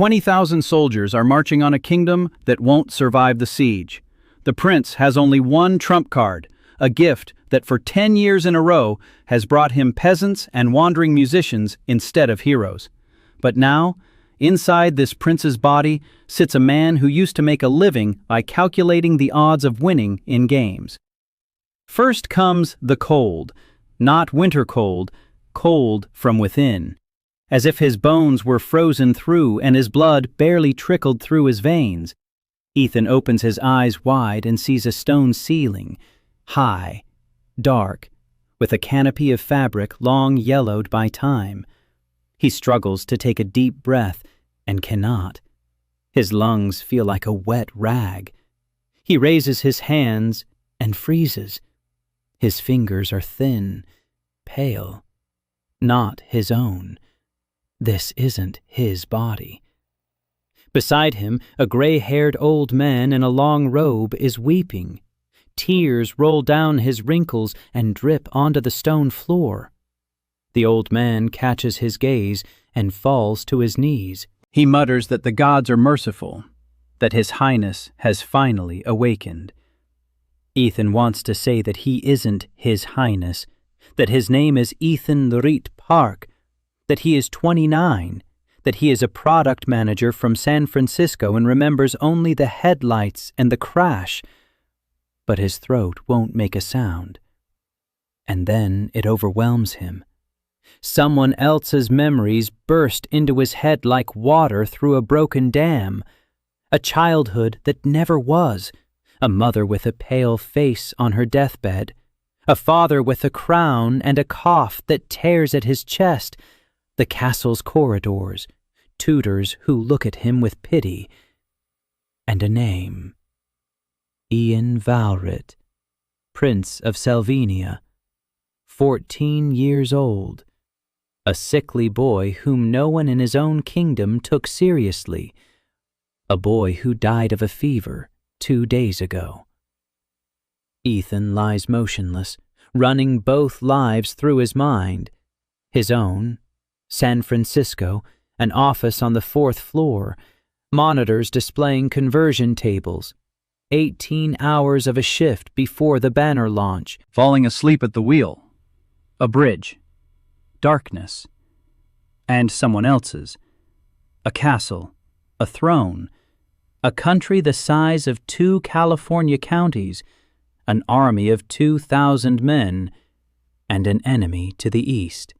20,000 soldiers are marching on a kingdom that won't survive the siege. The prince has only one trump card, a gift that for 10 years in a row has brought him peasants and wandering musicians instead of heroes. But now, inside this prince's body sits a man who used to make a living by calculating the odds of winning in games. First comes the cold, not winter cold, cold from within, as if his bones were frozen through and his blood barely trickled through his veins. Ethan opens his eyes wide and sees a stone ceiling, high, dark, with a canopy of fabric long yellowed by time. He struggles to take a deep breath and cannot. His lungs feel like a wet rag. He raises his hands and freezes. His fingers are thin, pale, not his own. This isn't his body. Beside him, a gray-haired old man in a long robe is weeping. Tears roll down his wrinkles and drip onto the stone floor. The old man catches his gaze and falls to his knees. He mutters that the gods are merciful, that His Highness has finally awakened. Ethan wants to say that he isn't His Highness, that his name is Ethan Velrit Park, that he is 29, that he is a product manager from San Francisco and remembers only the headlights and the crash. But his throat won't make a sound. And then it overwhelms him. Someone else's memories burst into his head like water through a broken dam. A childhood that never was, a mother with a pale face on her deathbed, a father with a crown and a cough that tears at his chest, the castle's corridors, tutors who look at him with pity, and a name. Ian Velrit, Prince of Sylvania, 14 years old, a sickly boy whom no one in his own kingdom took seriously, a boy who died of a fever 2 days ago. Ethan lies motionless, running both lives through his mind, his own, San Francisco, an office on the 4th floor, monitors displaying conversion tables, 18 hours of a shift before the banner launch, Falling asleep at the wheel, a bridge, darkness, and someone else's, a castle, a throne, a country the size of 2 California counties, an army of 2,000 men, and an enemy to the east.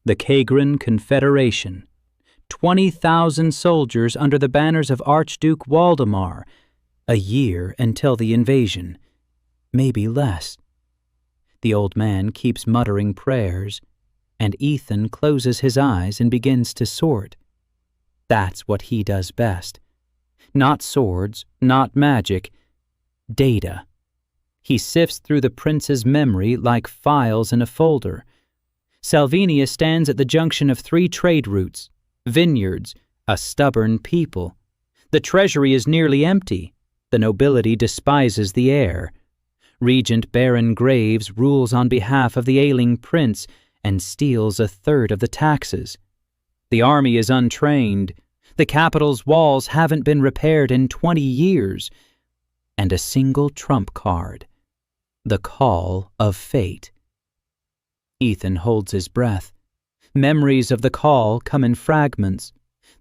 The Kagran Confederation, 20,000 soldiers under the banners of Archduke Waldemar, a year until the invasion, maybe less. The old man keeps muttering prayers, and Ethan closes his eyes and begins to sort. That's what he does best. Not swords, not magic, data. He sifts through the prince's memory like files in a folder. Sylvania stands at the junction of 3 trade routes, vineyards, a stubborn people. The treasury is nearly empty. The nobility despises the heir. Regent Baron Graves rules on behalf of the ailing prince and steals 1/3 of the taxes. The army is untrained. The capital's walls haven't been repaired in 20 years. And a single trump card, the call of fate. Ethan holds his breath. Memories of the call come in fragments.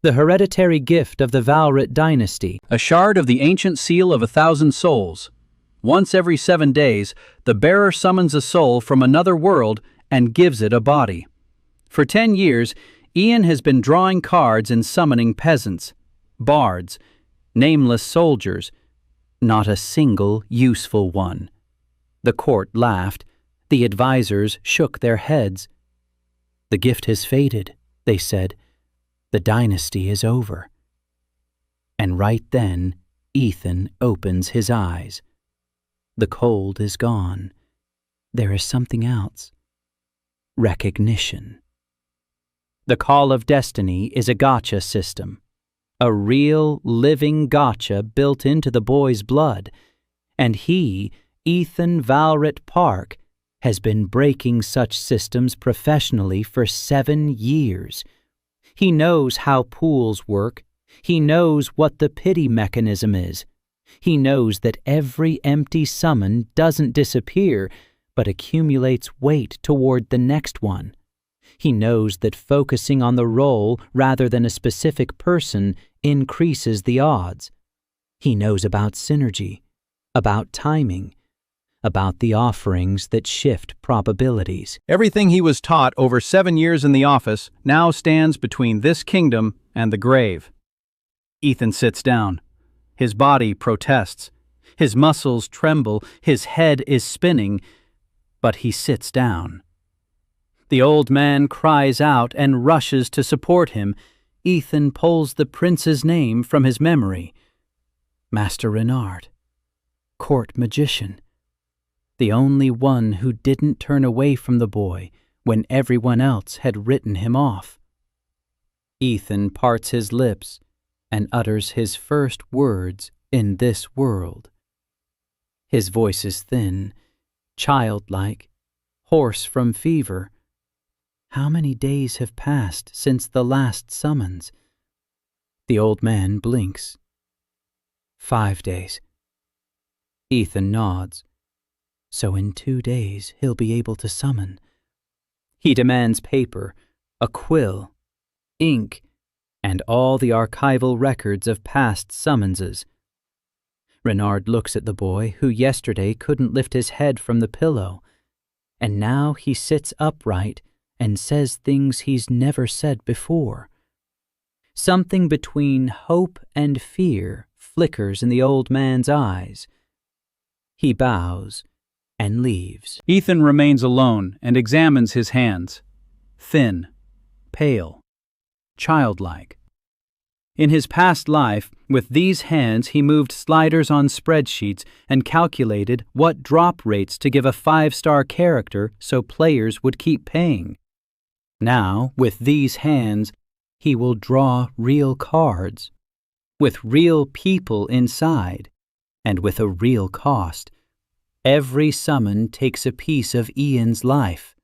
The hereditary gift of the Velrit dynasty. A shard of the ancient seal of 1,000 souls. Once every 7 days, the bearer summons a soul from another world and gives it a body. For 10 years, Ian has been drawing cards and summoning peasants, bards, nameless soldiers, not a single useful one. The court laughed. The advisors shook their heads. The gift has faded, they said. The dynasty is over. And right then, Ethan opens his eyes. The cold is gone. There is something else. Recognition. The Call of Destiny is a GACHA system. A real, living GACHA built into the boy's blood. And he, Ethan Velrit Park, has been breaking such systems professionally for 7 years. He knows how pools work. He knows what the pity mechanism is. He knows that every empty summon doesn't disappear, but accumulates weight toward the next one. He knows that focusing on the role rather than a specific person increases the odds. He knows about synergy, about timing, about the offerings that shift probabilities. Everything he was taught over 7 years in the office now stands between this kingdom and the grave. Ethan sits down. His body protests. His muscles tremble. His head is spinning. But he sits down. The old man cries out and rushes to support him. Ethan pulls the prince's name from his memory. Master Renard, court magician, the only one who didn't turn away from the boy when everyone else had written him off. Ethan parts his lips and utters his first words in this world. His voice is thin, childlike, hoarse from fever. How many days have passed since the last summons? The old man blinks. 5 days. Ethan nods. So in 2 days he'll be able to summon. He demands paper, a quill, ink, and all the archival records of past summonses. Renard looks at the boy who yesterday couldn't lift his head from the pillow, and now he sits upright and says things he's never said before. Something between hope and fear flickers in the old man's eyes. He bows and leaves. Ethan remains alone and examines his hands. Thin, pale, childlike. In his past life, with these hands he moved sliders on spreadsheets and calculated what drop rates to give a 5-star character so players would keep paying. Now, with these hands, he will draw real cards, with real people inside, and with a real cost. Every summon takes a piece of Ian's life.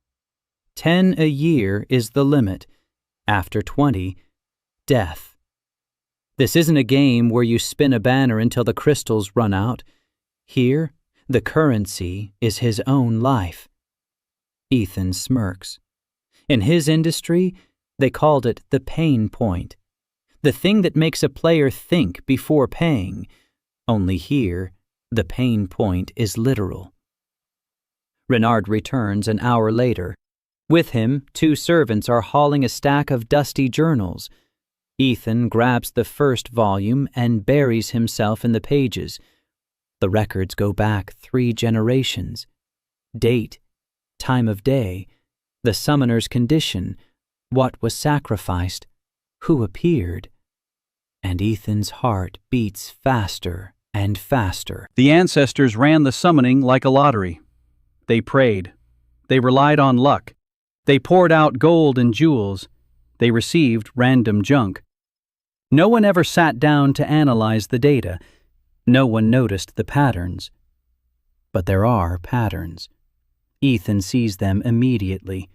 10 a year is the limit. After 20, death. This isn't a game where you spin a banner until the crystals run out. Here, the currency is his own life. Ethan smirks. In his industry, they called it the pain point, the thing that makes a player think before paying. Only here, the pain point is literal. Renard returns an hour later. With him, 2 servants are hauling a stack of dusty journals. Ethan grabs the first volume and buries himself in the pages. The records go back 3 generations. Date, time of day, the summoner's condition, what was sacrificed, who appeared. And Ethan's heart beats faster and faster. The ancestors ran the summoning like a lottery. They prayed. They relied on luck. They poured out gold and jewels. They received random junk. No one ever sat down to analyze the data. No one noticed the patterns. But there are patterns. Ethan sees them immediately.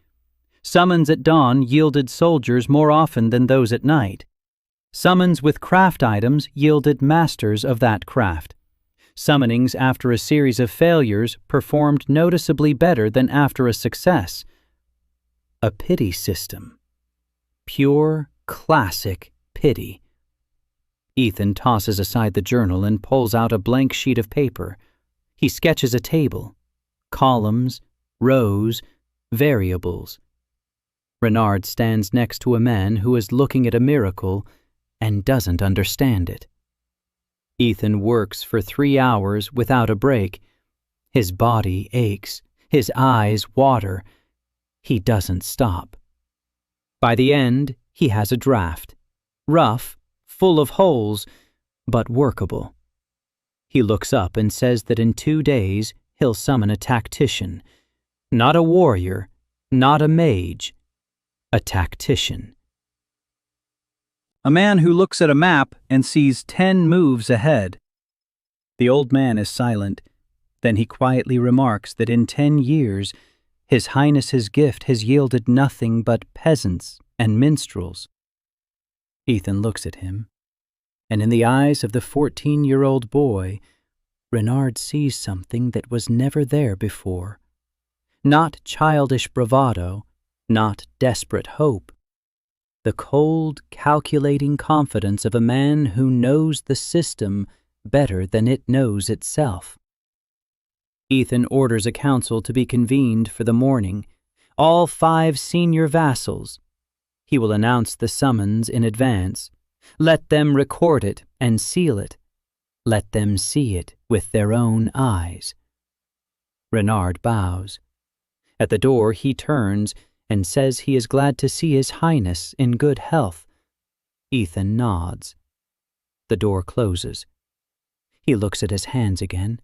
Summons at dawn yielded soldiers more often than those at night. Summons with craft items yielded masters of that craft. Summonings after a series of failures performed noticeably better than after a success. A pity system. Pure, classic pity. Ethan tosses aside the journal and pulls out a blank sheet of paper. He sketches a table. Columns, rows, variables. Renard stands next to a man who is looking at a miracle and doesn't understand it. Ethan works for 3 hours without a break. His body aches. His eyes water. He doesn't stop. By the end, he has a draft. Rough, full of holes, but workable. He looks up and says that in 2 days he'll summon a tactician. Not a warrior, not a mage, a tactician. A man who looks at a map and sees 10 moves ahead. The old man is silent. Then he quietly remarks that in 10 years, His Highness's gift has yielded nothing but peasants and minstrels. Ethan looks at him, and in the eyes of the 14-year-old boy, Renard sees something that was never there before. Not childish bravado, not desperate hope. The cold, calculating confidence of a man who knows the system better than it knows itself. Ethan orders a council to be convened for the morning, all 5 senior vassals. He will announce the summons in advance. Let them record it and seal it. Let them see it with their own eyes. Renard bows. At the door he turns and says he is glad to see His Highness in good health. Ethan nods. The door closes. He looks at his hands again,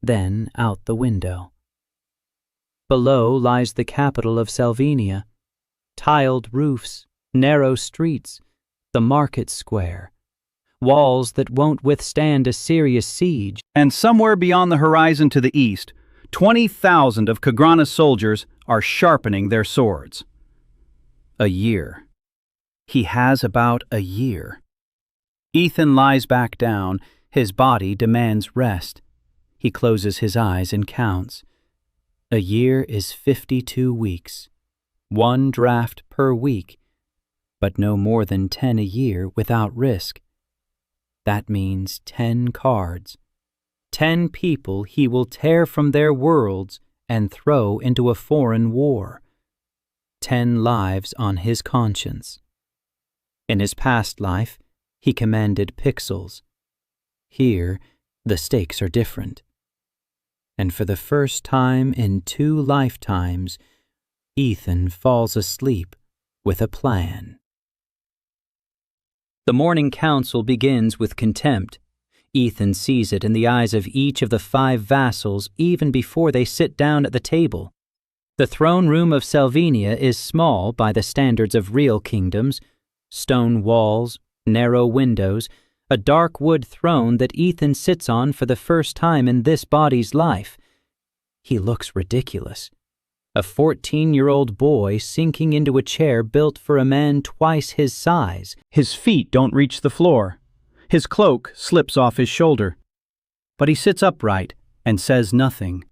then out the window. Below lies the capital of Sylvania. Tiled roofs, narrow streets, the market square, walls that won't withstand a serious siege. And somewhere beyond the horizon to the east, 20,000 of Kagrana's soldiers are sharpening their swords. A year. He has about a year. Ethan lies back down. His body demands rest. He closes his eyes and counts. A year is 52 weeks. 1 draft per week, but no more than 10 a year without risk. That means 10 cards. 10 people he will tear from their worlds and throw into a foreign war. 10 lives on his conscience. In his past life, he commanded pixels. Here, the stakes are different. And for the first time in 2 lifetimes, Ethan falls asleep with a plan. The morning council begins with contempt. Ethan sees it in the eyes of each of the 5 vassals even before they sit down at the table. The throne room of Sylvania is small by the standards of real kingdoms. Stone walls, narrow windows, a dark wood throne that Ethan sits on for the first time in this body's life. He looks ridiculous. A 14-year-old boy sinking into a chair built for a man twice his size. His feet don't reach the floor. His cloak slips off his shoulder. But he sits upright and says nothing.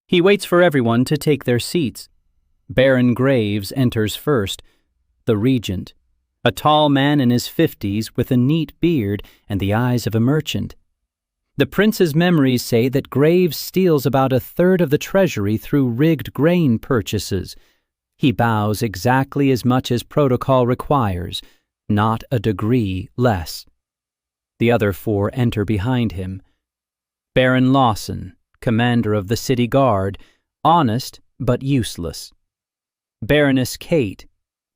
He waits for everyone to take their seats. Baron Graves enters first, the regent, a tall man in his 50s with a neat beard and the eyes of a merchant. The prince's memories say that Graves steals about 1/3 of the treasury through rigged grain purchases. He bows exactly as much as protocol requires, not a degree less. The other 4 enter behind him. Baron Lawson, commander of the city guard, honest but useless. Baroness Kate,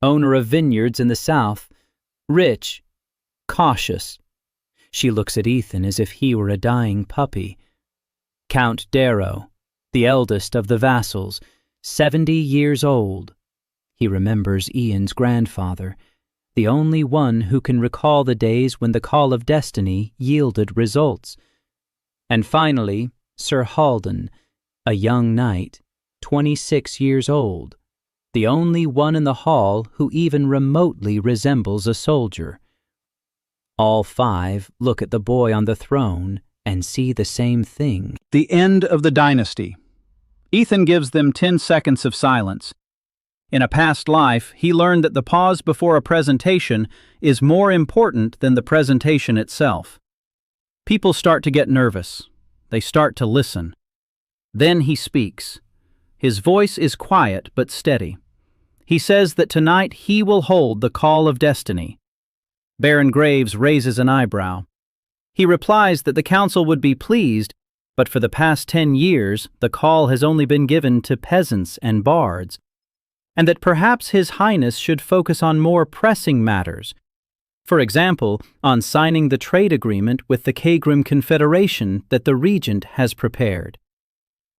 owner of vineyards in the south, rich, cautious. She looks at Ethan as if he were a dying puppy. Count Darrow, the eldest of the vassals, 70 years old. He remembers Ian's grandfather, the only one who can recall the days when the call of destiny yielded results. And finally, Sir Halden, a young knight, 26 years old, the only one in the hall who even remotely resembles a soldier. All 5 look at the boy on the throne and see the same thing. The end of the dynasty. Ethan gives them 10 seconds of silence. In a past life, he learned that the pause before a presentation is more important than the presentation itself. People start to get nervous. They start to listen. Then he speaks. His voice is quiet but steady. He says that tonight he will hold the call of destiny. Baron Graves raises an eyebrow. He replies that the council would be pleased, but for the past 10 years the call has only been given to peasants and bards, and that perhaps His Highness should focus on more pressing matters. For example, on signing the trade agreement with the Kagran Confederation that the regent has prepared.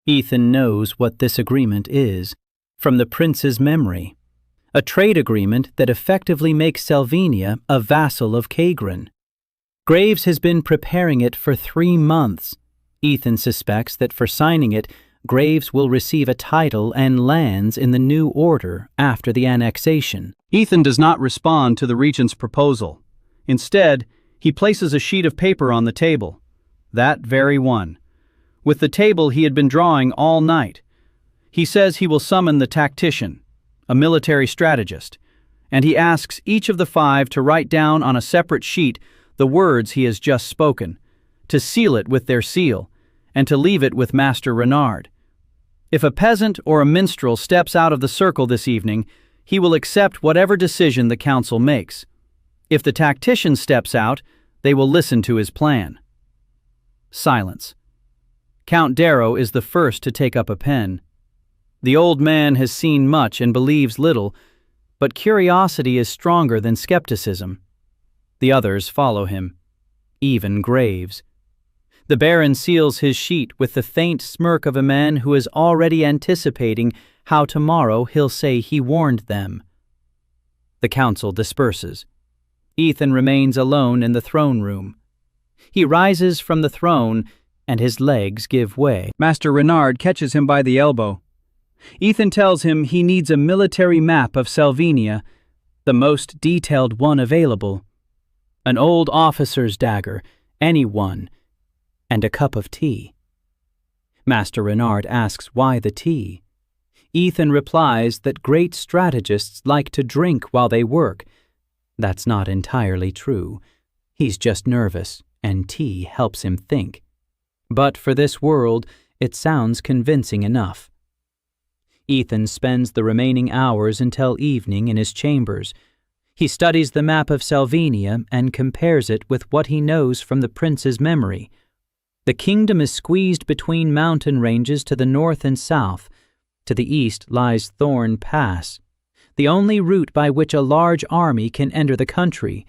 Ethan knows what this agreement is, from the prince's memory. A trade agreement that effectively makes Sylvania a vassal of Kagran. Graves has been preparing it for 3 months. Ethan suspects that for signing it, Graves will receive a title and lands in the new order after the annexation. Ethan does not respond to the regent's proposal. Instead, he places a sheet of paper on the table. That very one. With the table he had been drawing all night. He says he will summon the tactician, a military strategist, and he asks each of the 5 to write down on a separate sheet the words he has just spoken, to seal it with their seal, and to leave it with Master Renard. If a peasant or a minstrel steps out of the circle this evening, he will accept whatever decision the council makes. If the tactician steps out, they will listen to his plan. Silence. Count Darrow is the first to take up a pen. The old man has seen much and believes little, but curiosity is stronger than skepticism. The others follow him, even Graves. The Baron seals his sheet with the faint smirk of a man who is already anticipating how tomorrow he'll say he warned them. The council disperses. Ethan remains alone in the throne room. He rises from the throne, and his legs give way. Master Renard catches him by the elbow. Ethan tells him he needs a military map of Sylvania, the most detailed one available. An old officer's dagger, any one, and a cup of tea. Master Renard asks why the tea. Ethan replies that great strategists like to drink while they work. That's not entirely true. He's just nervous, and tea helps him think. But for this world, it sounds convincing enough. Ethan spends the remaining hours until evening in his chambers. He studies the map of Sylvania and compares it with what he knows from the prince's memory. The kingdom is squeezed between mountain ranges to the north and south. To the east lies Thorn Pass, the only route by which a large army can enter the country,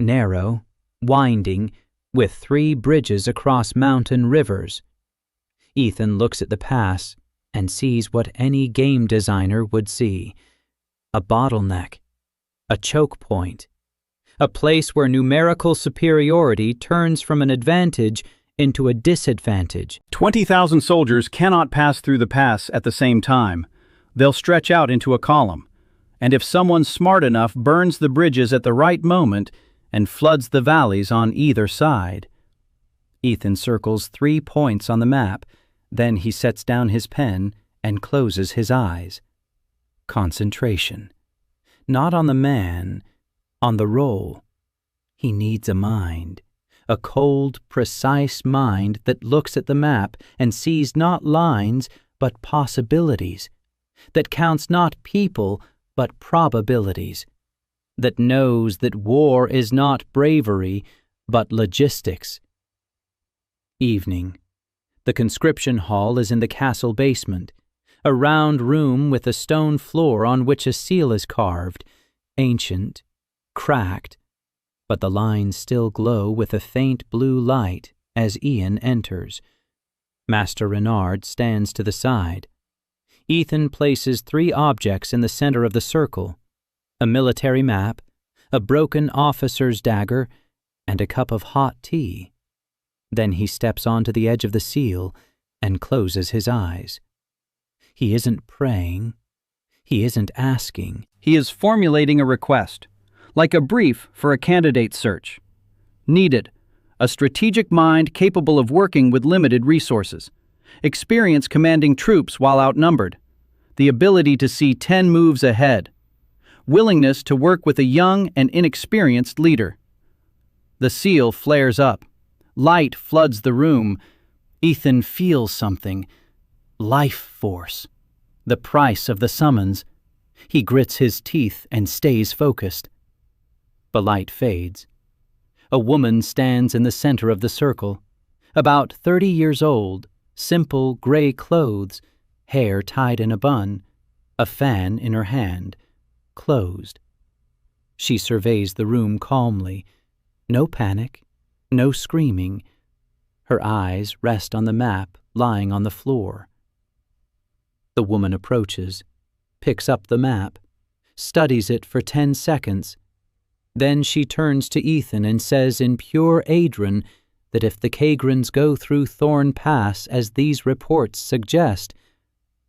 narrow, winding, with 3 bridges across mountain rivers. Ethan looks at the pass and sees what any game designer would see: a bottleneck, a choke point, a place where numerical superiority turns from an advantage into a disadvantage. 20,000 soldiers cannot pass through the pass at the same time. They'll stretch out into a column, and if someone smart enough burns the bridges at the right moment and floods the valleys on either side. Ethan circles 3 points on the map, then he sets down his pen and closes his eyes. Concentration. Not on the man, on the role. He needs a mind. A cold, precise mind that looks at the map and sees not lines, but possibilities, that counts not people, but probabilities, that knows that war is not bravery, but logistics. Evening. The conscription hall is in the castle basement, a round room with a stone floor on which a seal is carved, ancient, cracked, but the lines still glow with a faint blue light as Ian enters. Master Renard stands to the side. Ethan places 3 objects in the center of the circle: a military map, a broken officer's dagger, and a cup of hot tea. Then he steps onto the edge of the seal and closes his eyes. He isn't praying. He isn't asking. He is formulating a request, like a brief for a candidate search. Needed: a strategic mind capable of working with limited resources, experience commanding troops while outnumbered, the ability to see 10 moves ahead, willingness to work with a young and inexperienced leader. The seal flares up. Light floods the room. Ethan feels something. Life force. The price of the summons. He grits his teeth and stays focused. The light fades. A woman stands in the center of the circle, about 30 years old, simple gray clothes, hair tied in a bun, a fan in her hand, closed. She surveys the room calmly. No panic, no screaming. Her eyes rest on the map lying on the floor. The woman approaches, picks up the map, studies it for 10 seconds. Then she turns to Ethan and says in pure Adran that if the Kagrans go through Thorn Pass as these reports suggest,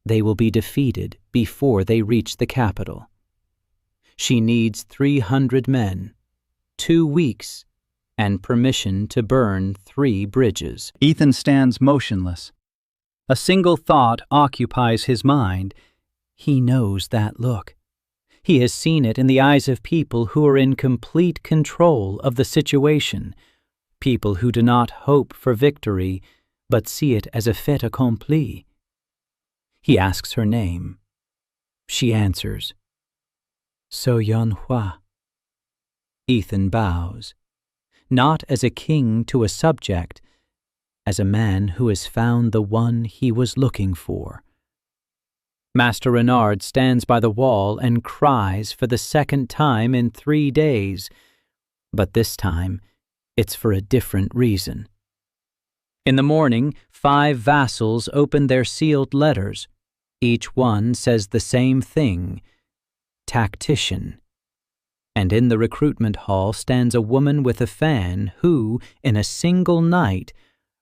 they will be defeated before they reach the capital. She needs 300 men, 2 weeks, and permission to burn 3 bridges. Ethan stands motionless. A single thought occupies his mind. He knows that look. He has seen it in the eyes of people who are in complete control of the situation, people who do not hope for victory, but see it as a fait accompli. He asks her name. She answers, So Yun-hua. Ethan bows, not as a king to a subject, as a man who has found the one he was looking for. Master Renard stands by the wall and cries for the second time in 3 days, but this time it's for a different reason. In the morning, 5 vassals open their sealed letters. Each one says the same thing, tactician. And in the recruitment hall stands a woman with a fan who, in a single night,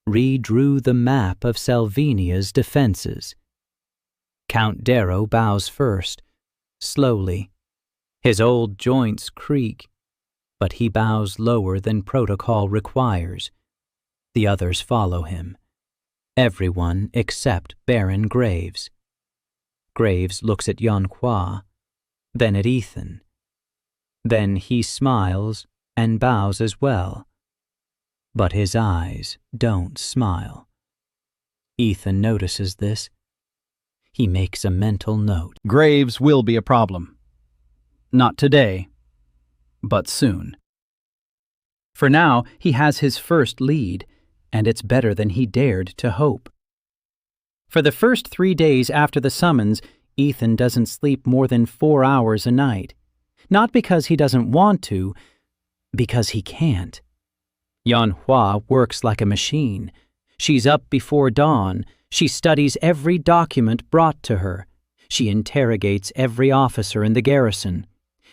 redrew the map of Sylvania's defenses. Count Darrow bows first, slowly. His old joints creak, but he bows lower than protocol requires. The others follow him. Everyone except Baron Graves. Graves looks at Yun-hua, then at Ethan. Then he smiles and bows as well. But his eyes don't smile. Ethan notices this. He makes a mental note. Graves will be a problem. Not today, but soon. For now, he has his first lead, and it's better than he dared to hope. For the first 3 days after the summons, Ethan doesn't sleep more than 4 hours a night. Not because he doesn't want to, because he can't. Yun-hua works like a machine. She's up before dawn. She studies every document brought to her. She interrogates every officer in the garrison.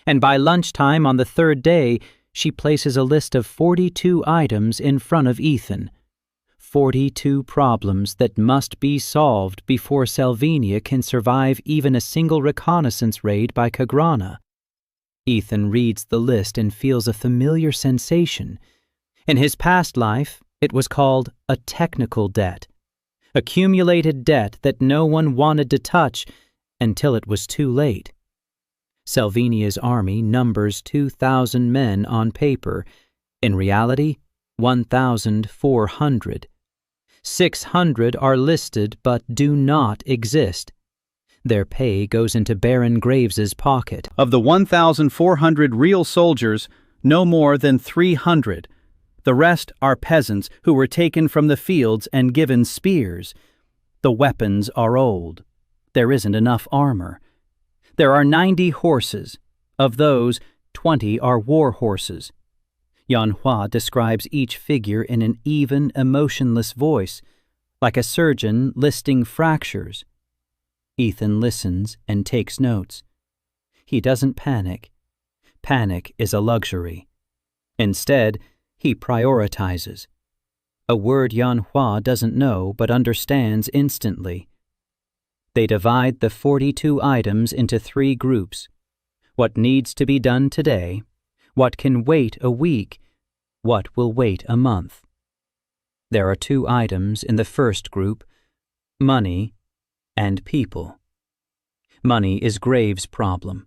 And by lunchtime on the 3rd day, she places a list of 42 items in front of Ethan. 42 problems that must be solved before Sylvania can survive even a single reconnaissance raid by Kagran. Ethan reads the list and feels a familiar sensation. In his past life, it was called a technical debt. Accumulated debt that no one wanted to touch until it was too late. Sylvania's army numbers 2,000 men on paper. In reality, 1,400. 600 are listed but do not exist. Their pay goes into Baron Graves's pocket. Of the 1,400 real soldiers, no more than 300. The rest are peasants who were taken from the fields and given spears. The weapons are old. There isn't enough armor. There are 90 horses. Of those, 20 are war horses. Yun-hua describes each figure in an even, emotionless voice, like a surgeon listing fractures. Ethan listens and takes notes. He doesn't panic. Panic is a luxury. Instead, he prioritizes. A word Yun-hua doesn't know but understands instantly. They divide the 42 items into 3 groups. What needs to be done today, what can wait a week, what will wait a month. There are 2 items in the first group, money and people. Money is Graves' problem.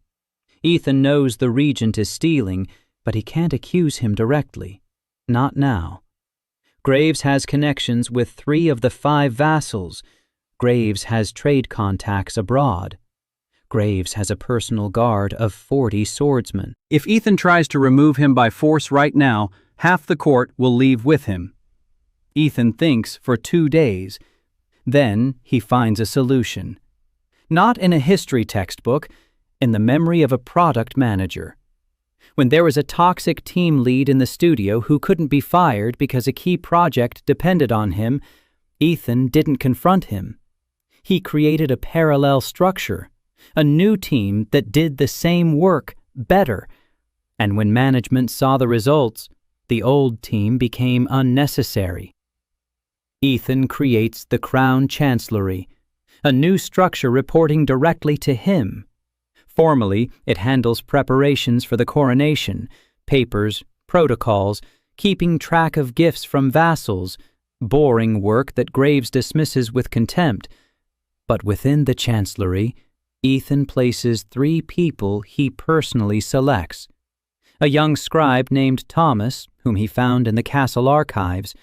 Ethan knows the regent is stealing, but he can't accuse him directly. Not now. Graves has connections with 3 of the 5 vassals. Graves has trade contacts abroad. Graves has a personal guard of 40 swordsmen. If Ethan tries to remove him by force right now, half the court will leave with him. Ethan thinks for 2 days. Then he finds a solution. Not in a history textbook, in the memory of a product manager. When there was a toxic team lead in the studio who couldn't be fired because a key project depended on him, Ethan didn't confront him. He created a parallel structure, a new team that did the same work better. And when management saw the results, the old team became unnecessary. Ethan creates the Crown Chancellery, a new structure reporting directly to him. Formally, it handles preparations for the coronation, papers, protocols, keeping track of gifts from vassals, boring work that Graves dismisses with contempt. But within the chancellery, Ethan places 3 people he personally selects. A young scribe named Thomas, whom he found in the castle archives,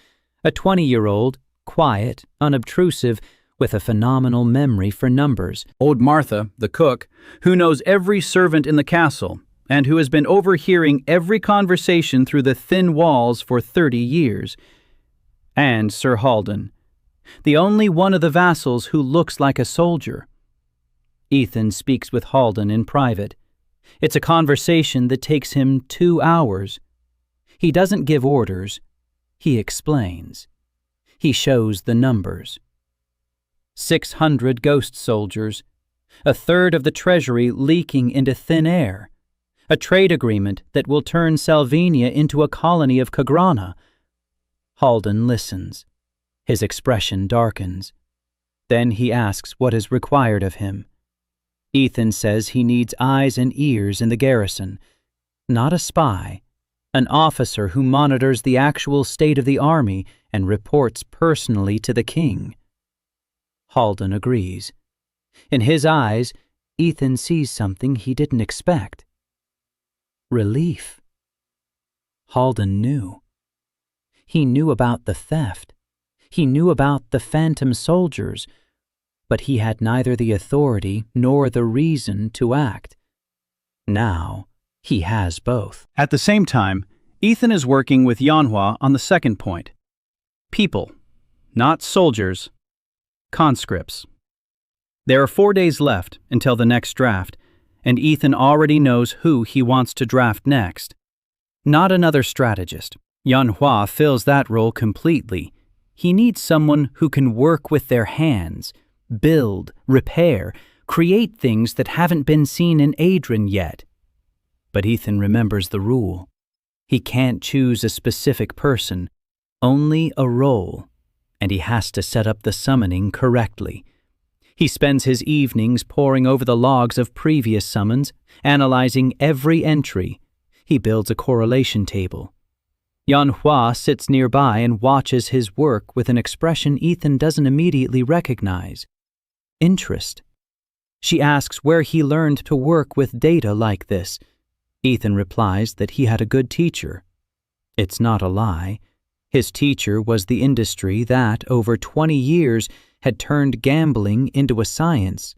a 20-year-old, quiet, unobtrusive, with a phenomenal memory for numbers, Old Martha, the cook, who knows every servant in the castle, and who has been overhearing every conversation through the thin walls for 30 years, and Sir Haldan, the only one of the vassals who looks like a soldier. Ethan speaks with Haldan in private. It's a conversation that takes him 2 hours. He doesn't give orders. He explains. He shows the numbers. 600 ghost soldiers, a third of the treasury leaking into thin air, a trade agreement that will turn Sylvania into a colony of Kagran. Haldan listens. His expression darkens. Then he asks what is required of him. Ethan says he needs eyes and ears in the garrison, not a spy, an officer who monitors the actual state of the army and reports personally to the king. Haldan agrees. In his eyes, Ethan sees something he didn't expect. Relief. Haldan knew. He knew about the theft. He knew about the phantom soldiers, but he had neither the authority nor the reason to act. Now, he has both. At the same time, Ethan is working with Yanhua on the second point. People, not soldiers, conscripts. There are 4 days left until the next draft, and Ethan already knows who he wants to draft next. Not another strategist. Yanhua fills that role completely. He needs someone who can work with their hands, build, repair, create things that haven't been seen in Adrian yet. But Ethan remembers the rule. He can't choose a specific person, only a role, and he has to set up the summoning correctly. He spends his evenings poring over the logs of previous summons, analyzing every entry. He builds a correlation table. Yanhua sits nearby and watches his work with an expression Ethan doesn't immediately recognize. Interest. She asks where he learned to work with data like this. Ethan replies that he had a good teacher. It's not a lie. His teacher was the industry that, over 20 years, had turned gambling into a science.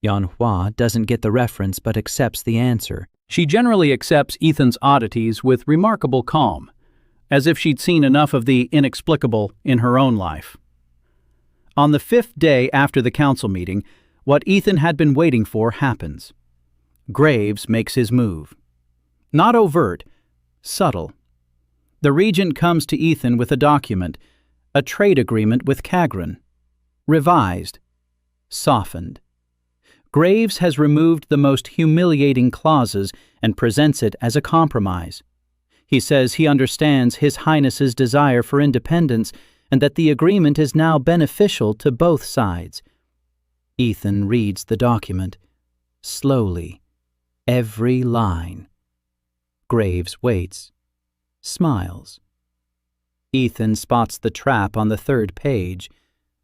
Yanhua doesn't get the reference but accepts the answer. She generally accepts Ethan's oddities with remarkable calm, as if she'd seen enough of the inexplicable in her own life. On the 5th day after the council meeting, what Ethan had been waiting for happens. Graves makes his move. Not overt, subtle. The regent comes to Ethan with a document, a trade agreement with Kagran. Revised. Softened. Graves has removed the most humiliating clauses and presents it as a compromise. He says he understands His Highness's desire for independence and that the agreement is now beneficial to both sides. Ethan reads the document. Slowly. Every line. Graves waits. Smiles. Ethan spots the trap on the 3rd page,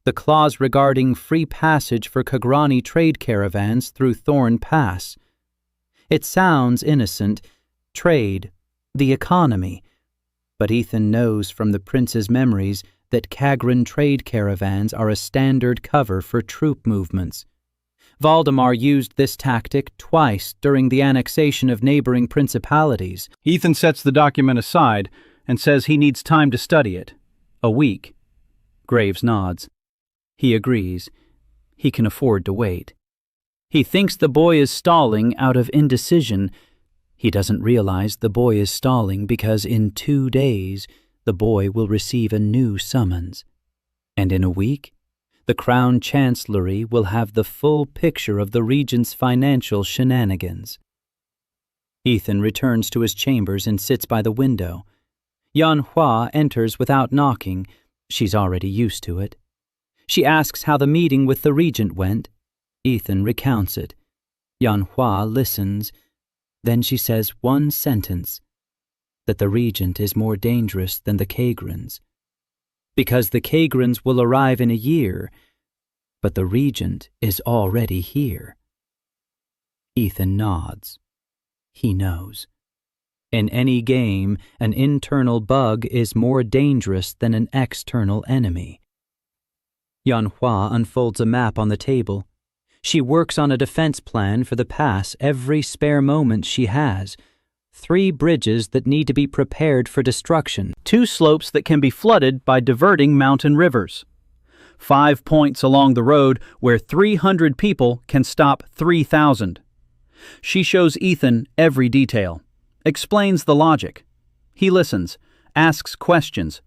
the clause regarding free passage for Kagrani trade caravans through Thorn Pass. It sounds innocent, trade, the economy, but Ethan knows from the prince's memories that Kagran trade caravans are a standard cover for troop movements. Valdemar used this tactic twice during the annexation of neighboring principalities. Ethan sets the document aside and says he needs time to study it. A week. Graves nods. He agrees. He can afford to wait. He thinks the boy is stalling out of indecision. He doesn't realize the boy is stalling because in 2 days the boy will receive a new summons. And in a week, the Crown Chancellery will have the full picture of the regent's financial shenanigans. Ethan returns to his chambers and sits by the window. Yanhua enters without knocking. She's already used to it. She asks how the meeting with the regent went. Ethan recounts it. Yanhua listens. Then she says one sentence, that the regent is more dangerous than the Kagrans. Because the Kagrans will arrive in a year, but the regent is already here. Ethan nods. He knows. In any game, an internal bug is more dangerous than an external enemy. Yanhua unfolds a map on the table. She works on a defense plan for the pass every spare moment she has. 3 bridges that need to be prepared for destruction. 2 slopes that can be flooded by diverting mountain rivers. 5 points along the road where 300 people can stop 3,000. She shows Ethan every detail, explains the logic. He listens, asks questions.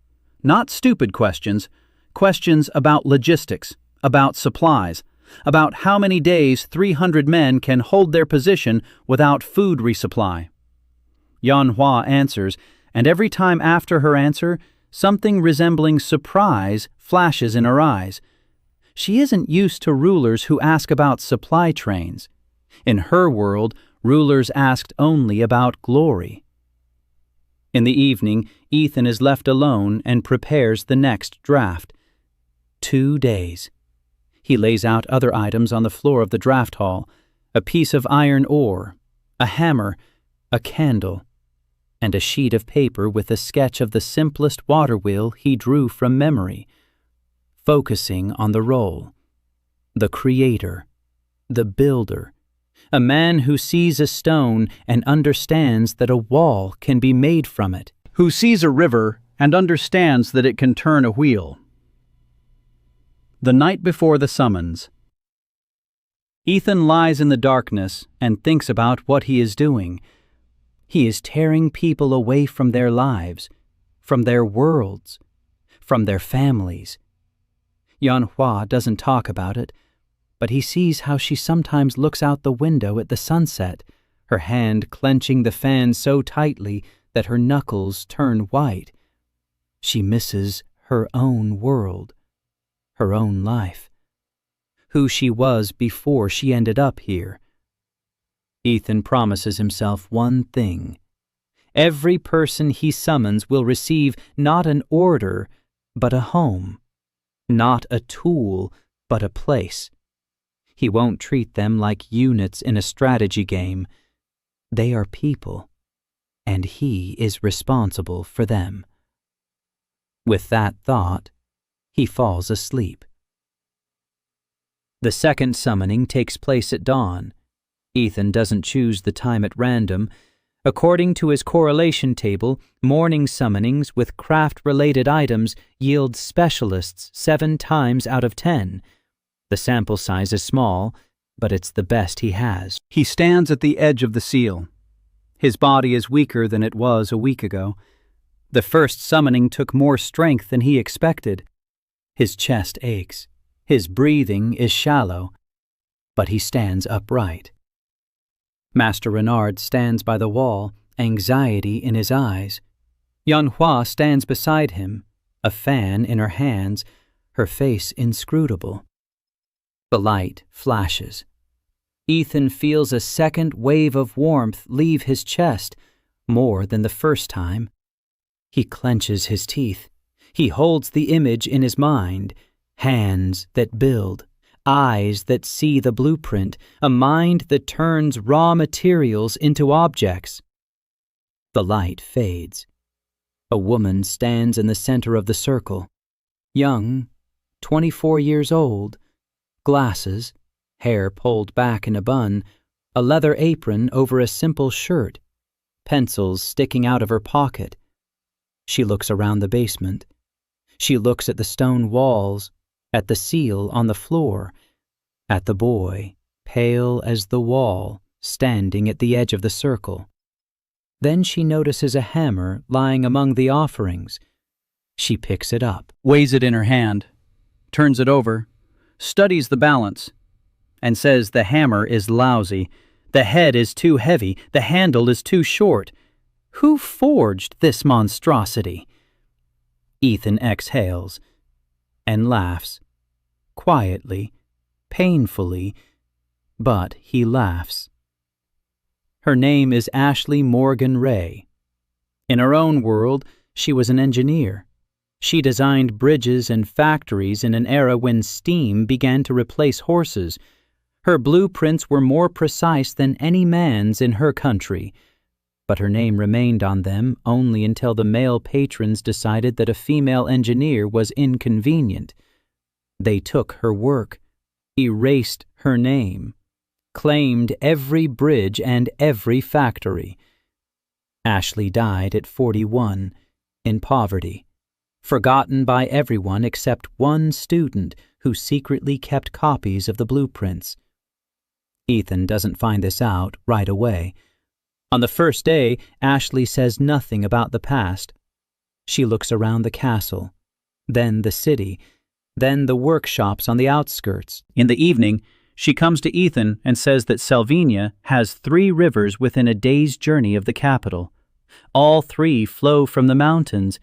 Not stupid questions, questions about logistics, about supplies, about how many days 300 men can hold their position without food resupply. Yanhua answers, and every time after her answer, something resembling surprise flashes in her eyes. She isn't used to rulers who ask about supply trains. In her world, rulers asked only about glory. In the evening, Ethan is left alone and prepares the next draft. 2 days. He lays out other items on the floor of the draft hall, a piece of iron ore, a hammer, a candle, and a sheet of paper with a sketch of the simplest water wheel he drew from memory, focusing on the role, the creator, the builder, a man who sees a stone and understands that a wall can be made from it, who sees a river and understands that it can turn a wheel. The night before the summons. Ethan lies in the darkness and thinks about what he is doing. He is tearing people away from their lives, from their worlds, from their families. Yanhua doesn't talk about it, but he sees how she sometimes looks out the window at the sunset, her hand clenching the fan so tightly that her knuckles turn white. She misses her own world, her own life, who she was before she ended up here. Ethan promises himself one thing. Every person he summons will receive not an order, but a home, not a tool, but a place. He won't treat them like units in a strategy game. They are people, and he is responsible for them. With that thought, he falls asleep. The second summoning takes place at dawn. Ethan doesn't choose the time at random. According to his correlation table, morning summonings with craft-related items yield specialists 7 times out of 10. The sample size is small, but it's the best he has. He stands at the edge of the seal. His body is weaker than it was a week ago. The first summoning took more strength than he expected. His chest aches. His breathing is shallow, but he stands upright. Master Renard stands by the wall, anxiety in his eyes. Yanhua stands beside him, a fan in her hands, her face inscrutable. The light flashes. Ethan feels a second wave of warmth leave his chest, more than the first time. He clenches his teeth. He holds the image in his mind, hands that build, eyes that see the blueprint, a mind that turns raw materials into objects. The light fades. A woman stands in the center of the circle, young, 24 years old, glasses, hair pulled back in a bun, a leather apron over a simple shirt, pencils sticking out of her pocket. She looks around the basement. She looks at the stone walls, at the seal on the floor, at the boy, pale as the wall, standing at the edge of the circle. Then she notices a hammer lying among the offerings. She picks it up, weighs it in her hand, turns it over, studies the balance, and says the hammer is lousy, the head is too heavy, the handle is too short. Who forged this monstrosity? Ethan exhales and laughs, quietly, painfully, but he laughs. Her name is Ashley Morgan Ray. In her own world, she was an engineer. She designed bridges and factories in an era when steam began to replace horses. Her blueprints were more precise than any man's in her country, but her name remained on them only until the male patrons decided that a female engineer was inconvenient. They took her work, erased her name, claimed every bridge and every factory. Ashley died at 41, in poverty, forgotten by everyone except one student who secretly kept copies of the blueprints. Ethan doesn't find this out right away. On the first day, Ashley says nothing about the past. She looks around the castle, then the city, then the workshops on the outskirts. In the evening, she comes to Ethan and says that Sylvania has 3 rivers within a day's journey of the capital. All 3 flow from the mountains.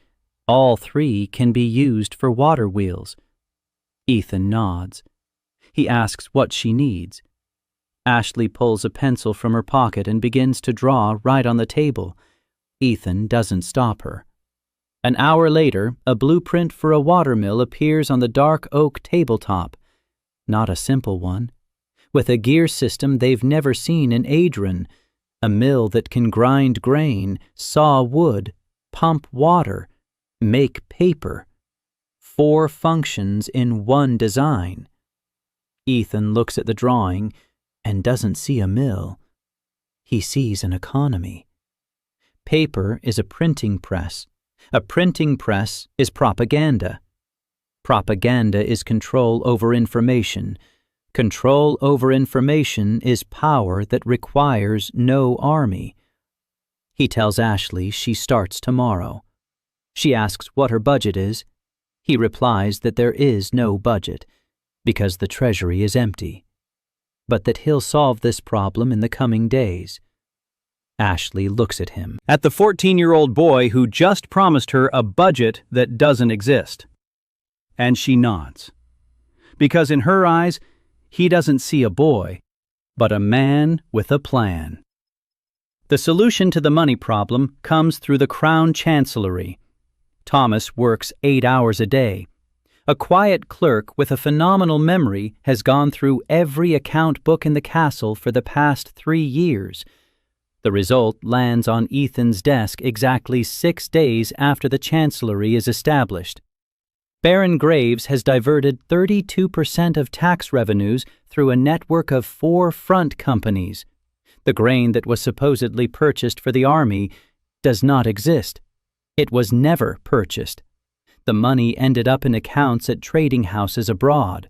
All 3 can be used for water wheels. Ethan nods. He asks what she needs. Ashley pulls a pencil from her pocket and begins to draw right on the table. Ethan doesn't stop her. An hour later, a blueprint for a watermill appears on the dark oak tabletop. Not a simple one. With a gear system they've never seen in Adrian, a mill that can grind grain, saw wood, pump water, make paper. 4 functions in one design. Ethan looks at the drawing and doesn't see a mill. He sees an economy. Paper is a printing press. A printing press is propaganda. Propaganda is control over information. Control over information is power that requires no army. He tells Ashley she starts tomorrow. She asks what her budget is. He replies that there is no budget, because the treasury is empty, but that he'll solve this problem in the coming days. Ashley looks at him. At the 14-year-old boy who just promised her a budget that doesn't exist. And she nods. Because in her eyes, he doesn't see a boy, but a man with a plan. The solution to the money problem comes through the Crown Chancellery. Thomas works 8 hours a day. A quiet clerk with a phenomenal memory has gone through every account book in the castle for the past 3 years. The result lands on Ethan's desk exactly 6 days after the Chancellery is established. Baron Graves has diverted 32% of tax revenues through a network of 4 front companies. The grain that was supposedly purchased for the army does not exist. It was never purchased. The money ended up in accounts at trading houses abroad.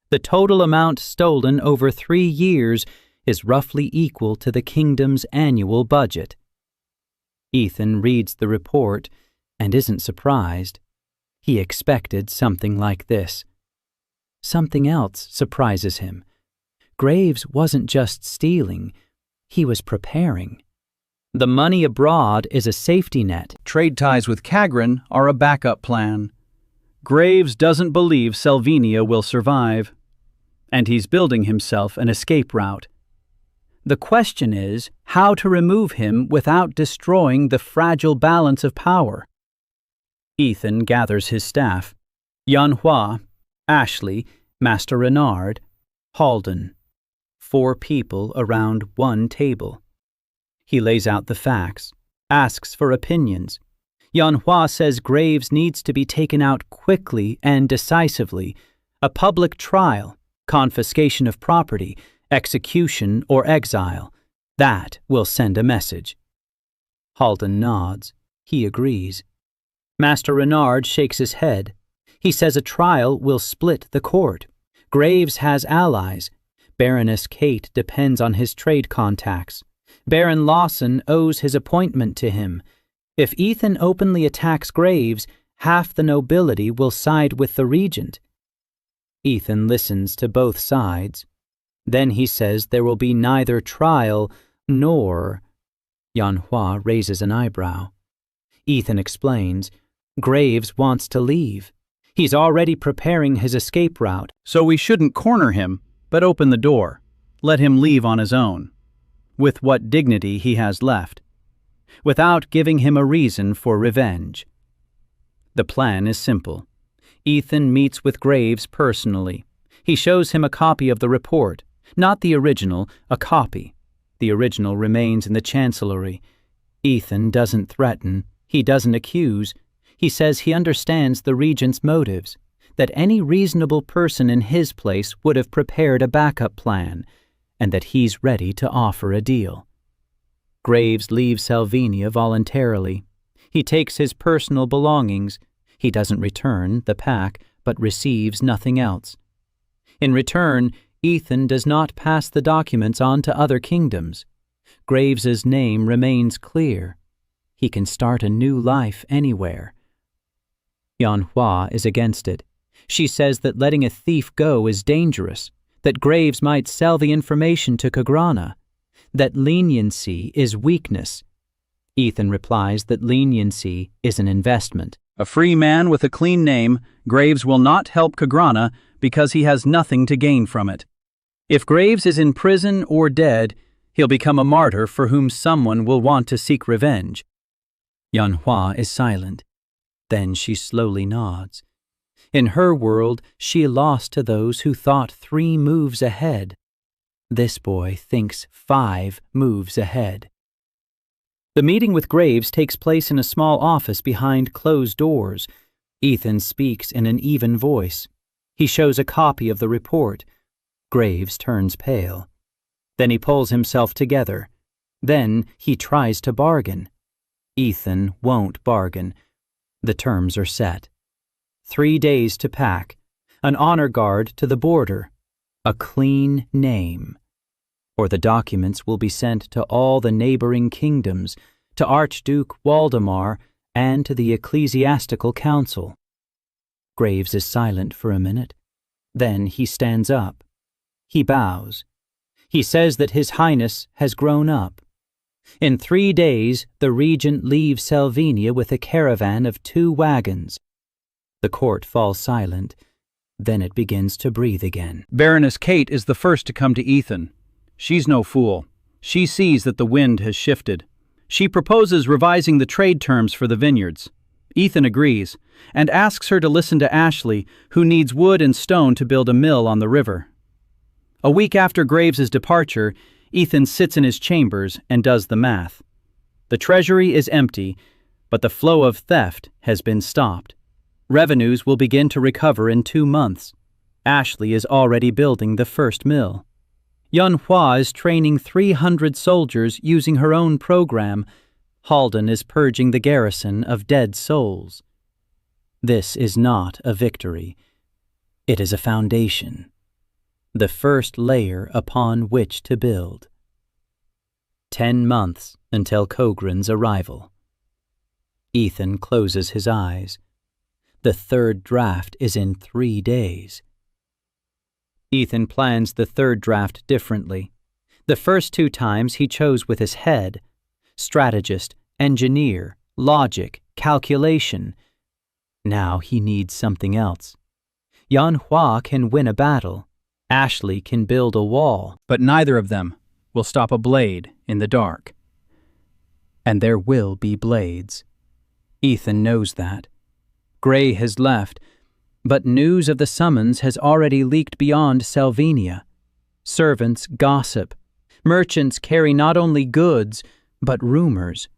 The total amount stolen over 3 years is roughly equal to the kingdom's annual budget. Ethan reads the report and isn't surprised. He expected something like this. Something else surprises him. Graves wasn't just stealing, he was preparing. The money abroad is a safety net. Trade ties with Kagran are a backup plan. Graves doesn't believe Sylvania will survive, and he's building himself an escape route. The question is how to remove him without destroying the fragile balance of power. Ethan gathers his staff. Yanhua, Ashley, Master Renard, Halden. 4 people around one table. He lays out the facts, asks for opinions. Yanhua says Graves needs to be taken out quickly and decisively. A public trial, confiscation of property, execution or exile. That will send a message. Halden nods. He agrees. Master Renard shakes his head. He says a trial will split the court. Graves has allies. Baroness Kate depends on his trade contacts. Baron Lawson owes his appointment to him. If Ethan openly attacks Graves, half the nobility will side with the regent. Ethan listens to both sides. Then he says there will be neither trial nor... Yanhua raises an eyebrow. Ethan explains. Graves wants to leave. He's already preparing his escape route. So we shouldn't corner him, but open the door. let him leave on his own, with what dignity he has left, without giving him a reason for revenge. The plan is simple. Ethan meets with Graves personally. He shows him a copy of the report, not the original, a copy. The original remains in the chancellery. Ethan doesn't threaten. He doesn't accuse. He says he understands the regent's motives, that any reasonable person in his place would have prepared a backup plan, and that he's ready to offer a deal. Graves leaves Sylvania voluntarily. He takes his personal belongings. He doesn't return the pack, but receives nothing else. In return, Ethan does not pass the documents on to other kingdoms. Graves's name remains clear. He can start a new life anywhere. Yanhua is against it. She says that letting a thief go is dangerous, that Graves might sell the information to Kagran, that leniency is weakness. Ethan replies that leniency is an investment. A free man with a clean name, Graves will not help Kagran because he has nothing to gain from it. If Graves is in prison or dead, he'll become a martyr for whom someone will want to seek revenge. Yanhua is silent. Then she slowly nods. In her world, she lost to those who thought 3 moves ahead. This boy thinks 5 moves ahead. The meeting with Graves takes place in a small office behind closed doors. Ethan speaks in an even voice. He shows a copy of the report. Graves turns pale. Then he pulls himself together. Then he tries to bargain. Ethan won't bargain. The terms are set. 3 days to pack, an honor guard to the border, a clean name. Or the documents will be sent to all the neighboring kingdoms, to Archduke Waldemar and to the ecclesiastical council. Graves is silent for a minute. Then he stands up. He bows. He says that His Highness has grown up. In 3 days, the regent leaves Sylvania with a caravan of 2 wagons. The court falls silent. Then it begins to breathe again. Baroness Kate is the first to come to Ethan. She's no fool. She sees that the wind has shifted. She proposes revising the trade terms for the vineyards. Ethan agrees, and asks her to listen to Ashley, who needs wood and stone to build a mill on the river. A week after Graves's departure, Ethan sits in his chambers and does the math. The treasury is empty, but the flow of theft has been stopped. Revenues will begin to recover in 2 months. Ashley is already building the first mill. Yanhua is training 300 soldiers using her own program. Halden is purging the garrison of dead souls. This is not a victory. It is a foundation, the first layer upon which to build. 10 months until Kagran's arrival. Ethan closes his eyes. The 3rd draft is in 3 days. Ethan plans the 3rd draft differently. The first 2 times he chose with his head. Strategist, engineer, logic, calculation. Now he needs something else. Yanhua can win a battle. Ashley can build a wall. But neither of them will stop a blade in the dark. And there will be blades. Ethan knows that. Gray has left, but news of the summons has already leaked beyond Sylvania. Servants gossip. Merchants carry not only goods, but rumors.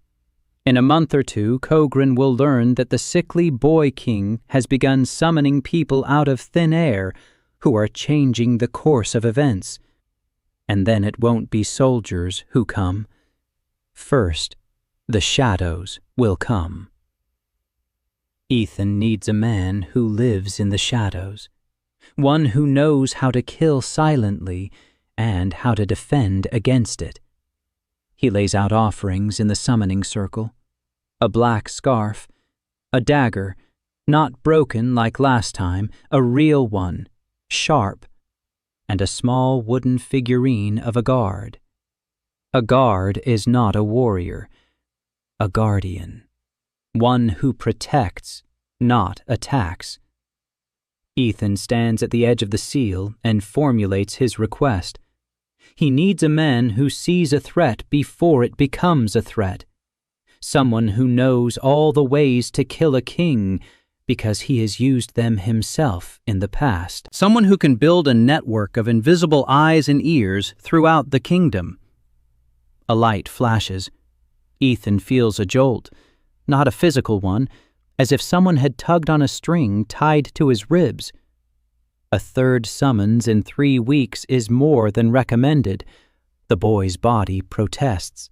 In a month or 2, Kagran will learn that the sickly boy king has begun summoning people out of thin air who are changing the course of events. And then it won't be soldiers who come. First, the shadows will come. Ethan needs a man who lives in the shadows, one who knows how to kill silently and how to defend against it. He lays out offerings in the summoning circle, a black scarf, a dagger, not broken like last time, a real one, sharp, and a small wooden figurine of a guard. A guard is not a warrior, a guardian. One who protects, not attacks. Ethan stands at the edge of the seal and formulates his request. He needs a man who sees a threat before it becomes a threat. Someone who knows all the ways to kill a king because he has used them himself in the past. Someone who can build a network of invisible eyes and ears throughout the kingdom. A light flashes. Ethan feels a jolt, not a physical one, as if someone had tugged on a string tied to his ribs. A third summons in 3 weeks is more than recommended. The boy's body protests.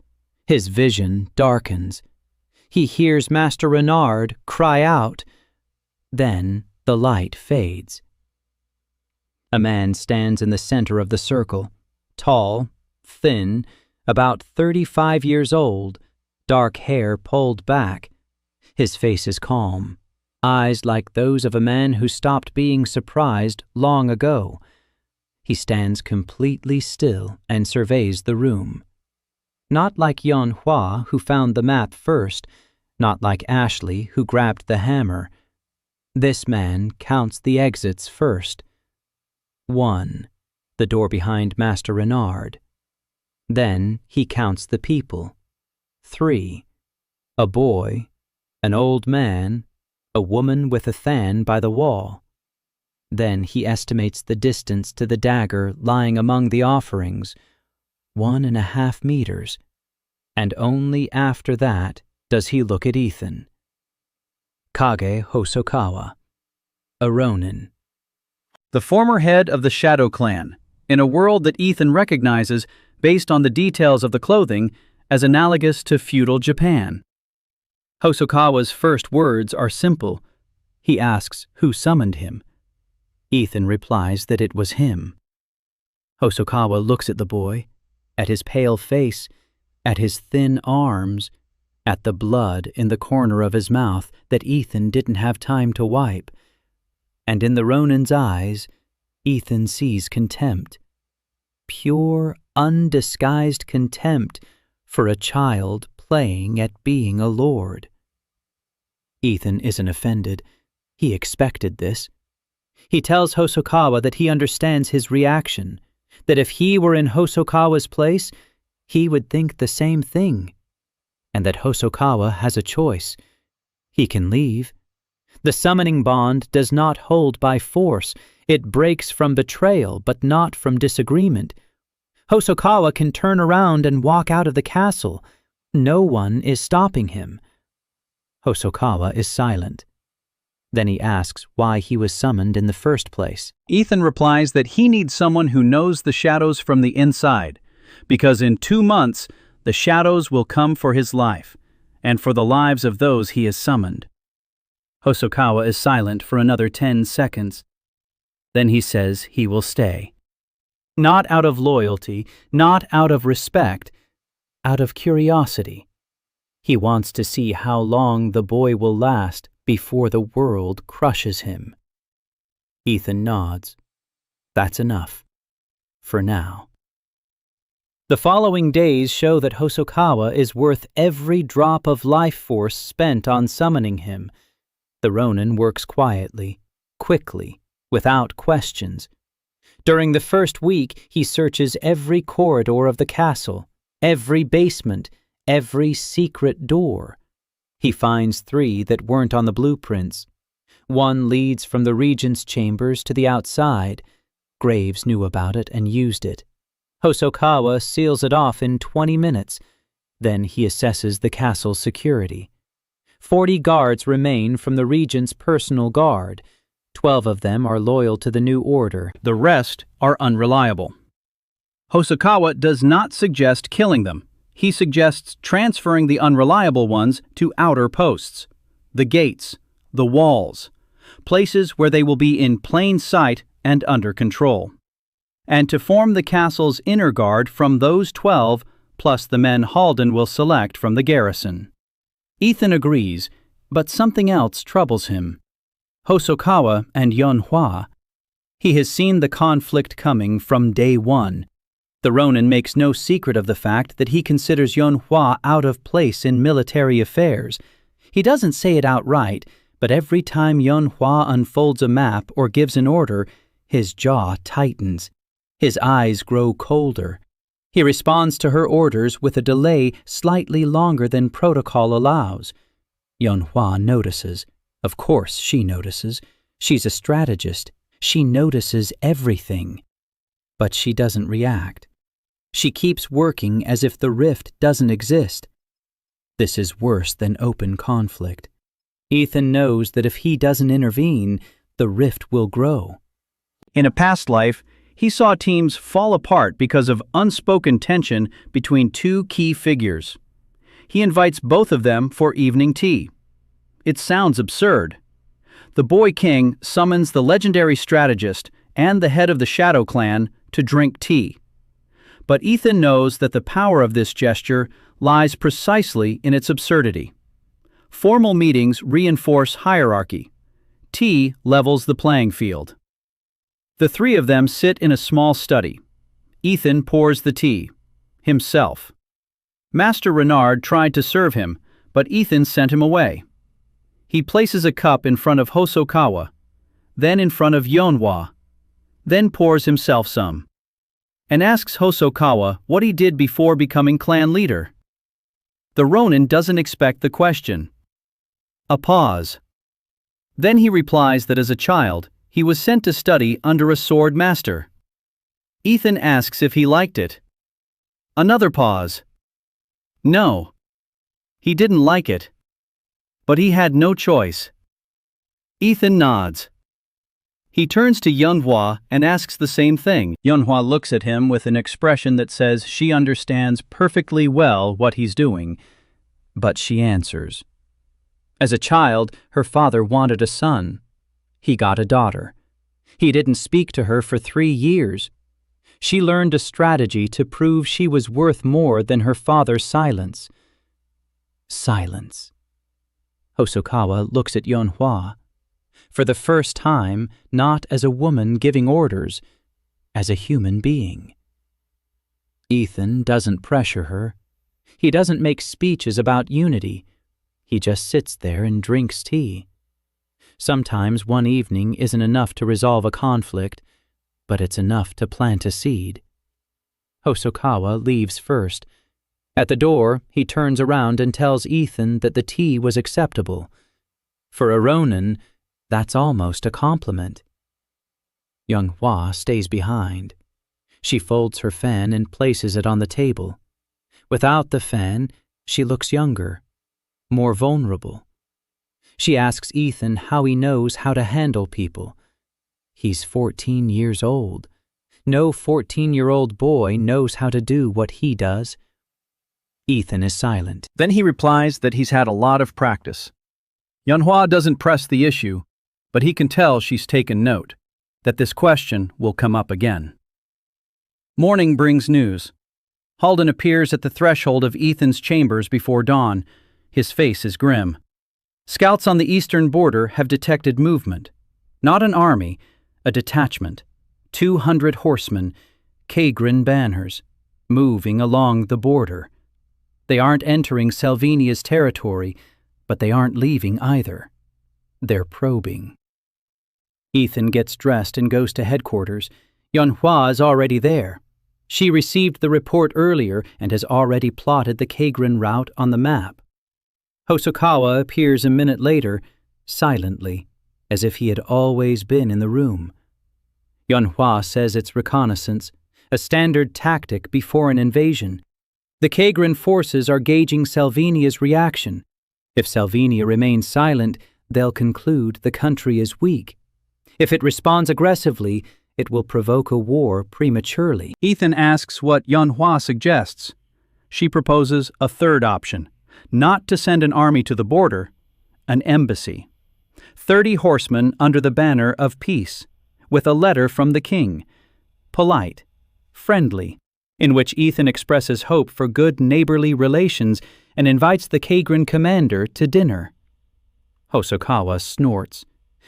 His vision darkens. He hears Master Renard cry out. Then the light fades. A man stands in the center of the circle, tall, thin, about 35 years old, dark hair pulled back. His face is calm, eyes like those of a man who stopped being surprised long ago. He stands completely still and surveys the room. Not like Yon Hua, who found the map first, not like Ashley, who grabbed the hammer. This man counts the exits first. 1, the door behind Master Renard. Then he counts the people. 3, a boy, an old man, a woman with a fan by the wall. Then he estimates the distance to the dagger lying among the offerings, 1.5 meters, and only after that does he look at Ethan. Kage Hosokawa, a Ronin. The former head of the Shadow Clan, in a world that Ethan recognizes, based on the details of the clothing, as analogous to feudal Japan. Hosokawa's first words are simple. He asks who summoned him. Ethan replies that it was him. Hosokawa looks at the boy, at his pale face, at his thin arms, at the blood in the corner of his mouth that Ethan didn't have time to wipe. And in the Ronin's eyes, Ethan sees contempt. Pure, undisguised contempt for a child playing at being a lord. Ethan isn't offended. He expected this. He tells Hosokawa that he understands his reaction, that if he were in Hosokawa's place, he would think the same thing, and that Hosokawa has a choice. He can leave. The summoning bond does not hold by force. It breaks from betrayal, but not from disagreement. Hosokawa can turn around and walk out of the castle. No one is stopping him. Hosokawa is silent. Then he asks why he was summoned in the first place. Ethan replies that he needs someone who knows the shadows from the inside, because in 2 months, the shadows will come for his life, and for the lives of those he has summoned. Hosokawa is silent for another 10 seconds. Then he says he will stay. Not out of loyalty, not out of respect, out of curiosity. He wants to see how long the boy will last before the world crushes him. Ethan nods. That's enough. For now. The following days show that Hosokawa is worth every drop of life force spent on summoning him. The Ronin works quietly, quickly, without questions. During the first week, he searches every corridor of the castle, every basement, every secret door. He finds 3 that weren't on the blueprints. 1 leads from the regent's chambers to the outside. Graves knew about it and used it. Hosokawa seals it off in 20 minutes. Then he assesses the castle's security. 40 guards remain from the regent's personal guard. 12 of them are loyal to the new order. The rest are unreliable. Hosokawa does not suggest killing them. He suggests transferring the unreliable ones to outer posts, the gates, the walls, places where they will be in plain sight and under control, and to form the castle's inner guard from those 12 plus the men Halden will select from the garrison. Ethan agrees, but something else troubles him. Hosokawa and Yon Hua. He has seen the conflict coming from day 1. The Ronin makes no secret of the fact that he considers Yon Hua out of place in military affairs. He doesn't say it outright, but every time Yon Hua unfolds a map or gives an order, his jaw tightens. His eyes grow colder. He responds to her orders with a delay slightly longer than protocol allows. Yonhua notices. Of course she notices. She's a strategist. She notices everything. But she doesn't react. She keeps working as if the rift doesn't exist. This is worse than open conflict. Ethan knows that if he doesn't intervene, the rift will grow. In a past life, he saw teams fall apart because of unspoken tension between two key figures. He invites both of them for evening tea. It sounds absurd. The boy king summons the legendary strategist and the head of the Shadow Clan to drink tea. But Ethan knows that the power of this gesture lies precisely in its absurdity. Formal meetings reinforce hierarchy. Tea levels the playing field. The three of them sit in a small study. Ethan pours the tea. Himself. Master Renard tried to serve him, but Ethan sent him away. He places a cup in front of Hosokawa, then in front of Yonhua, then pours himself some, and asks Hosokawa what he did before becoming clan leader. The Ronin doesn't expect the question. A pause. Then he replies that as a child, he was sent to study under a sword master. Ethan asks if he liked it. Another pause. No. He didn't like it. But he had no choice. Ethan nods. He turns to Yonhua and asks the same thing. Yonhua looks at him with an expression that says she understands perfectly well what he's doing, but she answers. As a child, her father wanted a son. He got a daughter. He didn't speak to her for 3 years. She learned a strategy to prove she was worth more than her father's silence. Silence. Hosokawa looks at Yonhua. For the first time, not as a woman giving orders, as a human being. Ethan doesn't pressure her. He doesn't make speeches about unity. He just sits there and drinks tea. Sometimes one evening isn't enough to resolve a conflict, but it's enough to plant a seed. Hosokawa leaves first. At the door, he turns around and tells Ethan that the tea was acceptable. For a Ronin, that's almost a compliment. Yonhua stays behind. She folds her fan and places it on the table. Without the fan, she looks younger, more vulnerable. She asks Ethan how he knows how to handle people. He's 14 years old. No 14-year-old boy knows how to do what he does. Ethan is silent. Then he replies that he's had a lot of practice. Yonhua doesn't press the issue, but he can tell she's taken note, that this question will come up again. Morning brings news. Halden appears at the threshold of Ethan's chambers before dawn. His face is grim. Scouts on the eastern border have detected movement. Not an army, a detachment. 200 horsemen, Kagran banners, moving along the border. They aren't entering Sylvania's territory, but they aren't leaving either. They're probing. Ethan gets dressed and goes to headquarters. Yonhua is already there. She received the report earlier and has already plotted the Kagran route on the map. Hosokawa appears a minute later, silently, as if he had always been in the room. Yonhua says it's reconnaissance, a standard tactic before an invasion. The Kagran forces are gauging Sylvania's reaction. If Sylvania remains silent, they'll conclude the country is weak. If it responds aggressively, it will provoke a war prematurely. Ethan asks what Yonhua suggests. She proposes a third option, not to send an army to the border, an embassy. 30 horsemen under the banner of peace, with a letter from the king, polite, friendly, in which Ethan expresses hope for good neighborly relations and invites the Kagran commander to dinner. Hosokawa snorts.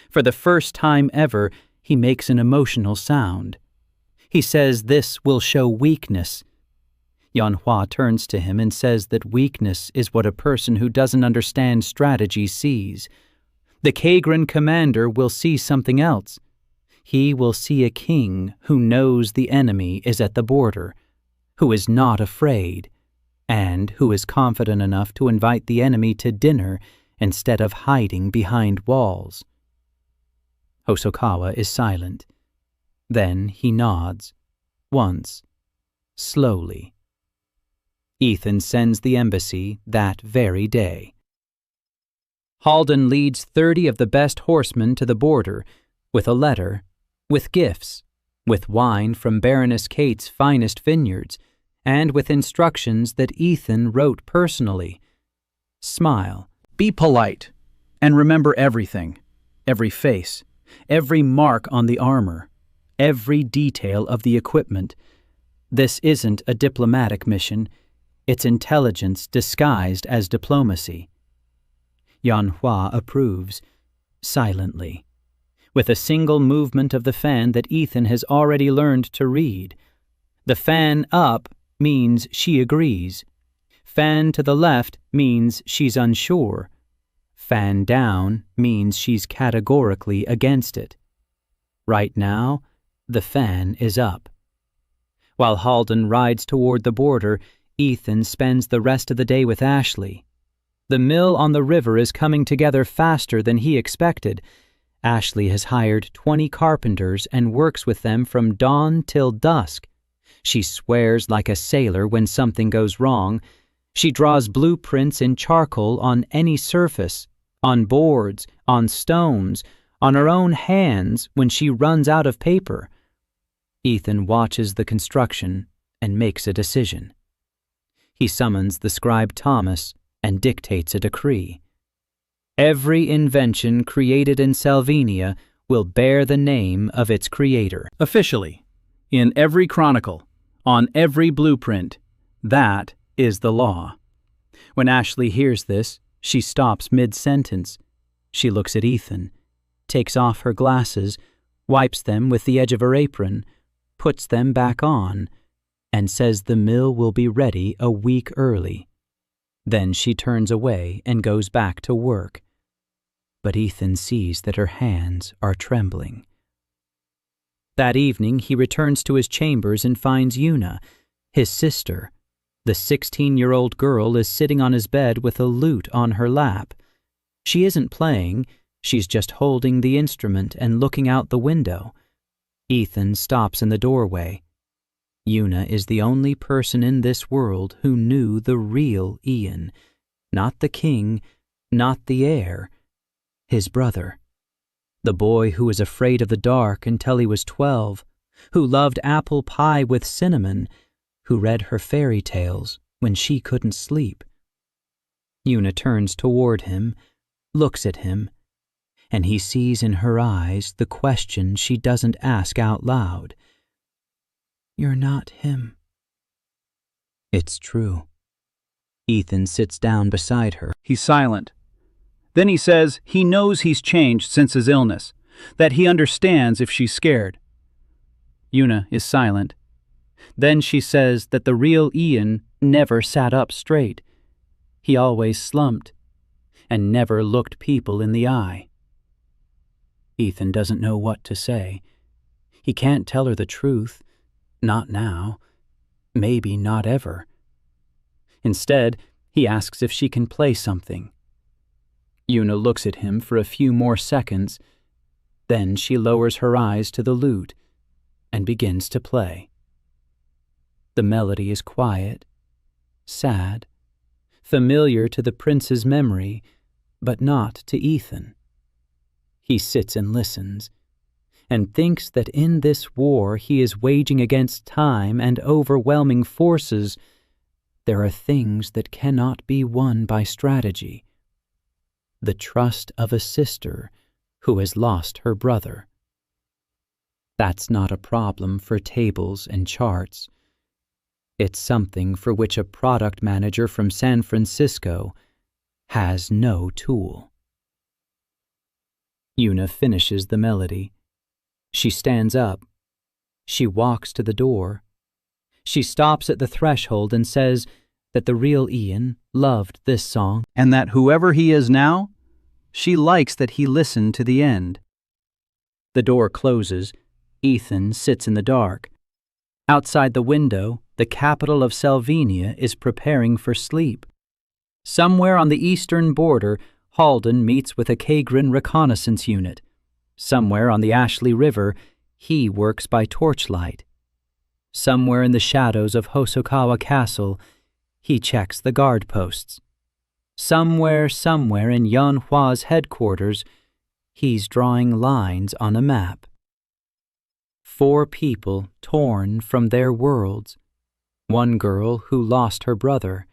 For the first time ever, he makes an emotional sound. He says this will show weakness. Yonhua turns to him and says that weakness is what a person who doesn't understand strategy sees. The Kagran commander will see something else. He will see a king who knows the enemy is at the border. who is not afraid, and who is confident enough to invite the enemy to dinner instead of hiding behind walls. Hosokawa is silent. Then he nods, once, slowly. Ethan sends the embassy that very day. Halden leads 30 of the best horsemen to the border, with a letter, with gifts, with wine from Baroness Kate's finest vineyards, and with instructions that Ethan wrote personally. Smile. Be polite, and remember everything, every face, every mark on the armor, every detail of the equipment. This isn't a diplomatic mission, it's intelligence disguised as diplomacy. Yanhua approves, silently, with a single movement of the fan that Ethan has already learned to read. The fan up means she agrees. Fan to the left means she's unsure. Fan down means she's categorically against it. Right now, the fan is up. While Halden rides toward the border, Ethan spends the rest of the day with Ashley. The mill on the river is coming together faster than he expected. Ashley has hired 20 carpenters and works with them from dawn till dusk. She swears like a sailor when something goes wrong. She draws blueprints in charcoal on any surface, on boards, on stones, on her own hands when she runs out of paper. Ethan watches the construction and makes a decision. He summons the scribe Thomas and dictates a decree. Every invention created in Sylvania will bear the name of its creator. Officially, in every chronicle, on every blueprint, that is the law. When Ashley hears this, she stops mid-sentence. She looks at Ethan, takes off her glasses, wipes them with the edge of her apron, puts them back on, and says the mill will be ready a week early. Then she turns away and goes back to work. But Ethan sees that her hands are trembling. That evening he returns to his chambers and finds Yuna, his sister. The 16-year-old girl is sitting on his bed with a lute on her lap. She isn't playing, she's just holding the instrument and looking out the window. Ethan stops in the doorway. Yuna is the only person in this world who knew the real Ian, not the king, not the heir, his brother. The boy who was afraid of the dark until he was 12, who loved apple pie with cinnamon, who read her fairy tales when she couldn't sleep. Yuna turns toward him, looks at him, and he sees in her eyes the question she doesn't ask out loud. You're not him. It's true. Ethan sits down beside her. He's silent. Then he says he knows he's changed since his illness, that he understands if she's scared. Yuna is silent. Then she says that the real Ian never sat up straight. He always slumped and never looked people in the eye. Ethan doesn't know what to say. He can't tell her the truth. Not now. Maybe not ever. Instead, he asks if she can play something. Yuna looks at him for a few more seconds. Then she lowers her eyes to the lute and begins to play. The melody is quiet, sad, familiar to the prince's memory, but not to Ethan. He sits and listens, and thinks that in this war he is waging against time and overwhelming forces, there are things that cannot be won by strategy. The trust of a sister who has lost her brother. That's not a problem for tables and charts. It's something for which a product manager from San Francisco has no tool. Yuna finishes the melody. She stands up. She walks to the door. She stops at the threshold and says that the real Ian loved this song, and that whoever he is now, she likes that he listened to the end. The door closes. Ethan sits in the dark. Outside the window, The capital of Sylvania is preparing for sleep. Somewhere on the eastern border, Halden meets with a Kagran reconnaissance unit. Somewhere on the Ashley River, he works by torchlight. Somewhere in the shadows of Hosokawa Castle, he checks the guard posts. Somewhere in Yanhua's headquarters, he's drawing lines on a map. 4 people torn from their worlds. 1 girl who lost her brother.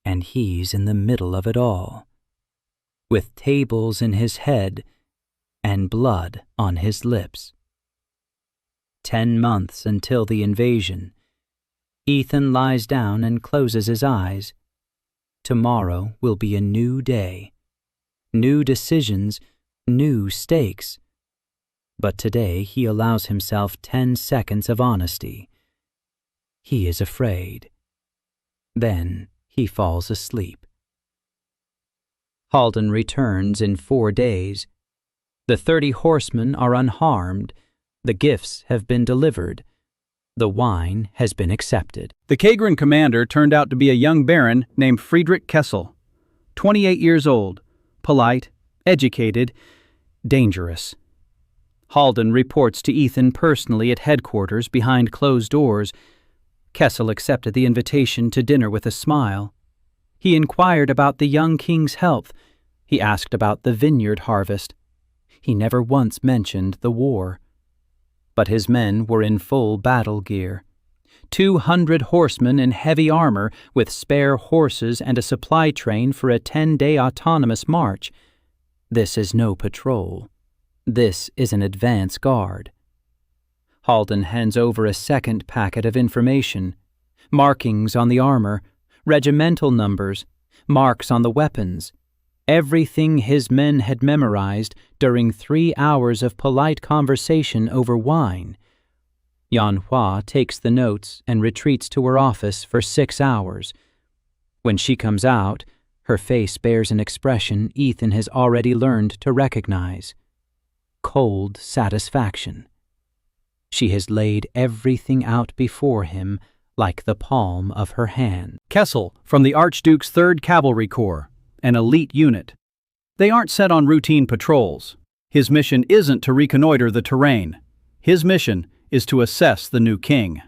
And he's in the middle of it all, with tables in his head and blood on his lips. 10 months until the invasion. Ethan lies down and closes his eyes. Tomorrow will be a new day. New decisions, new stakes. But today he allows himself 10 seconds of honesty. He is afraid. Then he falls asleep. Halden returns in 4 days. The 30 horsemen are unharmed. The gifts have been delivered. The wine has been accepted. The Kagran commander turned out to be a young baron named Friedrich Kessel, 28 years old, polite, educated, dangerous. Halden reports to Ethan personally at headquarters behind closed doors. Kessel accepted the invitation to dinner with a smile. He inquired about the young king's health. He asked about the vineyard harvest. He never once mentioned the war. But his men were in full battle gear. 200 horsemen in heavy armor with spare horses and a supply train for a 10-day autonomous march. This is no patrol. This is an advance guard. Halden hands over a second packet of information. Markings on the armor, regimental numbers, marks on the weapons. Everything his men had memorized during 3 hours of polite conversation over wine. Yanhua takes the notes and retreats to her office for 6 hours. When she comes out, her face bears an expression Ethan has already learned to recognize. Cold satisfaction. She has laid everything out before him like the palm of her hand. Kessel, from the Archduke's 3rd Cavalry Corps, an elite unit. They aren't set on routine patrols. His mission isn't to reconnoiter the terrain. His mission is to assess the new king.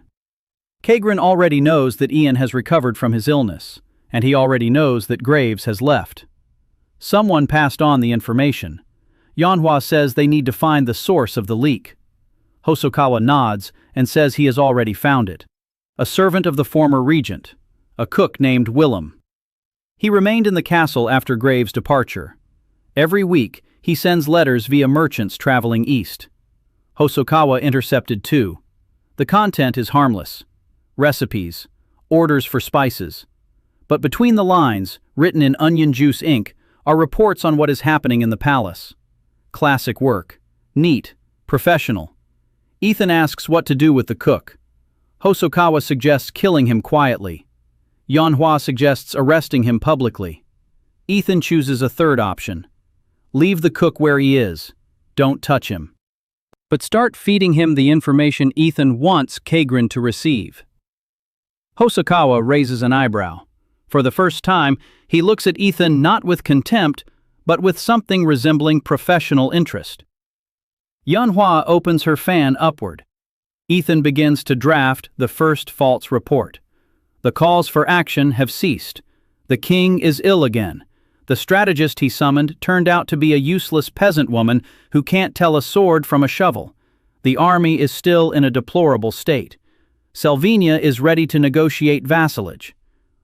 Kagran already knows that Ian has recovered from his illness, and he already knows that Graves has left. Someone passed on the information. Yanhua says they need to find the source of the leak. Hosokawa nods and says he has already found it. A servant of the former regent, a cook named Willem. He remained in the castle after Graves' departure. Every week, he sends letters via merchants traveling east. Hosokawa intercepted 2. The content is harmless. Recipes, orders for spices. But between the lines, written in onion juice ink, are reports on what is happening in the palace. Classic work. Neat. Professional. Ethan asks what to do with the cook. Hosokawa suggests killing him quietly. Yanhua suggests arresting him publicly. Ethan chooses a third option. Leave the cook where he is. Don't touch him. But start feeding him the information Ethan wants Kagran to receive. Hosokawa raises an eyebrow. For the first time, he looks at Ethan not with contempt, but with something resembling professional interest. Yanhua opens her fan upward. Ethan begins to draft the first false report. The calls for action have ceased. The king is ill again. The strategist he summoned turned out to be a useless peasant woman who can't tell a sword from a shovel. The army is still in a deplorable state. Sylvania is ready to negotiate vassalage.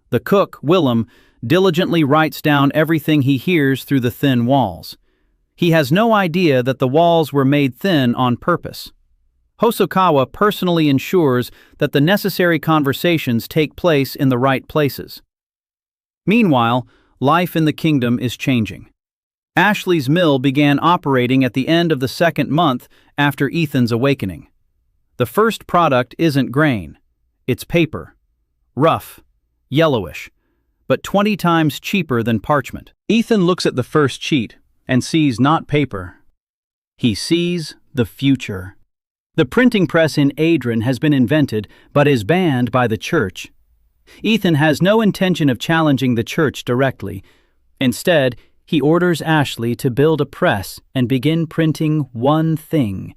The cook, Willem, diligently writes down everything he hears through the thin walls. He has no idea that the walls were made thin on purpose. Hosokawa personally ensures that the necessary conversations take place in the right places. Meanwhile, life in the kingdom is changing. Ashley's mill began operating at the end of the 2nd month after Ethan's awakening. The first product isn't grain. It's paper. Rough, yellowish, but 20 times cheaper than parchment. Ethan looks at the first sheet and sees not paper. He sees the future. The printing press in Adrian has been invented, but is banned by the church. Ethan has no intention of challenging the church directly. Instead, he orders Ashley to build a press and begin printing one thing: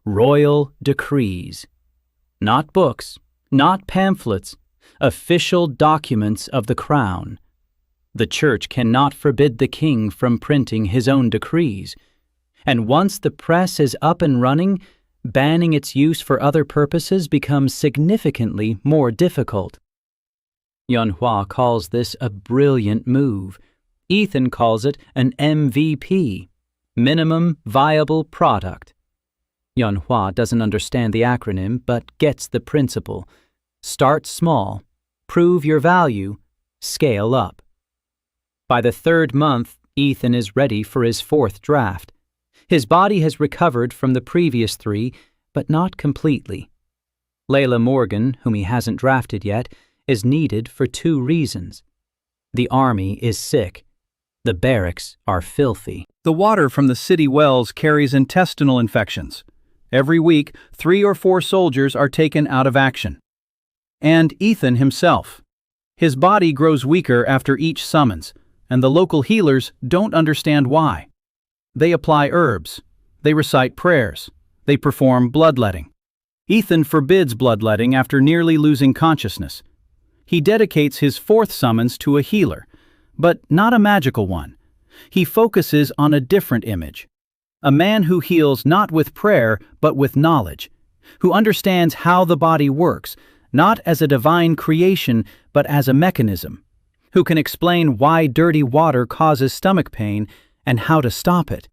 royal decrees. Not books, not pamphlets, official documents of the crown. The church cannot forbid the king from printing his own decrees. And once the press is up and running, banning its use for other purposes becomes significantly more difficult. Yunhua calls this a brilliant move. Ethan calls it an MVP, minimum viable product. Yunhua doesn't understand the acronym, but gets the principle. Start small, prove your value, scale up. By the third month, Ethan is ready for his fourth draft. His body has recovered from the previous 3, but not completely. Layla Morgan, whom he hasn't drafted yet, is needed for 2 reasons. The army is sick. The barracks are filthy. The water from the city wells carries intestinal infections. Every week, 3 or 4 soldiers are taken out of action. And Ethan himself. His body grows weaker after each summons, and the local healers don't understand why. They apply herbs. They recite prayers. They perform bloodletting. Ethan forbids bloodletting after nearly losing consciousness. He dedicates his 4th summons to a healer, but not a magical one. He focuses on a different image. A man who heals not with prayer, but with knowledge, who understands how the body works, not as a divine creation, but as a mechanism, who can explain why dirty water causes stomach pain and how to stop it.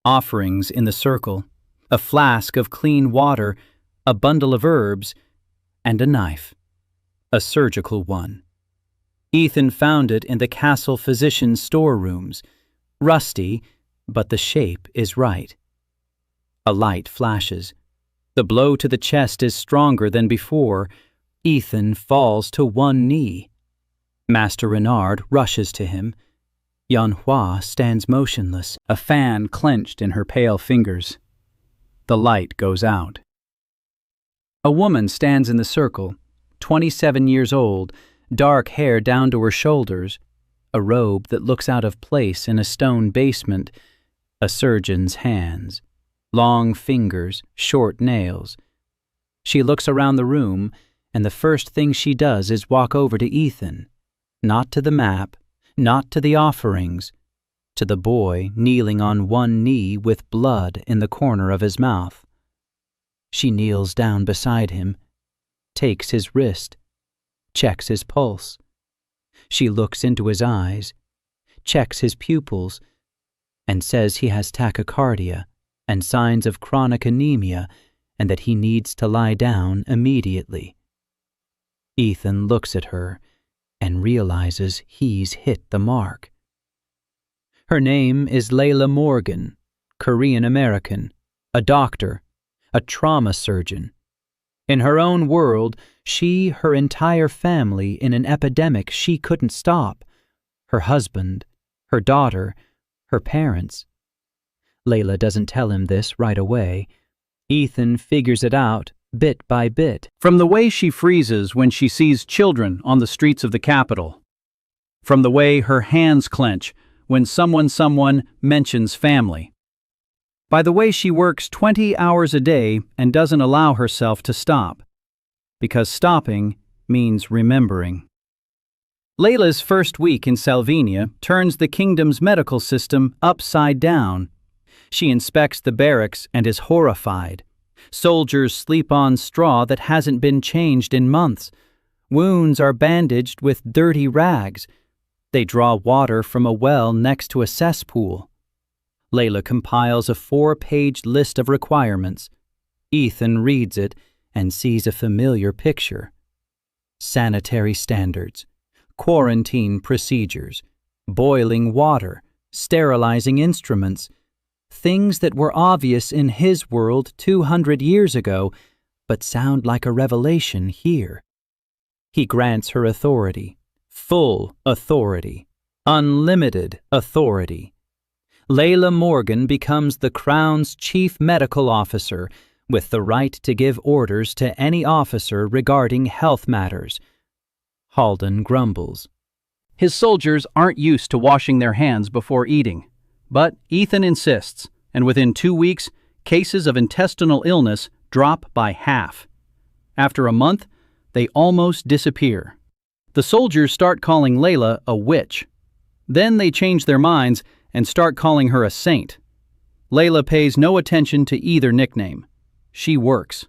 Offerings in the circle, a flask of clean water, a bundle of herbs, and a knife. A surgical one. Ethan found it in the castle physician's storerooms. Rusty, but the shape is right. A light flashes. The blow to the chest is stronger than before. Ethan falls to one knee. Master Renard rushes to him. Yunhua stands motionless, a fan clenched in her pale fingers. The light goes out. A woman stands in the circle, 27 years old, dark hair down to her shoulders, a robe that looks out of place in a stone basement, a surgeon's hands, long fingers, short nails. She looks around the room, and the first thing she does is walk over to Ethan, not to the map, not to the offerings, to the boy kneeling on one knee with blood in the corner of his mouth. She kneels down beside him, takes his wrist, checks his pulse. She looks into his eyes, checks his pupils, and says he has tachycardia and signs of chronic anemia and that he needs to lie down immediately. Ethan looks at her and realizes he's hit the mark. Her name is Layla Morgan, Korean-American, a doctor, a trauma surgeon. In her own world, her entire family in an epidemic she couldn't stop. Her husband, her daughter, her parents. Layla doesn't tell him this right away. Ethan figures it out bit by bit. From the way she freezes when she sees children on the streets of the capital. From the way her hands clench when someone mentions family. By the way she works 20 hours a day and doesn't allow herself to stop. Because stopping means remembering. Layla's first week in Sylvania turns the kingdom's medical system upside down. She inspects the barracks and is horrified. Soldiers sleep on straw that hasn't been changed in months. Wounds are bandaged with dirty rags. They draw water from a well next to a cesspool. Layla compiles a 4-page list of requirements. Ethan reads it and sees a familiar picture. Sanitary standards, quarantine procedures, boiling water, sterilizing instruments, things that were obvious in his world 200 years ago, but sound like a revelation here. He grants her authority, full authority, unlimited authority. Layla Morgan becomes the Crown's chief medical officer, with the right to give orders to any officer regarding health matters. Halden grumbles. His soldiers aren't used to washing their hands before eating, but Ethan insists, and within 2 weeks, cases of intestinal illness drop by half. After a month, they almost disappear. The soldiers start calling Layla a witch. Then they change their minds and start calling her a saint. Layla pays no attention to either nickname. She works.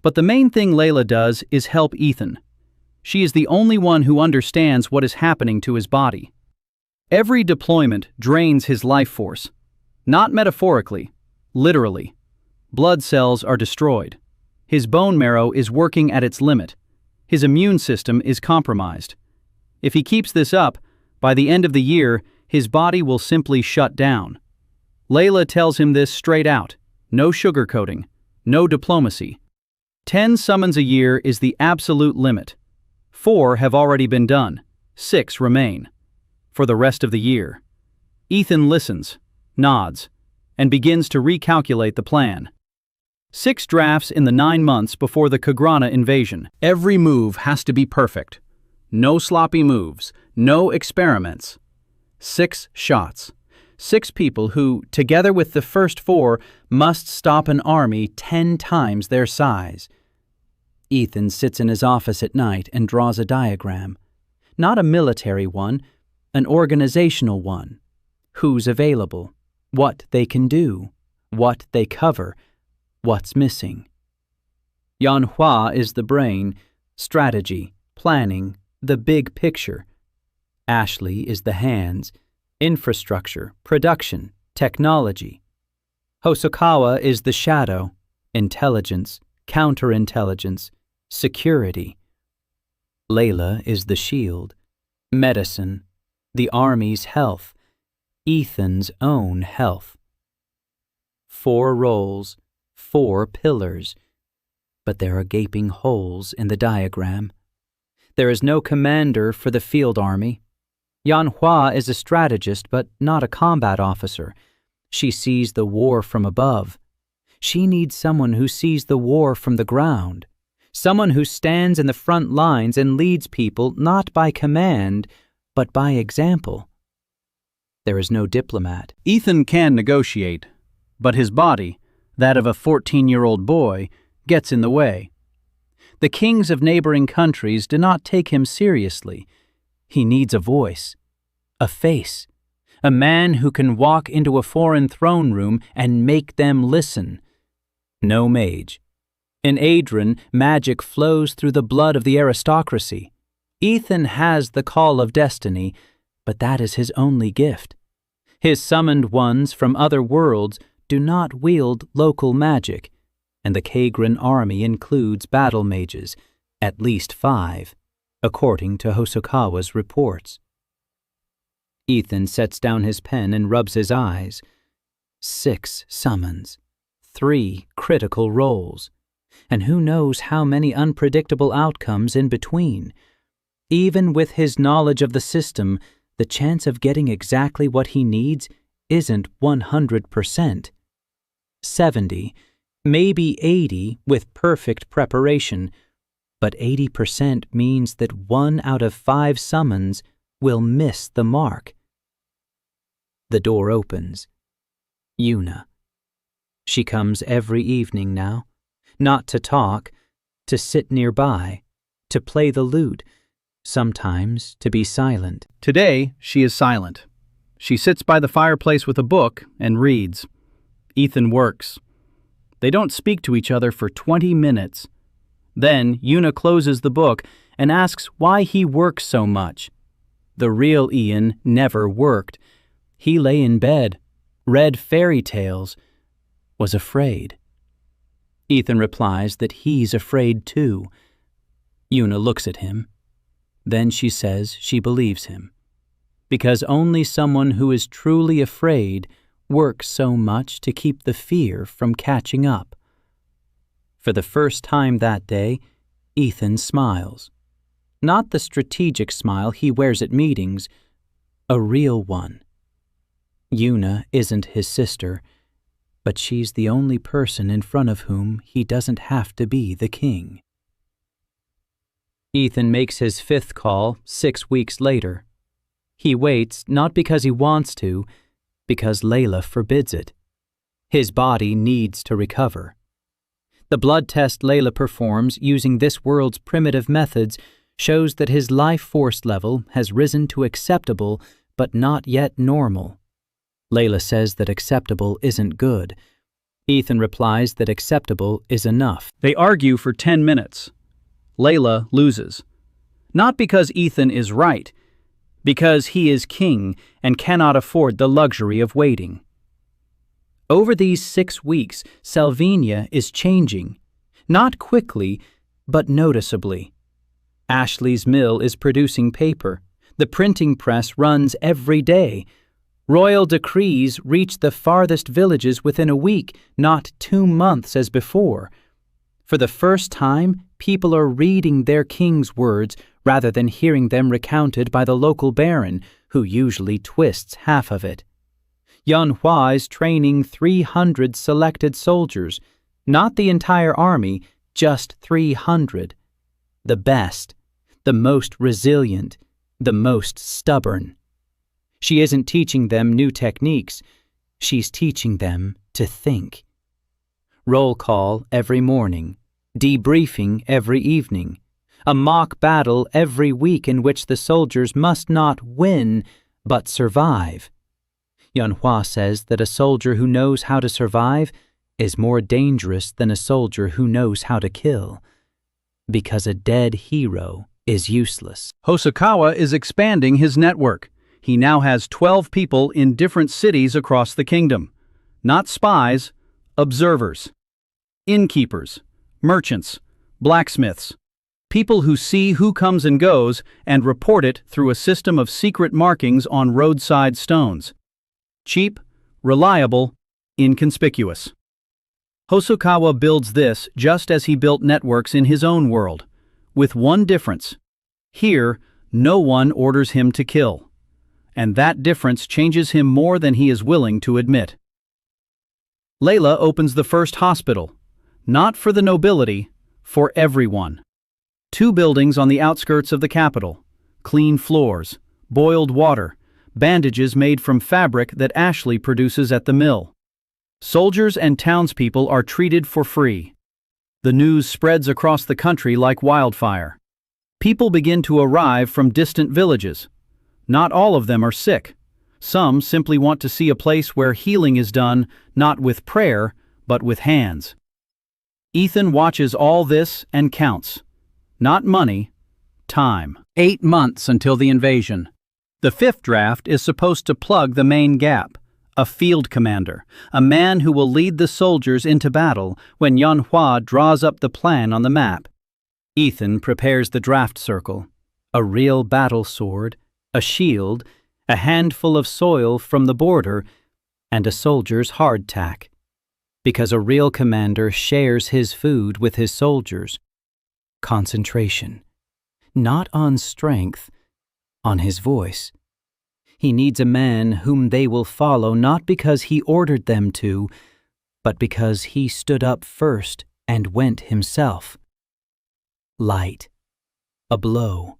But the main thing Layla does is help Ethan. She is the only one who understands what is happening to his body. Every deployment drains his life force. Not metaphorically, literally. Blood cells are destroyed. His bone marrow is working at its limit. His immune system is compromised. If he keeps this up, by the end of the year, his body will simply shut down. Layla tells him this straight out. No sugarcoating. No diplomacy. 10 summons a year is the absolute limit. 4 have already been done. 6 remain. For the rest of the year. Ethan listens, nods, and begins to recalculate the plan. 6 drafts in the 9 months before the Kagran invasion. Every move has to be perfect. No sloppy moves, no experiments. 6 shots. 6 people who, together with the first 4, must stop an army 10 times their size. Ethan sits in his office at night and draws a diagram. Not a military one, an organizational one. Who's available, what they can do, what they cover, what's missing. Yanhua is the brain, strategy, planning, the big picture. Ashley is the hands, infrastructure, production, technology. Hosokawa is the shadow, intelligence, counterintelligence, security. Layla is the shield, medicine, the army's health, Ethan's own health. 4 roles, 4 pillars, but there are gaping holes in the diagram. There is no commander for the field army. Yanhua is a strategist but not a combat officer. She sees the war from above. She needs someone who sees the war from the ground, someone who stands in the front lines and leads people not by command, but by example. There is no diplomat. Ethan can negotiate, but his body, that of a 14-year-old boy, gets in the way. The kings of neighboring countries do not take him seriously. He needs a voice, a face, a man who can walk into a foreign throne room and make them listen. No mage. In Adrian, magic flows through the blood of the aristocracy. Ethan has the call of destiny, but that is his only gift. His summoned ones from other worlds do not wield local magic, and the Kagran army includes battle mages, at least 5, according to Hosokawa's reports. Ethan sets down his pen and rubs his eyes. 6 summons, 3 critical rolls, and who knows how many unpredictable outcomes in between. Even with his knowledge of the system, the chance of getting exactly what he needs isn't 100%. 70, maybe 80 with perfect preparation, but 80% means that 1 out of 5 summons will miss the mark. The door opens. Yuna. She comes every evening now, not to talk, to sit nearby, to play the lute, sometimes to be silent. Today, she is silent. She sits by the fireplace with a book and reads. Ethan works. They don't speak to each other for 20 minutes. Then Yuna closes the book and asks why he works so much. The real Ian never worked. He lay in bed, read fairy tales, was afraid. Ethan replies that he's afraid too. Yuna looks at him. Then she says she believes him, because only someone who is truly afraid works so much to keep the fear from catching up. For the first time that day, Ethan smiles. Not the strategic smile he wears at meetings, a real one. Yuna isn't his sister. but she's the only person in front of whom he doesn't have to be the king. Ethan makes his 5th call 6 weeks later. He waits not because he wants to, because Layla forbids it. His body needs to recover. The blood test Layla performs using this world's primitive methods shows that his life force level has risen to acceptable but not yet normal. Layla says that acceptable isn't good. Ethan replies that acceptable is enough. They argue for 10 minutes. Layla loses. Not because Ethan is right, because he is king and cannot afford the luxury of waiting. Over these 6 weeks, Sylvania is changing. Not quickly, but noticeably. Ashley's mill is producing paper. The printing press runs every day. Royal decrees reach the farthest villages within a week, not 2 months as before. For the first time, people are reading their king's words rather than hearing them recounted by the local baron, who usually twists half of it. Yanhua is training 300 selected soldiers, not the entire army, just 300. The best, the most resilient, the most stubborn. She isn't teaching them new techniques. She's teaching them to think. Roll call every morning, debriefing every evening, a mock battle every week in which the soldiers must not win, but survive. Yanhua says that a soldier who knows how to survive is more dangerous than a soldier who knows how to kill, because a dead hero is useless. Hosokawa is expanding his network. He now has 12 people in different cities across the kingdom. Not spies, observers. Innkeepers, merchants, blacksmiths. People who see who comes and goes and report it through a system of secret markings on roadside stones. Cheap, reliable, inconspicuous. Hosokawa builds this just as he built networks in his own world, with one difference. Here, no one orders him to kill, and that difference changes him more than he is willing to admit. Layla opens the first hospital, not for the nobility, for everyone. 2 buildings on the outskirts of the capital, clean floors, boiled water, bandages made from fabric that Ashley produces at the mill. Soldiers and townspeople are treated for free. The news spreads across the country like wildfire. People begin to arrive from distant villages. Not all of them are sick. Some simply want to see a place where healing is done, not with prayer, but with hands. Ethan watches all this and counts. Not money, time. 8 months until the invasion. The 5th draft is supposed to plug the main gap. A field commander, a man who will lead the soldiers into battle when Yanhua draws up the plan on the map. Ethan prepares the draft circle, a real battle sword, a shield, a handful of soil from the border, and a soldier's hardtack. Because a real commander shares his food with his soldiers. Concentration. Not on strength, on his voice. He needs a man whom they will follow not because he ordered them to, but because he stood up first and went himself. Light. A blow.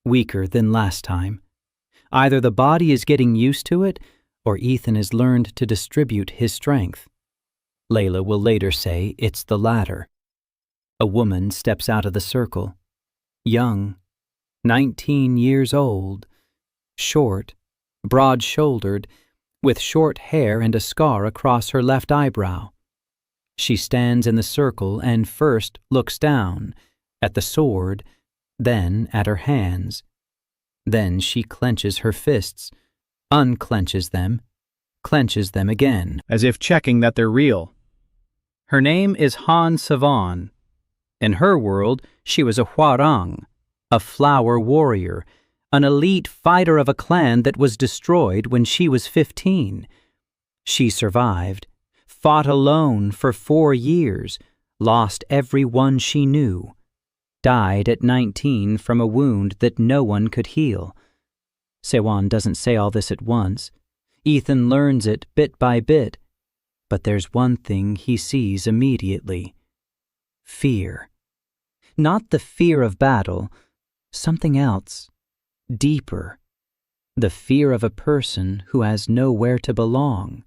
Weaker than last time. Either the body is getting used to it, or Ethan has learned to distribute his strength. Layla will later say it's the latter. A woman steps out of the circle. Young, 19 years old, short, broad-shouldered, with short hair and a scar across her left eyebrow. She stands in the circle and first looks down, at the sword, then at her hands. Then she clenches her fists, unclenches them, clenches them again, as if checking that they're real. Her name is Han Savan. In her world, she was a Hwarang, a flower warrior, an elite fighter of a clan that was destroyed when she was 15. She survived, fought alone for 4 years, lost everyone she knew, died at 19 from a wound that no one could heal. Sewan doesn't say all this at once. Ethan learns it bit by bit. But there's one thing he sees immediately: fear. Not the fear of battle, something else, deeper. The fear of a person who has nowhere to belong,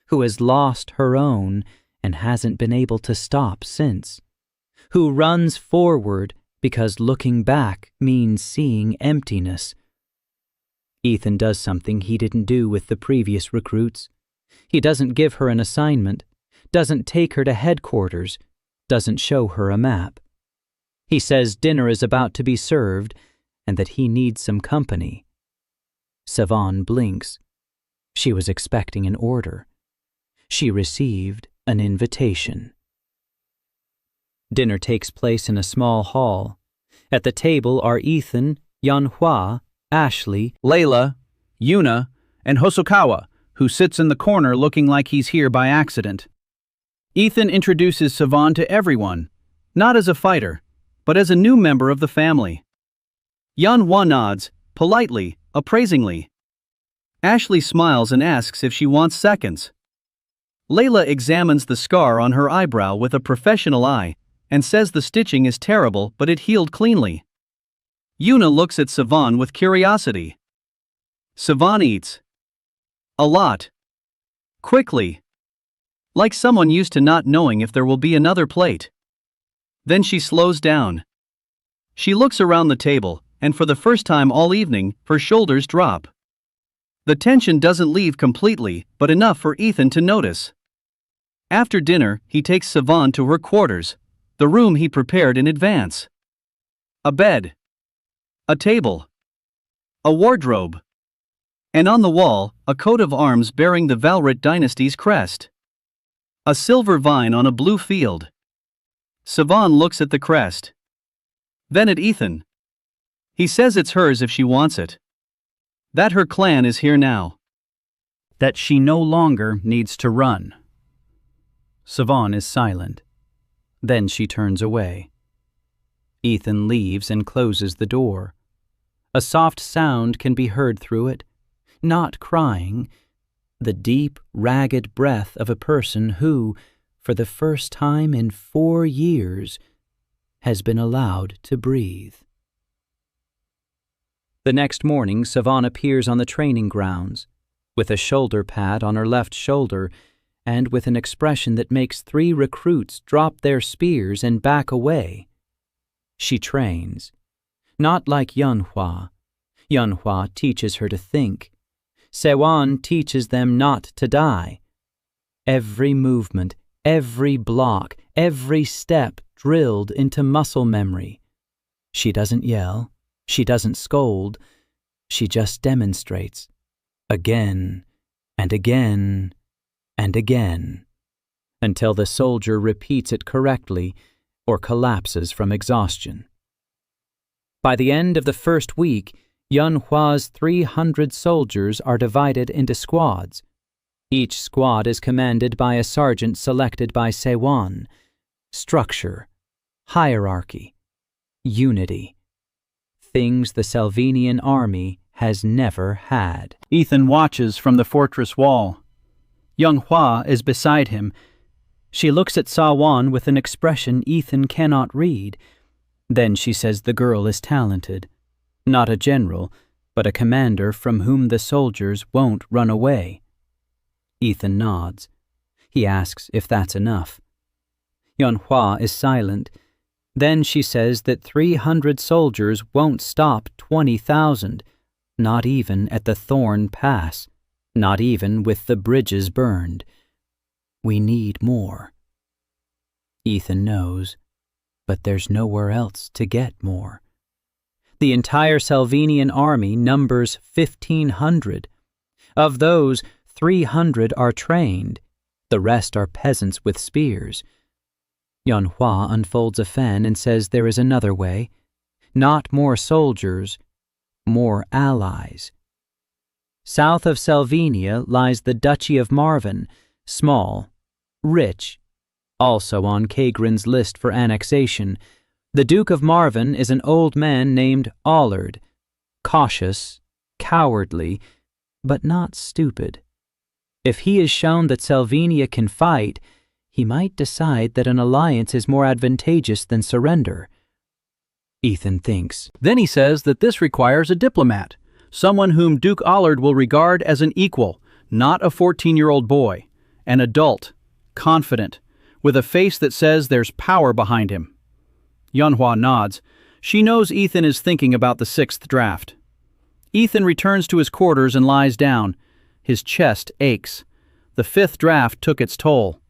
who has lost her own and hasn't been able to stop since, who runs forward because looking back means seeing emptiness. Ethan does something he didn't do with the previous recruits. He doesn't give her an assignment, doesn't take her to headquarters, doesn't show her a map. He says dinner is about to be served and that he needs some company. Sylvania blinks. She was expecting an order. She received an invitation. Dinner takes place in a small hall. At the table are Ethan, Yanhua, Ashley, Layla, Yuna, and Hosokawa, who sits in the corner looking like he's here by accident. Ethan introduces Sylvania to everyone, not as a fighter, but as a new member of the family. Yanhua nods, politely, appraisingly. Ashley smiles and asks if she wants seconds. Layla examines the scar on her eyebrow with a professional eye and says the stitching is terrible but it healed cleanly. Yuna looks at Sylvania with curiosity. Sylvania eats. A lot. Quickly. Like someone used to not knowing if there will be another plate. Then she slows down. She looks around the table, and for the first time all evening, her shoulders drop. The tension doesn't leave completely, but enough for Ethan to notice. After dinner, he takes Sylvania to her quarters, the room he prepared in advance. A bed. A table. A wardrobe. And on the wall, a coat of arms bearing the Velrit dynasty's crest. A silver vine on a blue field. Sylvania looks at the crest. Then at Ethan. He says it's hers if she wants it. That her clan is here now. That she no longer needs to run. Sylvania is silent. Then she turns away. Ethan leaves and closes the door. A soft sound can be heard through it, not crying, the deep, ragged breath of a person who, for the first time in 4 years, has been allowed to breathe. The next morning, Sylvania appears on the training grounds, with a shoulder pad on her left shoulder and with an expression that makes 3 recruits drop their spears and back away. She trains. Not like Yanhua. Yanhua teaches her to think. Sylvania teaches them not to die. Every movement, every block, every step drilled into muscle memory. She doesn't yell. She doesn't scold. She just demonstrates. Again and again and again, until the soldier repeats it correctly or collapses from exhaustion. By the end of the first week, Yanhua's 300 soldiers are divided into squads. Each squad is commanded by a sergeant selected by Sylvania. Structure, hierarchy, unity. Things the Sylvanian army has never had. Ethan watches from the fortress wall. Yanhua is beside him. She looks at Sylvania with an expression Ethan cannot read. Then she says the girl is talented. Not a general, but a commander from whom the soldiers won't run away. Ethan nods. He asks if that's enough. Yanhua is silent. Then she says that 300 soldiers won't stop 20,000, not even at the Thorn Pass, not even with the bridges burned. We need more. Ethan knows, but there's nowhere else to get more. The entire Sylvanian army numbers 1,500. Of those, 300 are trained. The rest are peasants with spears. Yanhua unfolds a fan and says there is another way. Not more soldiers, more allies. South of Sylvania lies the Duchy of Marvin, small, rich, also on Kagran's list for annexation. The Duke of Marvin is an old man named Allard, cautious, cowardly, but not stupid. If he is shown that Sylvania can fight, he might decide that an alliance is more advantageous than surrender. Ethan thinks. Then he says that this requires a diplomat, someone whom Duke Allard will regard as an equal, not a 14-year-old boy, an adult, confident, with a face that says there's power behind him. Yunhua nods. She knows Ethan is thinking about the 6th draft. Ethan returns to his quarters and lies down. His chest aches. The 5th draft took its toll.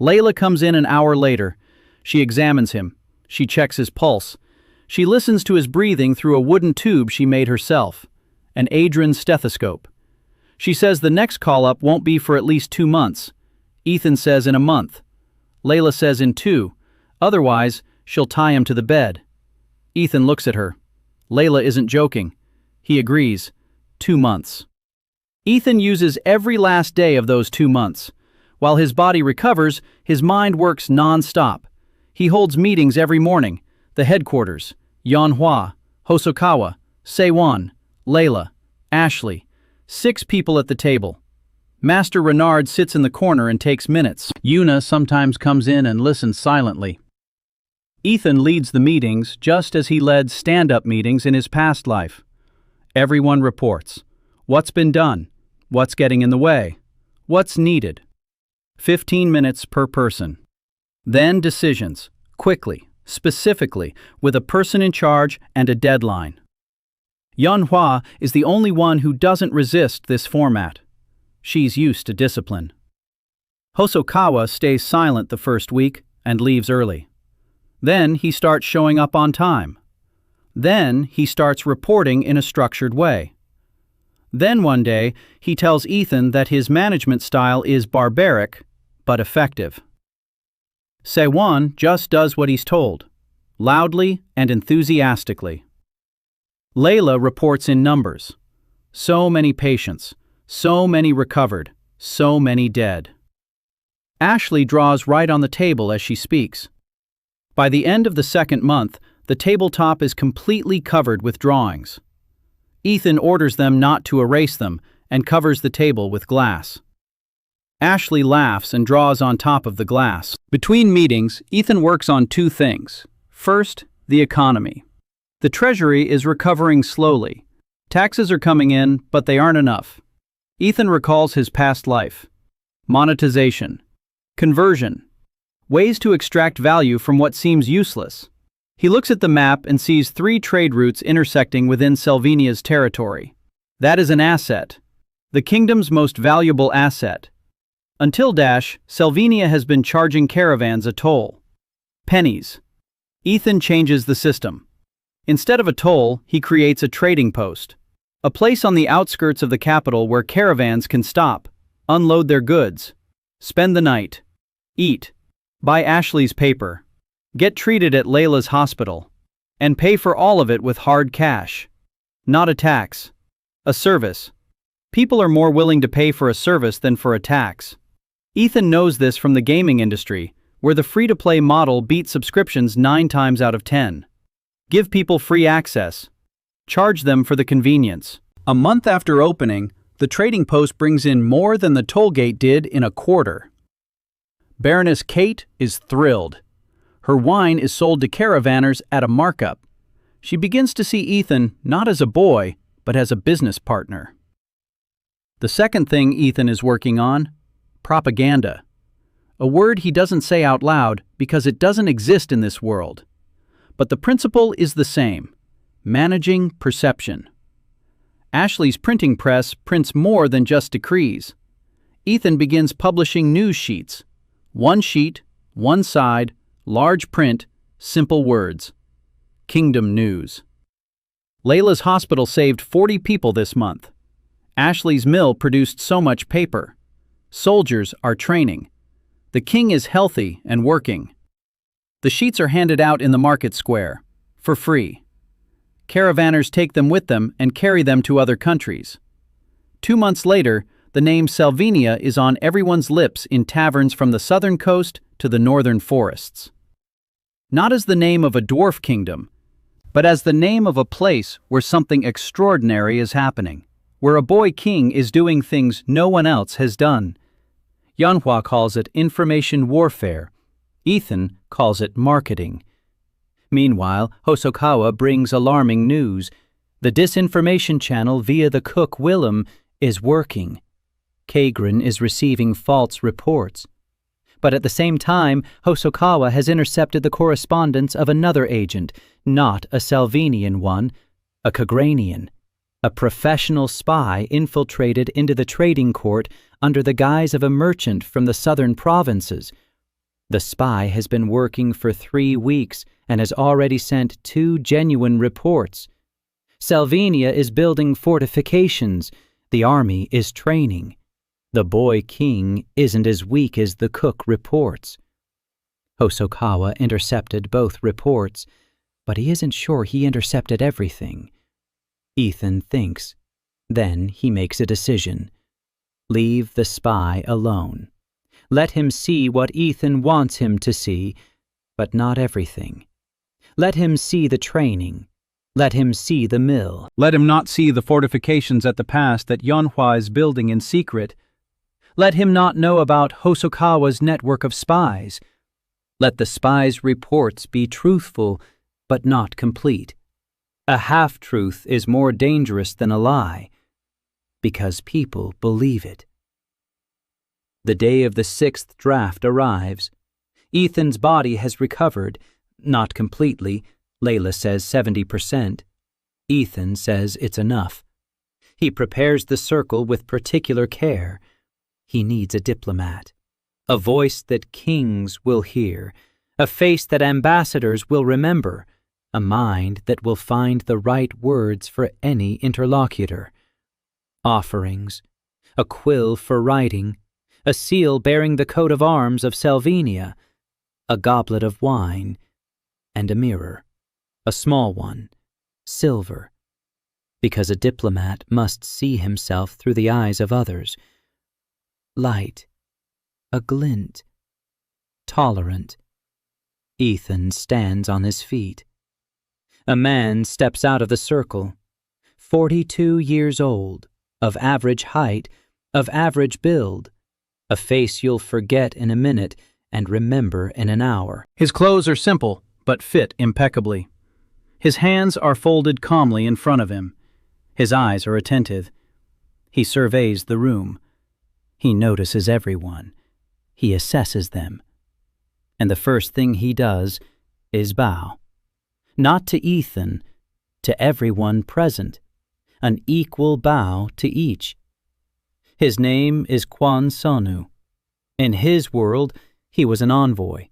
Layla comes in an hour later. She examines him. She checks his pulse. She listens to his breathing through a wooden tube she made herself, an Adrian stethoscope. She says the next call-up won't be for at least 2 months. Ethan says in a month. Layla says in 2. Otherwise, she'll tie him to the bed. Ethan looks at her. Layla isn't joking. He agrees. 2 months. Ethan uses every last day of those 2 months. While his body recovers, his mind works non-stop. He holds meetings every morning. The headquarters, Yunhua, Hosokawa, Seiwon, Layla, Ashley. 6 people at the table. Master Renard sits in the corner and takes minutes. Yuna sometimes comes in and listens silently. Ethan leads the meetings just as he led stand-up meetings in his past life. Everyone reports. What's been done? What's getting in the way? What's needed? 15 minutes per person. Then decisions, quickly, specifically, with a person in charge and a deadline. Yunhua is the only one who doesn't resist this format. She's used to discipline. Hosokawa stays silent the first week and leaves early. Then he starts showing up on time. Then he starts reporting in a structured way. Then one day, he tells Ethan that his management style is barbaric, but effective. Seiwon just does what he's told, loudly and enthusiastically. Layla reports in numbers. So many patients, so many recovered, so many dead. Ashley draws right on the table as she speaks. By the end of the 2nd month, the tabletop is completely covered with drawings. Ethan orders them not to erase them and covers the table with glass. Ashley laughs and draws on top of the glass. Between meetings, Ethan works on 2 things. First, the economy. The Treasury is recovering slowly. Taxes are coming in, but they aren't enough. Ethan recalls his past life. Monetization. Conversion. Ways to extract value from what seems useless. He looks at the map and sees 3 trade routes intersecting within Sylvania's territory. That is an asset. The kingdom's most valuable asset. Until Sylvania has been charging caravans a toll. Pennies. Ethan changes the system. Instead of a toll, he creates a trading post. A place on the outskirts of the capital where caravans can stop, unload their goods, spend the night, eat, buy Ashley's paper, get treated at Layla's hospital, and pay for all of it with hard cash. Not a tax. A service. People are more willing to pay for a service than for a tax. Ethan knows this from the gaming industry, where the free-to-play model beats subscriptions 9 times out of 10. Give people free access. Charge them for the convenience. A month after opening, the trading post brings in more than the toll gate did in a quarter. Baroness Kate is thrilled. Her wine is sold to caravanners at a markup. She begins to see Ethan not as a boy, but as a business partner. The second thing Ethan is working on: propaganda. A word he doesn't say out loud because it doesn't exist in this world. But the principle is the same: managing perception. Ashley's printing press prints more than just decrees. Ethan begins publishing news sheets. 1 sheet, 1 side, large print, simple words. Kingdom news. Layla's hospital saved 40 people this month. Ashley's mill produced so much paper. Soldiers are training. The king is healthy and working. The sheets are handed out in the market square, for free. Caravanners take them with them and carry them to other countries. 2 months later, the name Sylvania is on everyone's lips in taverns from the southern coast to the northern forests. Not as the name of a dwarf kingdom, but as the name of a place where something extraordinary is happening. where a boy king is doing things no one else has done. Yanhua calls it information warfare. Ethan calls it marketing. Meanwhile, Hosokawa brings alarming news. The disinformation channel via the cook Willem is working. Kagran is receiving false reports. But at the same time, Hosokawa has intercepted the correspondence of another agent, not a Sylvanian one, a Kagranian. A professional spy infiltrated into the trading court under the guise of a merchant from the southern provinces. The spy has been working for 3 weeks and has already sent 2 genuine reports. Sylvania is building fortifications. The army is training. The boy king isn't as weak as the cook reports. Hosokawa intercepted both reports, but he isn't sure he intercepted everything. Ethan thinks. Then he makes a decision. Leave the spy alone. Let him see what Ethan wants him to see, but not everything. Let him see the training. Let him see the mill. Let him not see the fortifications at the pass that Yanhua is building in secret. Let him not know about Hosokawa's network of spies. Let the spies' reports be truthful, but not complete. A half-truth is more dangerous than a lie, because people believe it. The day of the 6th draft arrives. Ethan's body has recovered, not completely. Layla says 70%. Ethan says it's enough. He prepares the circle with particular care. He needs a diplomat, a voice that kings will hear, a face that ambassadors will remember, a mind that will find the right words for any interlocutor. Offerings, a quill for writing, a seal bearing the coat of arms of Sylvania, a goblet of wine, and a mirror, a small one, silver, because a diplomat must see himself through the eyes of others. Light, a glint, tolerant. Ethan stands on his feet. A man steps out of the circle, 42 years old, of average height, of average build, a face you'll forget in a minute and remember in an hour. His clothes are simple, but fit impeccably. His hands are folded calmly in front of him. His eyes are attentive. He surveys the room. He notices everyone. He assesses them. And the first thing he does is bow. Not to Ethan, to everyone present. An equal bow to each. His name is Kwan Sonu. In his world, he was an envoy,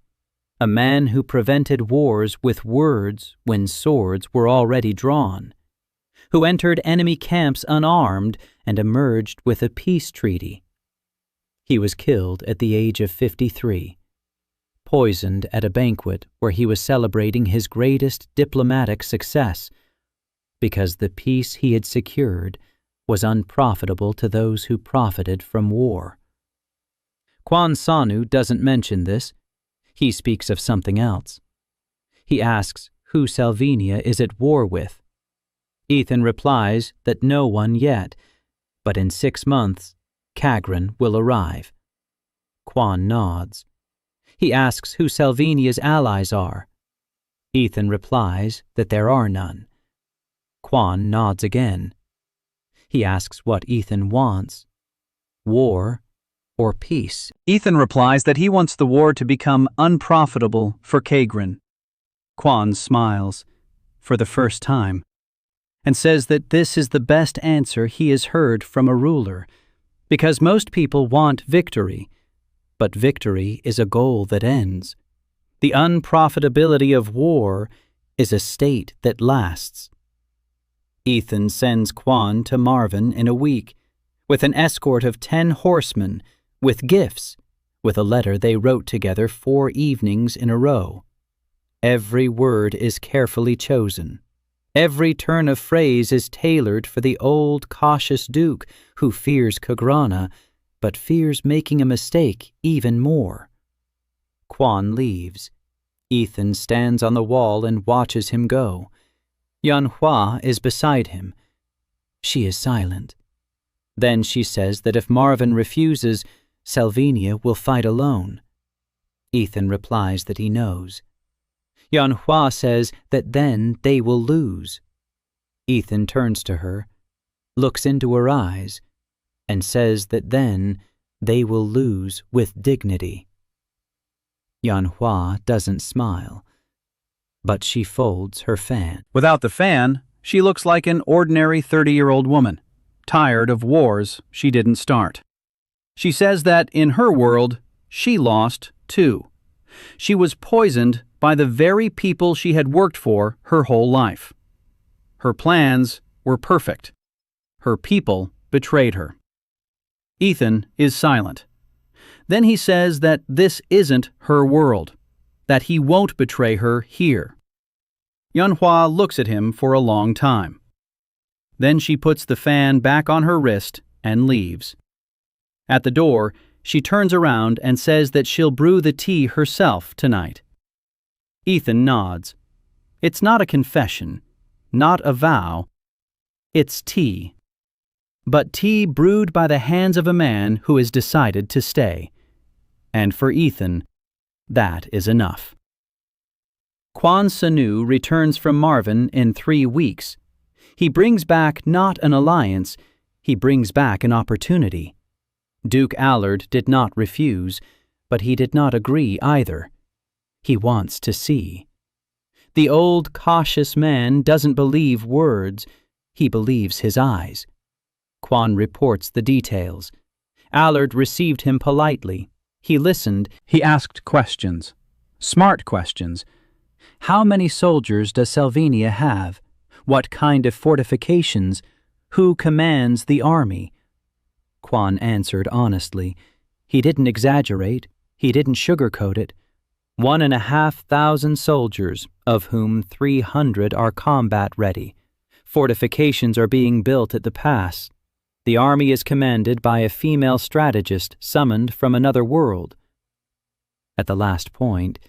a man who prevented wars with words when swords were already drawn, who entered enemy camps unarmed and emerged with a peace treaty. He was killed at the age of 53, poisoned at a banquet where he was celebrating his greatest diplomatic success, because the peace he had secured was unprofitable to those who profited from war. Kwan Sonu doesn't mention this. He speaks of something else. He asks who Sylvania is at war with. Ethan replies that no one yet, but in 6 months, Kagran will arrive. Kwan nods. He asks who Sylvania's allies are. Ethan replies that there are none. Kwan nods again. He asks what Ethan wants, war or peace. Ethan replies that he wants the war to become unprofitable for Kagran. Kwan smiles, for the first time, and says that this is the best answer he has heard from a ruler, because most people want victory, but victory is a goal that ends. The unprofitability of war is a state that lasts. Ethan sends Kwan to Marvin in a week, with an escort of 10 horsemen, with gifts, with a letter they wrote together 4 evenings in a row. Every word is carefully chosen. Every turn of phrase is tailored for the old, cautious duke who fears Kagrana, but fears making a mistake even more. Kwan leaves. Ethan stands on the wall and watches him go. Yanhua is beside him. She is silent. Then she says that if Marvin refuses, Sylvania will fight alone. Ethan replies that he knows. Yanhua says that then they will lose. Ethan turns to her, looks into her eyes, and says that then they will lose with dignity. Yanhua doesn't smile, but she folds her fan. Without the fan, she looks like an ordinary 30-year-old woman, tired of wars she didn't start. She says that in her world, she lost too. She was poisoned by the very people she had worked for her whole life. Her plans were perfect. Her people betrayed her. Ethan is silent. Then he says that this isn't her world, that he won't betray her here. Yanhua looks at him for a long time. Then she puts the fan back on her wrist and leaves. At the door, she turns around and says that she'll brew the tea herself tonight. Ethan nods. It's not a confession, not a vow. It's tea. But tea brewed by the hands of a man who has decided to stay. And for Ethan, that is enough. Quan Sanu returns from Marvin in 3 weeks. He brings back not an alliance, he brings back an opportunity. Duke Allard did not refuse, but he did not agree either. He wants to see. The old cautious man doesn't believe words, he believes his eyes. Quan reports the details. Allard received him politely. He listened. He asked questions. Smart questions. How many soldiers does Sylvania have? What kind of fortifications? Who commands the army? Quan answered honestly. He didn't exaggerate. He didn't sugarcoat it. 1,500 soldiers, of whom 300 are combat-ready. Fortifications are being built at the pass. The army is commanded by a female strategist summoned from another world. At the last point,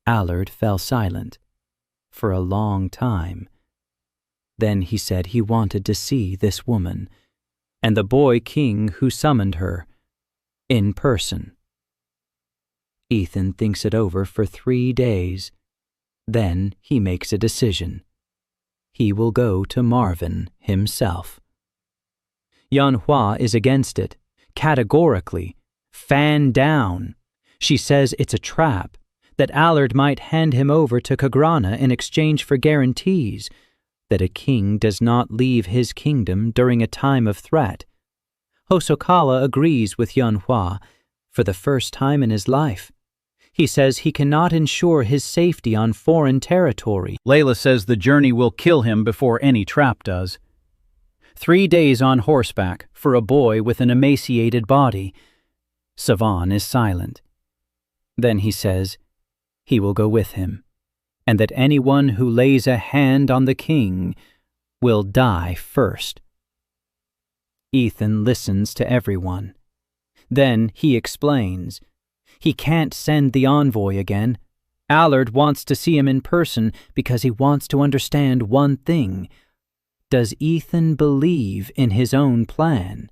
Allard fell silent. For a long time. Then he said he wanted to see this woman, and the boy king who summoned her, in person. Ethan thinks it over for 3 days. Then he makes a decision. He will go to Marvin himself. Yanhua is against it, categorically. Fan down. She says it's a trap, that Allard might hand him over to Kagran in exchange for guarantees, that a king does not leave his kingdom during a time of threat. Hosokawa agrees with Yanhua for the first time in his life. He says he cannot ensure his safety on foreign territory. Layla says the journey will kill him before any trap does. 3 days on horseback for a boy with an emaciated body. Savan is silent. Then he says he will go with him, and that anyone who lays a hand on the king will die first. Ethan listens to everyone. Then he explains. He can't send the envoy again. Allard wants to see him in person because he wants to understand one thing. Does Ethan believe in his own plan?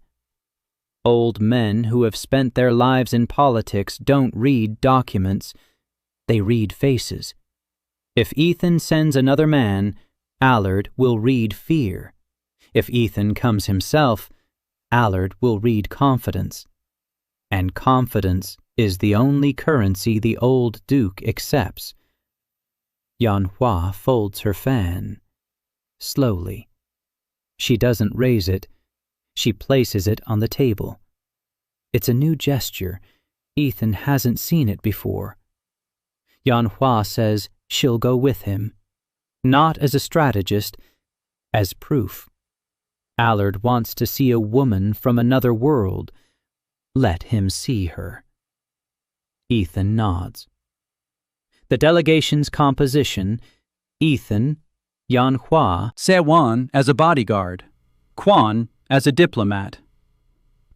Old men who have spent their lives in politics don't read documents. They read faces. If Ethan sends another man, Allard will read fear. If Ethan comes himself, Allard will read confidence. And confidence is the only currency the old Duke accepts. Yanhua folds her fan. Slowly. She doesn't raise it. She places it on the table. It's a new gesture. Ethan hasn't seen it before. Yanhua says she'll go with him. Not as a strategist, as proof. Allard wants to see a woman from another world. Let him see her. Ethan nods. The delegation's composition: Ethan, Yanhua, Sewan as a bodyguard, Quan as a diplomat,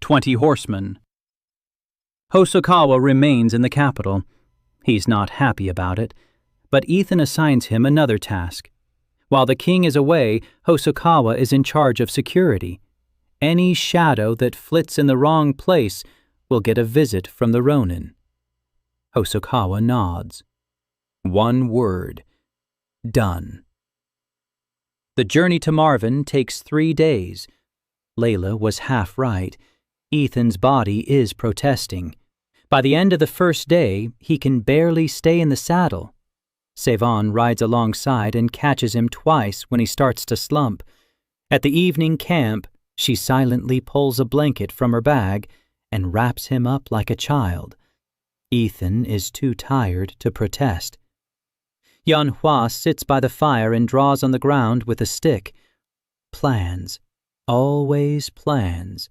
20 horsemen. Hosokawa remains in the capital. He's not happy about it, but Ethan assigns him another task. While the king is away, Hosokawa is in charge of security. Any shadow that flits in the wrong place will get a visit from the Ronin. Hosokawa nods. One word. Done. The journey to Marvin takes 3 days. Layla was half right. Ethan's body is protesting. By the end of the first day, he can barely stay in the saddle. Sevan rides alongside and catches him twice when he starts to slump. At the evening camp, she silently pulls a blanket from her bag and wraps him up like a child. Ethan is too tired to protest. Yanhua sits by the fire and draws on the ground with a stick. Plans. Always plans.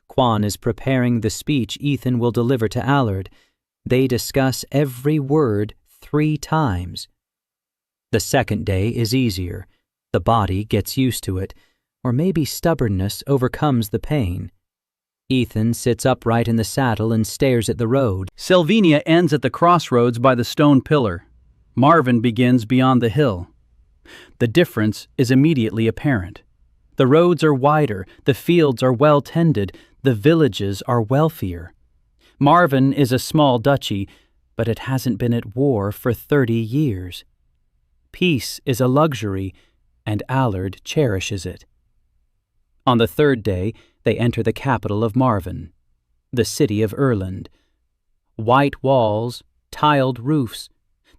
Quan is preparing the speech Ethan will deliver to Allard. They discuss every word 3 times. The second day is easier. The body gets used to it, or maybe stubbornness overcomes the pain. Ethan sits upright in the saddle and stares at the road. Sylvania ends at the crossroads by the stone pillar. Marvin begins beyond the hill. The difference is immediately apparent. The roads are wider, the fields are well tended, the villages are wealthier. Marvin is a small duchy, but it hasn't been at war for 30 years. Peace is a luxury, and Allard cherishes it. On the 3rd day, they enter the capital of Marvin, the city of Erland. White walls, tiled roofs.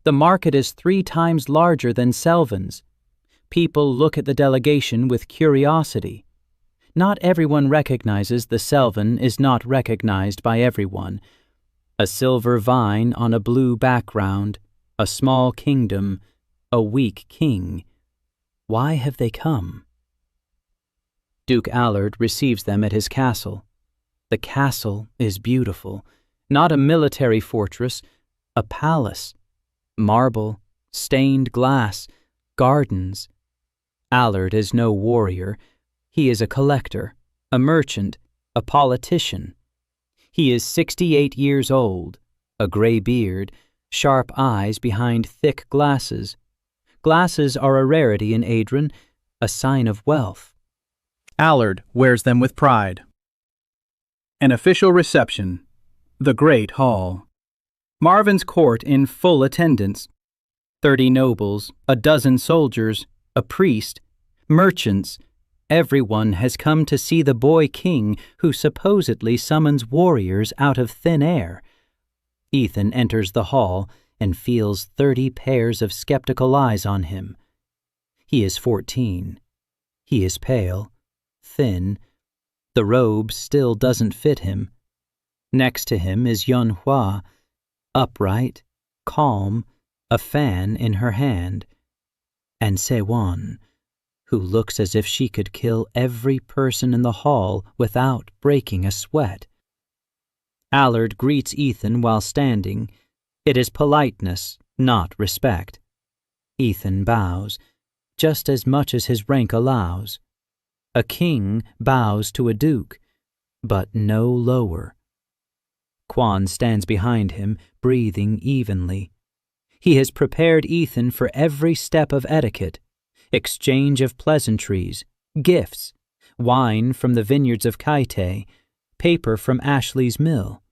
The market is 3 times larger than Selvin's. People look at the delegation with curiosity. Not everyone recognizes the Selvin is not recognized by everyone. A silver vine on a blue background, a small kingdom, a weak king. Why have they come? Duke Allard receives them at his castle. The castle is beautiful, not a military fortress, a palace. Marble, stained glass, gardens. Allard is no warrior. He is a collector, a merchant, a politician. He is 68 years old, a gray beard, sharp eyes behind thick glasses. Glasses are a rarity in Adren, a sign of wealth. Allard wears them with pride. An official reception. The Great Hall. Marvin's court in full attendance. 30 nobles, a dozen soldiers, a priest, merchants. Everyone has come to see the boy king who supposedly summons warriors out of thin air. Ethan enters the hall and feels 30 pairs of skeptical eyes on him. He is 14. He is pale, thin. The robe still doesn't fit him. Next to him is Yunhua, upright, calm, a fan in her hand. And Sewan, who looks as if she could kill every person in the hall without breaking a sweat. Allard greets Ethan while standing. It is politeness, not respect. Ethan bows, just as much as his rank allows. A king bows to a duke, but no lower. Quan stands behind him, breathing evenly. He has prepared Ethan for every step of etiquette. Exchange of pleasantries, gifts, wine from the vineyards of Kaite, paper from Ashley's mill.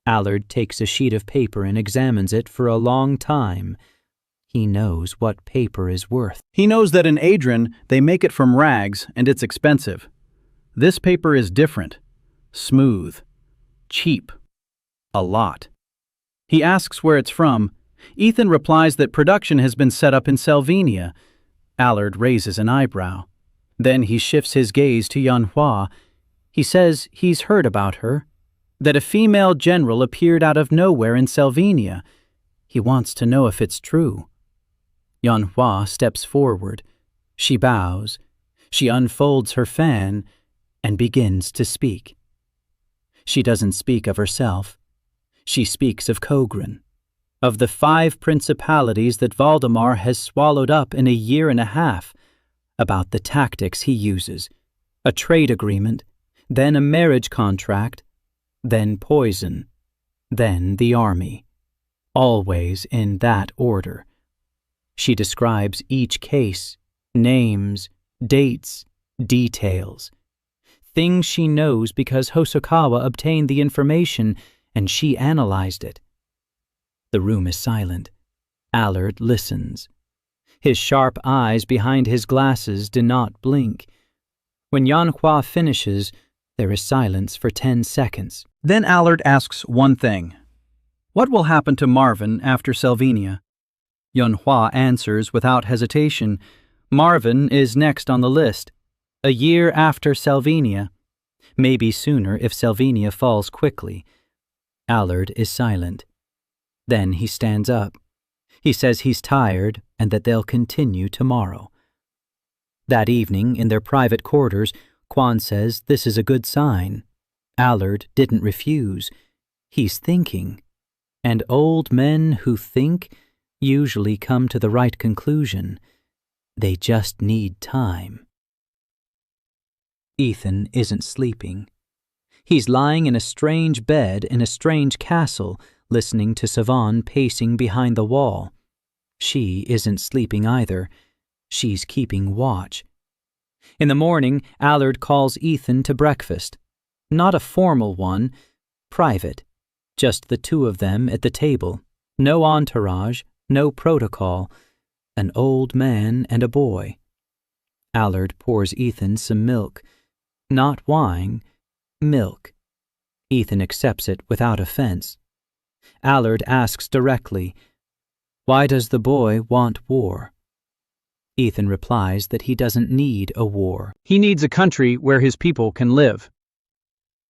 Allard takes a sheet of paper and examines it for a long time. He knows what paper is worth. He knows that in Adren they make it from rags and it's expensive. This paper is different, smooth, cheap, a lot. He asks where it's from. Ethan replies that production has been set up in Sylvania. Allard raises an eyebrow. Then he shifts his gaze to Yanhua. He says he's heard about her, that a female general appeared out of nowhere in Sylvania. He wants to know if it's true. Yanhua steps forward. She bows. She unfolds her fan and begins to speak. She doesn't speak of herself. She speaks of Kagran, of the 5 principalities that Valdemar has swallowed up in a year and a half, about the tactics he uses, a trade agreement, then a marriage contract, then poison, then the army, always in that order. She describes each case, names, dates, details. things she knows because Hosokawa obtained the information and she analyzed it. The room is silent. Allard listens. His sharp eyes behind his glasses do not blink. When Yanhua finishes, there is silence for 10 seconds. Then Allard asks one thing. What will happen to Marvin after Sylvania? Yanhua answers without hesitation. Marvin is next on the list. A year after Sylvania. Maybe sooner if Sylvania falls quickly. Allard is silent. Then he stands up. He says he's tired and that they'll continue tomorrow. That evening, in their private quarters, Quan says this is a good sign. Allard didn't refuse. He's thinking. And old men who think usually come to the right conclusion. They just need time. Ethan isn't sleeping. He's lying in a strange bed in a strange castle, listening to Savan pacing behind the wall. She isn't sleeping either. She's keeping watch. In the morning, Allard calls Ethan to breakfast. Not a formal one, private. Just the two of them at the table. No entourage, no protocol. An old man and a boy. Allard pours Ethan some milk. Not wine, milk. Ethan accepts it without offense. Allard asks directly, "Why does the boy want war?" Ethan replies that he doesn't need a war. He needs a country where his people can live.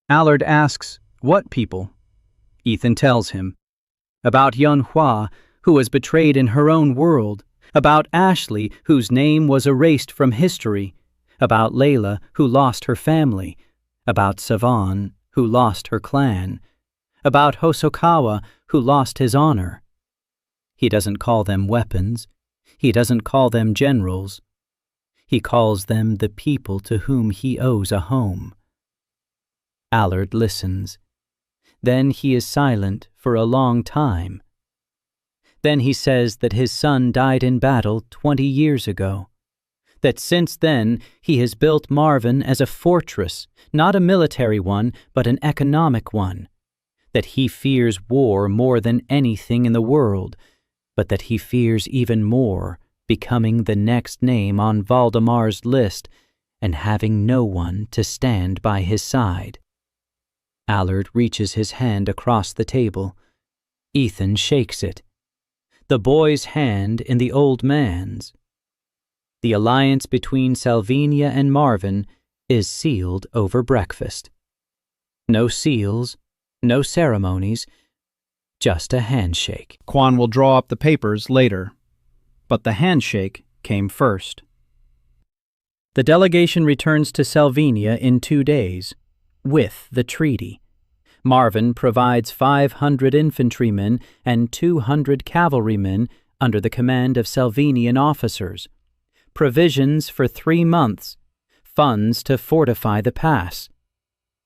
Allard asks, what people? Ethan tells him. About Yanhua, who was betrayed in her own world. About Ashley, whose name was erased from history. About Layla, who lost her family. About Savan, who lost her clan. About Hosokawa, who lost his honor. He doesn't call them weapons. He doesn't call them generals. He calls them the people to whom he owes a home. Allard listens. Then he is silent for a long time. Then he says that his son died in battle 20 years ago. That since then he has built Marvin as a fortress, not a military one, but an economic one. That he fears war more than anything in the world, but that he fears even more becoming the next name on Valdemar's list and having no one to stand by his side. Allard reaches his hand across the table. Ethan shakes it. The boy's hand in the old man's. The alliance between Sylvania and Marvin is sealed over breakfast. No seals, no ceremonies, just a handshake. Quan will draw up the papers later, but the handshake came first. The delegation returns to Sylvania in 2 days, with the treaty. Marvin provides 500 infantrymen and 200 cavalrymen under the command of Sylvanian officers, provisions for 3 months, funds to fortify the pass.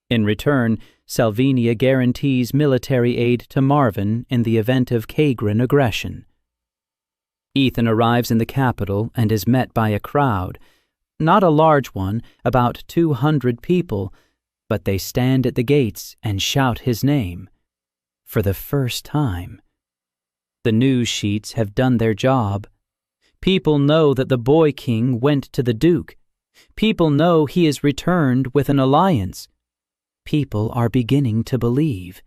In return, Sylvania guarantees military aid to Marvin in the event of Kagran aggression. Ethan arrives in the capital and is met by a crowd, not a large one, about 200 people, but they stand at the gates and shout his name. For the first time. The news sheets have done their job. People know that the boy king went to the Duke. People know he is returned with an alliance. People are beginning to believe.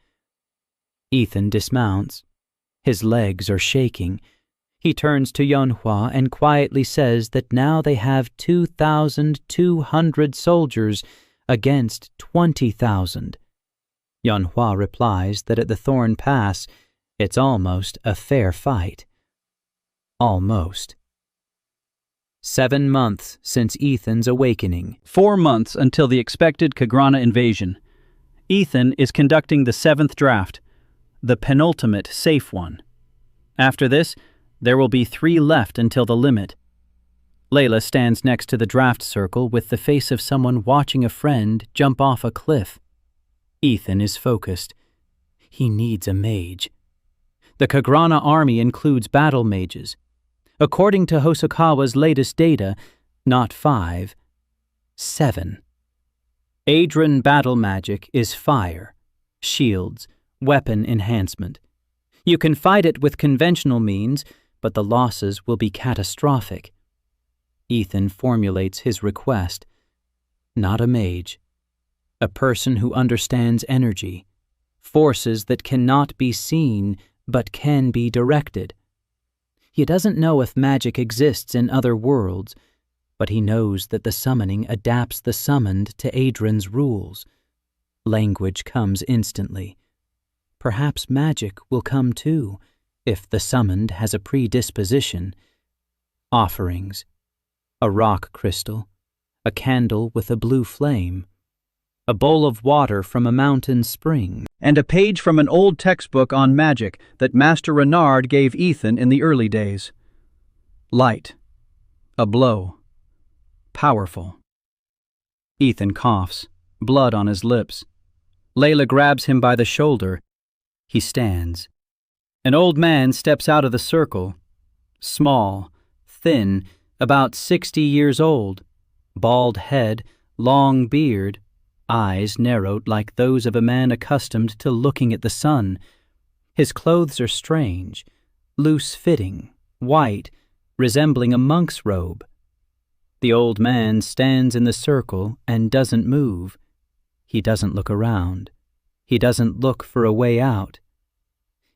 Ethan dismounts. His legs are shaking. He turns to Yanhua and quietly says that now they have 2,200 soldiers against 20,000. Yanhua replies that at the Thorn Pass, it's almost a fair fight. Almost. 7 months since Ethan's awakening. 4 months until the expected Kagran invasion. Ethan is conducting the 7th draft, the penultimate safe one. After this, there will be 3 left until the limit. Layla stands next to the draft circle with the face of someone watching a friend jump off a cliff. Ethan is focused. He needs a mage. The Kagrana army includes battle mages. According to Hosokawa's latest data, not 5, 7. Adran battle magic is fire, shields, weapon enhancement. You can fight it with conventional means, but the losses will be catastrophic. Ethan formulates his request. Not a mage. A person who understands energy, forces that cannot be seen but can be directed. He doesn't know if magic exists in other worlds, but he knows that the summoning adapts the summoned to Adran's rules. Language comes instantly. Perhaps magic will come too, if the summoned has a predisposition. Offerings. A rock crystal. A candle with a blue flame. A bowl of water from a mountain spring. And a page from an old textbook on magic that Master Renard gave Ethan in the early days. Light. A blow. Powerful. Ethan coughs, blood on his lips. Layla grabs him by the shoulder. He stands. An old man steps out of the circle. Small, thin, about 60 years old. Bald head, long beard, eyes narrowed like those of a man accustomed to looking at the sun. His clothes are strange, loose-fitting, white, resembling a monk's robe. The old man stands in the circle and doesn't move. He doesn't look around. He doesn't look for a way out.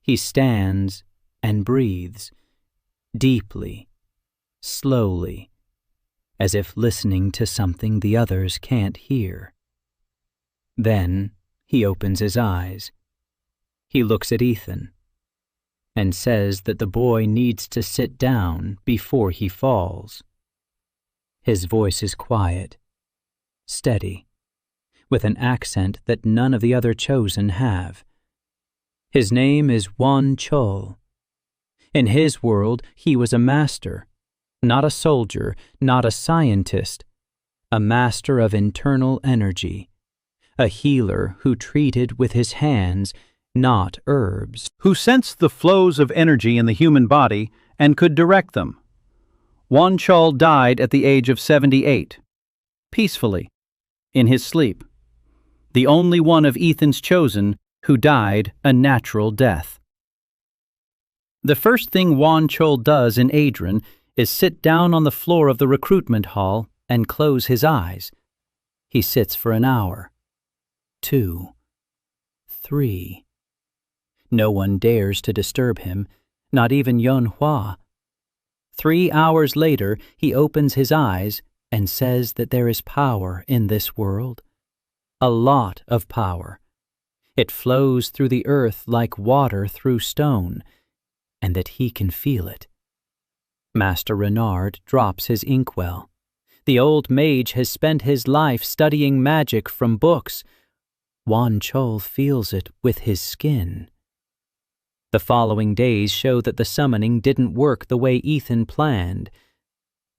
He stands and breathes, deeply, slowly, as if listening to something the others can't hear. Then he opens his eyes. He looks at Ethan and says that the boy needs to sit down before he falls. His voice is quiet, steady, with an accent that none of the other chosen have. His name is Wan Chol. In his world, he was a master, not a soldier, not a scientist, a master of internal energy, a healer who treated with his hands, not herbs, who sensed the flows of energy in the human body and could direct them. Wan Chol died at the age of 78, peacefully, in his sleep, the only one of Ethan's chosen who died a natural death. The first thing Wan Chol does in Adran is sit down on the floor of the recruitment hall and close his eyes. He sits for an hour, 2, 3. No one dares to disturb him, not even Yun Hua. 3 hours later, he opens his eyes and says that there is power in this world. A lot of power. It flows through the earth like water through stone, and that he can feel it. Master Renard drops his inkwell. The old mage has spent his life studying magic from books. Wan Chol feels it with his skin. The following days show that the summoning didn't work the way Ethan planned.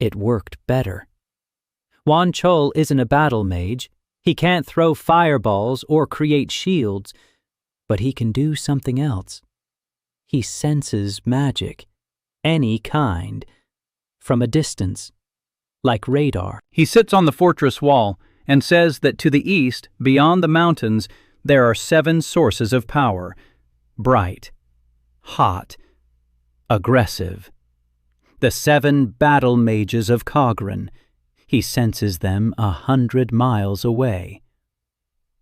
It worked better. Wan Chol isn't a battle mage. He can't throw fireballs or create shields, but he can do something else. He senses magic, any kind, from a distance, like radar. He sits on the fortress wall and says that to the east, beyond the mountains, there are 7 sources of power, bright, hot, aggressive. The 7 battle mages of Kagran. He senses them 100 miles away.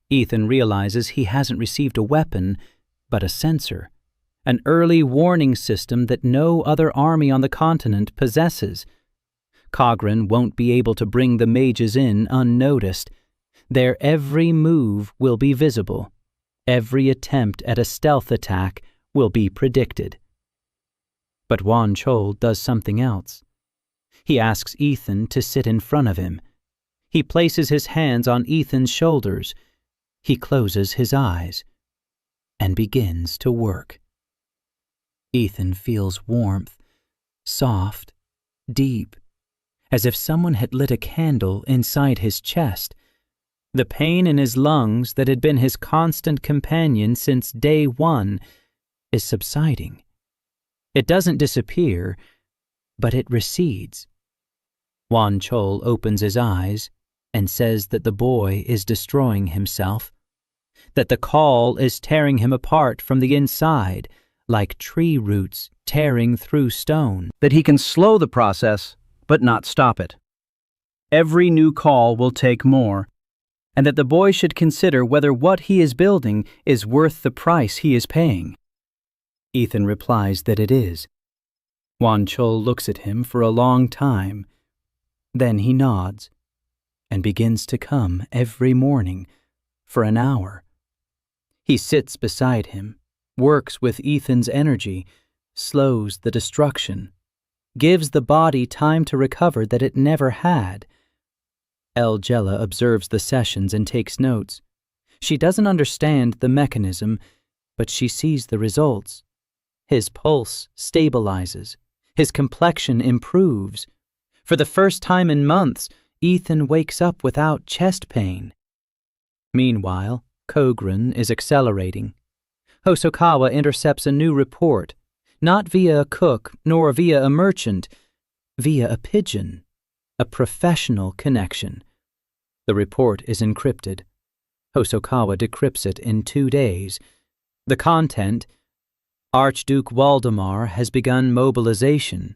Ethan realizes he hasn't received a weapon, but a sensor, an early warning system that no other army on the continent possesses. Kagran won't be able to bring the mages in unnoticed. Their every move will be visible. Every attempt at a stealth attack will be predicted. But Wan Chol does something else. He asks Ethan to sit in front of him. He places his hands on Ethan's shoulders. He closes his eyes and begins to work. Ethan feels warmth, soft, deep, as if someone had lit a candle inside his chest. The pain in his lungs that had been his constant companion since day 1 is subsiding. It doesn't disappear, but it recedes. Wan Chol opens his eyes and says that the boy is destroying himself, that the call is tearing him apart from the inside, like tree roots tearing through stone, that he can slow the process, but not stop it. Every new call will take more, and that the boy should consider whether what he is building is worth the price he is paying. Ethan replies that it is. Wanchol looks at him for a long time. Then he nods and begins to come every morning for an hour. He sits beside him, works with Ethan's energy, slows the destruction, gives the body time to recover that it never had. Jella observes the sessions and takes notes. She doesn't understand the mechanism, but she sees the results. His pulse stabilizes. His complexion improves. For the first time in months, Ethan wakes up without chest pain. Meanwhile, Kagran is accelerating. Hosokawa intercepts a new report, not via a cook nor via a merchant, via a pigeon, a professional connection. The report is encrypted. Hosokawa decrypts it in 2 days. The content: Archduke Waldemar has begun mobilization,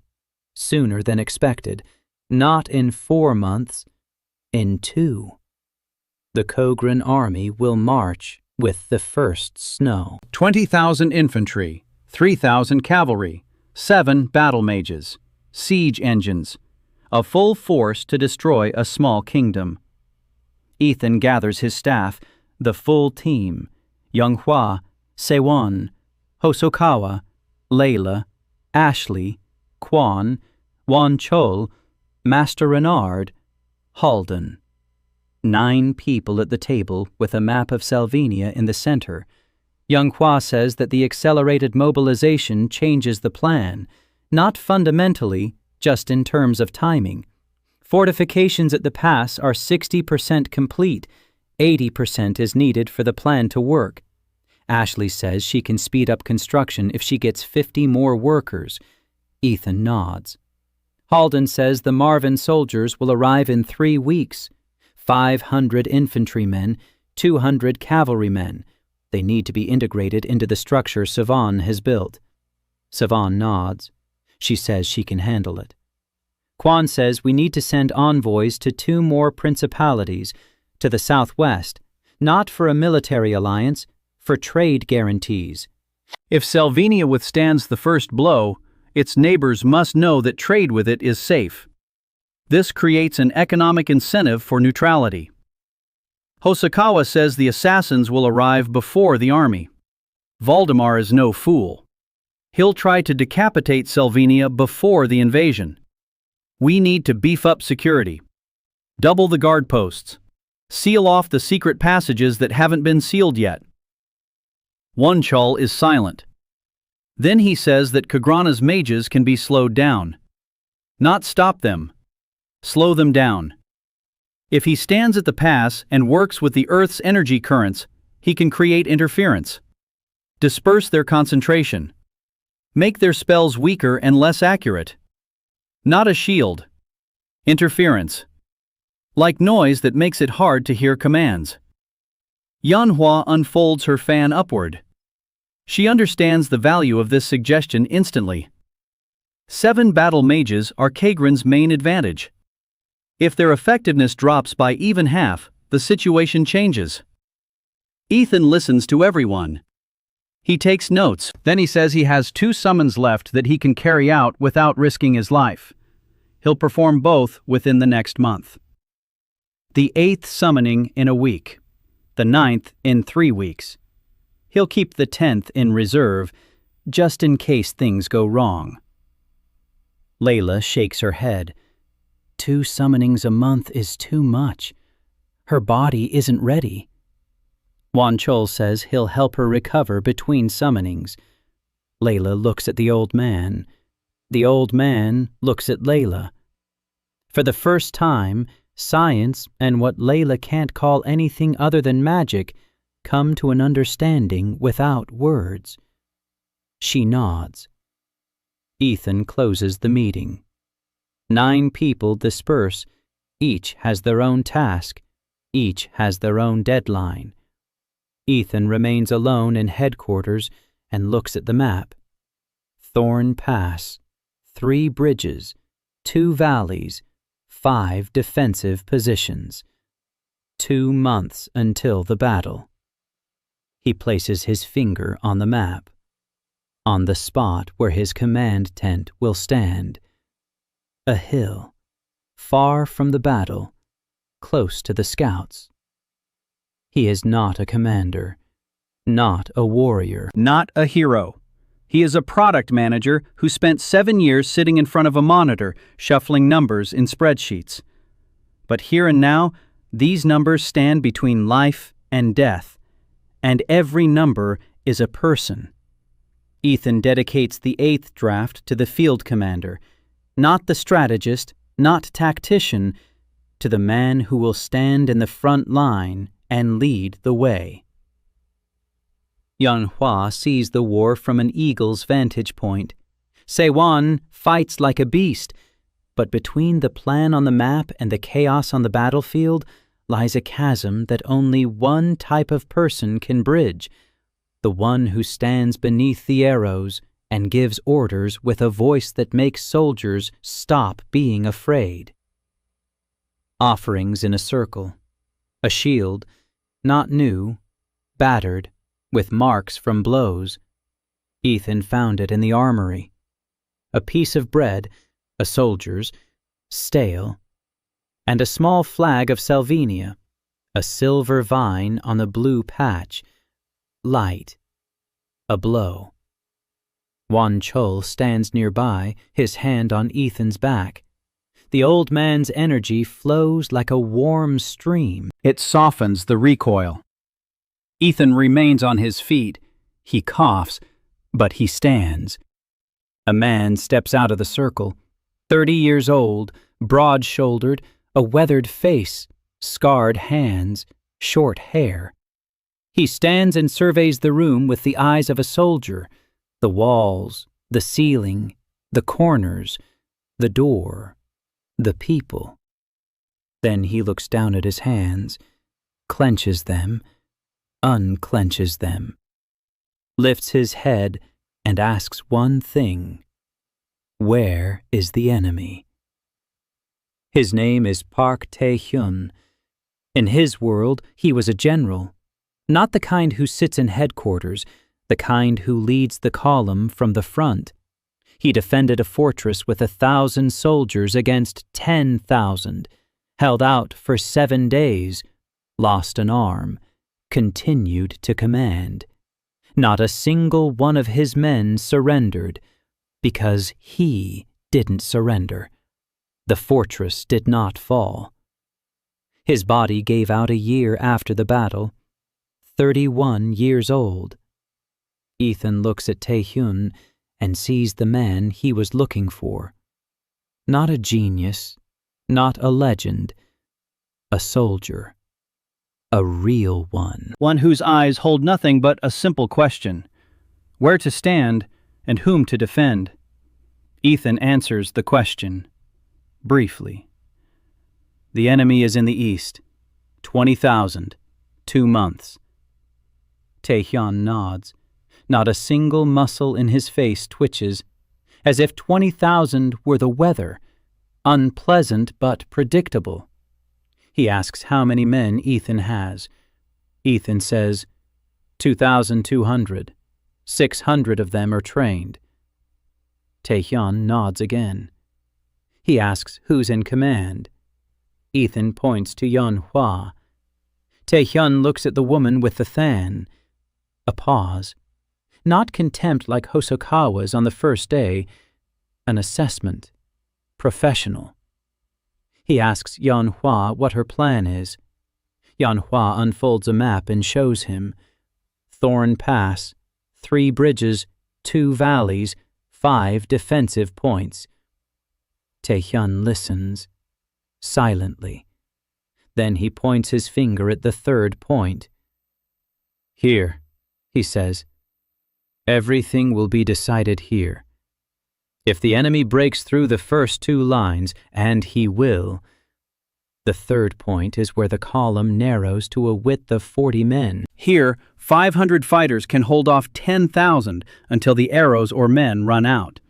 sooner than expected, not in 4 months, in 2. The Kagran army will march with the first snow. 20,000 infantry, 3,000 cavalry, 7 battle mages, siege engines, a full force to destroy a small kingdom. Ethan gathers his staff, the full team: Younghua, Sewon, Hosokawa, Layla, Ashley, Quan, Wanchol, Master Renard, Halden. 9 people at the table with a map of Sylvania in the center. Younghua says that the accelerated mobilization changes the plan, not fundamentally, just in terms of timing. Fortifications at the pass are 60% complete. 80% is needed for the plan to work. Ashley says she can speed up construction if she gets 50 more workers. Ethan nods. Halden says the Marvin soldiers will arrive in 3 weeks. 500 infantrymen, 200 cavalrymen. They need to be integrated into the structure Sylvan has built. Sylvan nods. She says she can handle it. Quan says we need to send envoys to 2 more principalities, to the southwest, not for a military alliance, for trade guarantees. If Sylvania withstands the first blow, its neighbors must know that trade with it is safe. This creates an economic incentive for neutrality. Hosokawa says the assassins will arrive before the army. Valdemar is no fool. He'll try to decapitate Sylvania before the invasion. We need to beef up security. Double the guard posts. Seal off the secret passages that haven't been sealed yet. Wanchol is silent. Then he says that Kagrana's mages can be slowed down. Not stop them. Slow them down. If he stands at the pass and works with the Earth's energy currents, he can create interference. Disperse their concentration. Make their spells weaker and less accurate. Not a shield. Interference. Like noise that makes it hard to hear commands. Yanhua unfolds her fan upward. She understands the value of this suggestion instantly. 7 battle mages are Kagran's main advantage. If their effectiveness drops by even half, the situation changes. Ethan listens to everyone. He takes notes, then he says he has 2 summons left that he can carry out without risking his life. He'll perform both within the next month. The 8th summoning in a week. The 9th in 3 weeks. He'll keep the 10th in reserve, just in case things go wrong. Layla shakes her head. 2 summonings a month is too much. Her body isn't ready. Wanchol says he'll help her recover between summonings. Layla looks at the old man. The old man looks at Layla. For the first time, science and what Layla can't call anything other than magic come to an understanding without words. She nods. Ethan closes the meeting. 9 people disperse, Each has their own task. Each has their own deadline. Ethan remains alone in headquarters and looks at the map. Thorn Pass, 3 bridges, 2 valleys, 5 defensive positions. 2 months until the battle. He places his finger on the map, on the spot where his command tent will stand. A hill, far from the battle, close to the scouts. He is not a commander, not a warrior, Not a hero. He is a product manager who spent 7 years sitting in front of a monitor, shuffling numbers in spreadsheets. But here and now, these numbers stand between life and death, and every number is a person. Ethan dedicates the 8th draft to the field commander, not the strategist, not tactician, to the man who will stand in the front line and lead the way. Yanhua sees the war from an eagle's vantage point. Seiwan fights like a beast, but between the plan on the map and the chaos on the battlefield lies a chasm that only one type of person can bridge, the one who stands beneath the arrows and gives orders with a voice that makes soldiers stop being afraid. Offerings in a circle. A shield, not new, battered, with marks from blows. Ethan found it in the armory. A piece of bread, a soldier's, stale, and a small flag of Sylvania, a silver vine on the blue patch, light, a blow. Wan Chul stands nearby, his hand on Ethan's back. The old man's energy flows like a warm stream. It softens the recoil. Ethan remains on his feet. He coughs, but he stands. A man steps out of the circle, 30 years old, broad-shouldered, a weathered face, scarred hands, short hair. He stands and surveys the room with the eyes of a soldier, the walls, the ceiling, the corners, the door, the people. Then he looks down at his hands, clenches them, unclenches them, lifts his head and asks one thing: where is the enemy? His name is Park Tae-hyun. In his world, he was a general, not the kind who sits in headquarters, the kind who leads the column from the front. He defended a fortress with 1,000 soldiers against 10,000, held out for 7 days, lost an arm, continued to command. Not a single one of his men surrendered, because he didn't surrender. The fortress did not fall. His body gave out a year after the battle, 31 years old. Ethan looks at Tae-hyun and sees the man he was looking for. Not a genius, not a legend, a soldier. A real one. One whose eyes hold nothing but a simple question: where to stand and whom to defend. Ethan answers the question, briefly. The enemy is in the east, 20,000, 2 months. Tae-hyun nods. Not a single muscle in his face twitches, as if 20,000 were the weather, unpleasant but predictable. He asks how many men Ethan has. Ethan says, 2,200. 600 of them are trained. Tae-hyun nods again. He asks who's in command. Ethan points to Yanhua. Tae-hyun looks at the woman with the fan. A pause. Not contempt like Hosokawa's on the first day. An assessment. Professional. He asks Yanhua what her plan is. Yanhua unfolds a map and shows him. Thorn Pass, 3 bridges, 2 valleys, 5 defensive points. Tae-hyun listens, silently. Then he points his finger at the 3rd point. Here, he says. Everything will be decided here. If the enemy breaks through the first 2 lines, and he will, The third point is where the column narrows to a width of 40 men. Here, 500 fighters can hold off 10,000 until the arrows or men run out.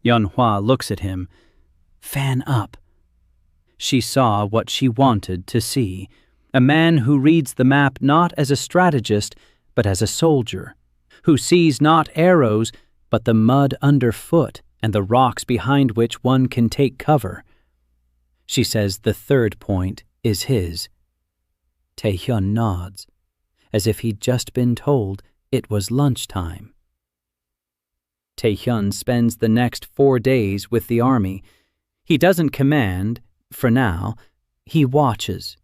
Yunhua looks at him. Fan up. She saw what she wanted to see. A man who reads the map not as a strategist, but as a soldier. Who sees not arrows, but the mud underfoot and the rocks behind which one can take cover. She says the third point is his. Taehyun nods, as if he'd just been told it was lunchtime. Taehyun spends the next 4 days with the army. He doesn't command, for now. He watches.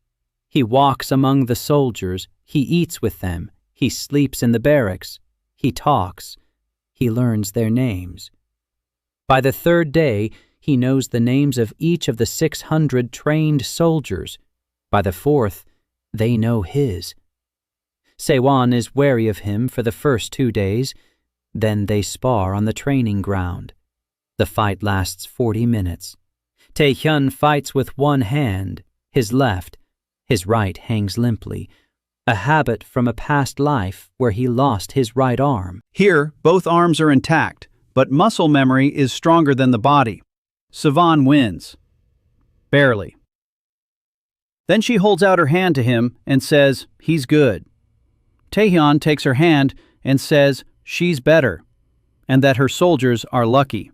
He walks among the soldiers. He eats with them. He sleeps in the barracks. He talks. He learns their names. By the third day, he knows the names of each of the 600 trained soldiers. By the fourth, they know his. Sewon is wary of him for the first 2 days. Then they spar on the training ground. The fight lasts 40 minutes. Taehyun fights with one hand, his left. His right hangs limply, a habit from a past life where he lost his right arm. Here, both arms are intact, but muscle memory is stronger than the body. Sylvania wins. Barely. Then she holds out her hand to him and says, he's good. Taehyun takes her hand and says she's better, and that her soldiers are lucky.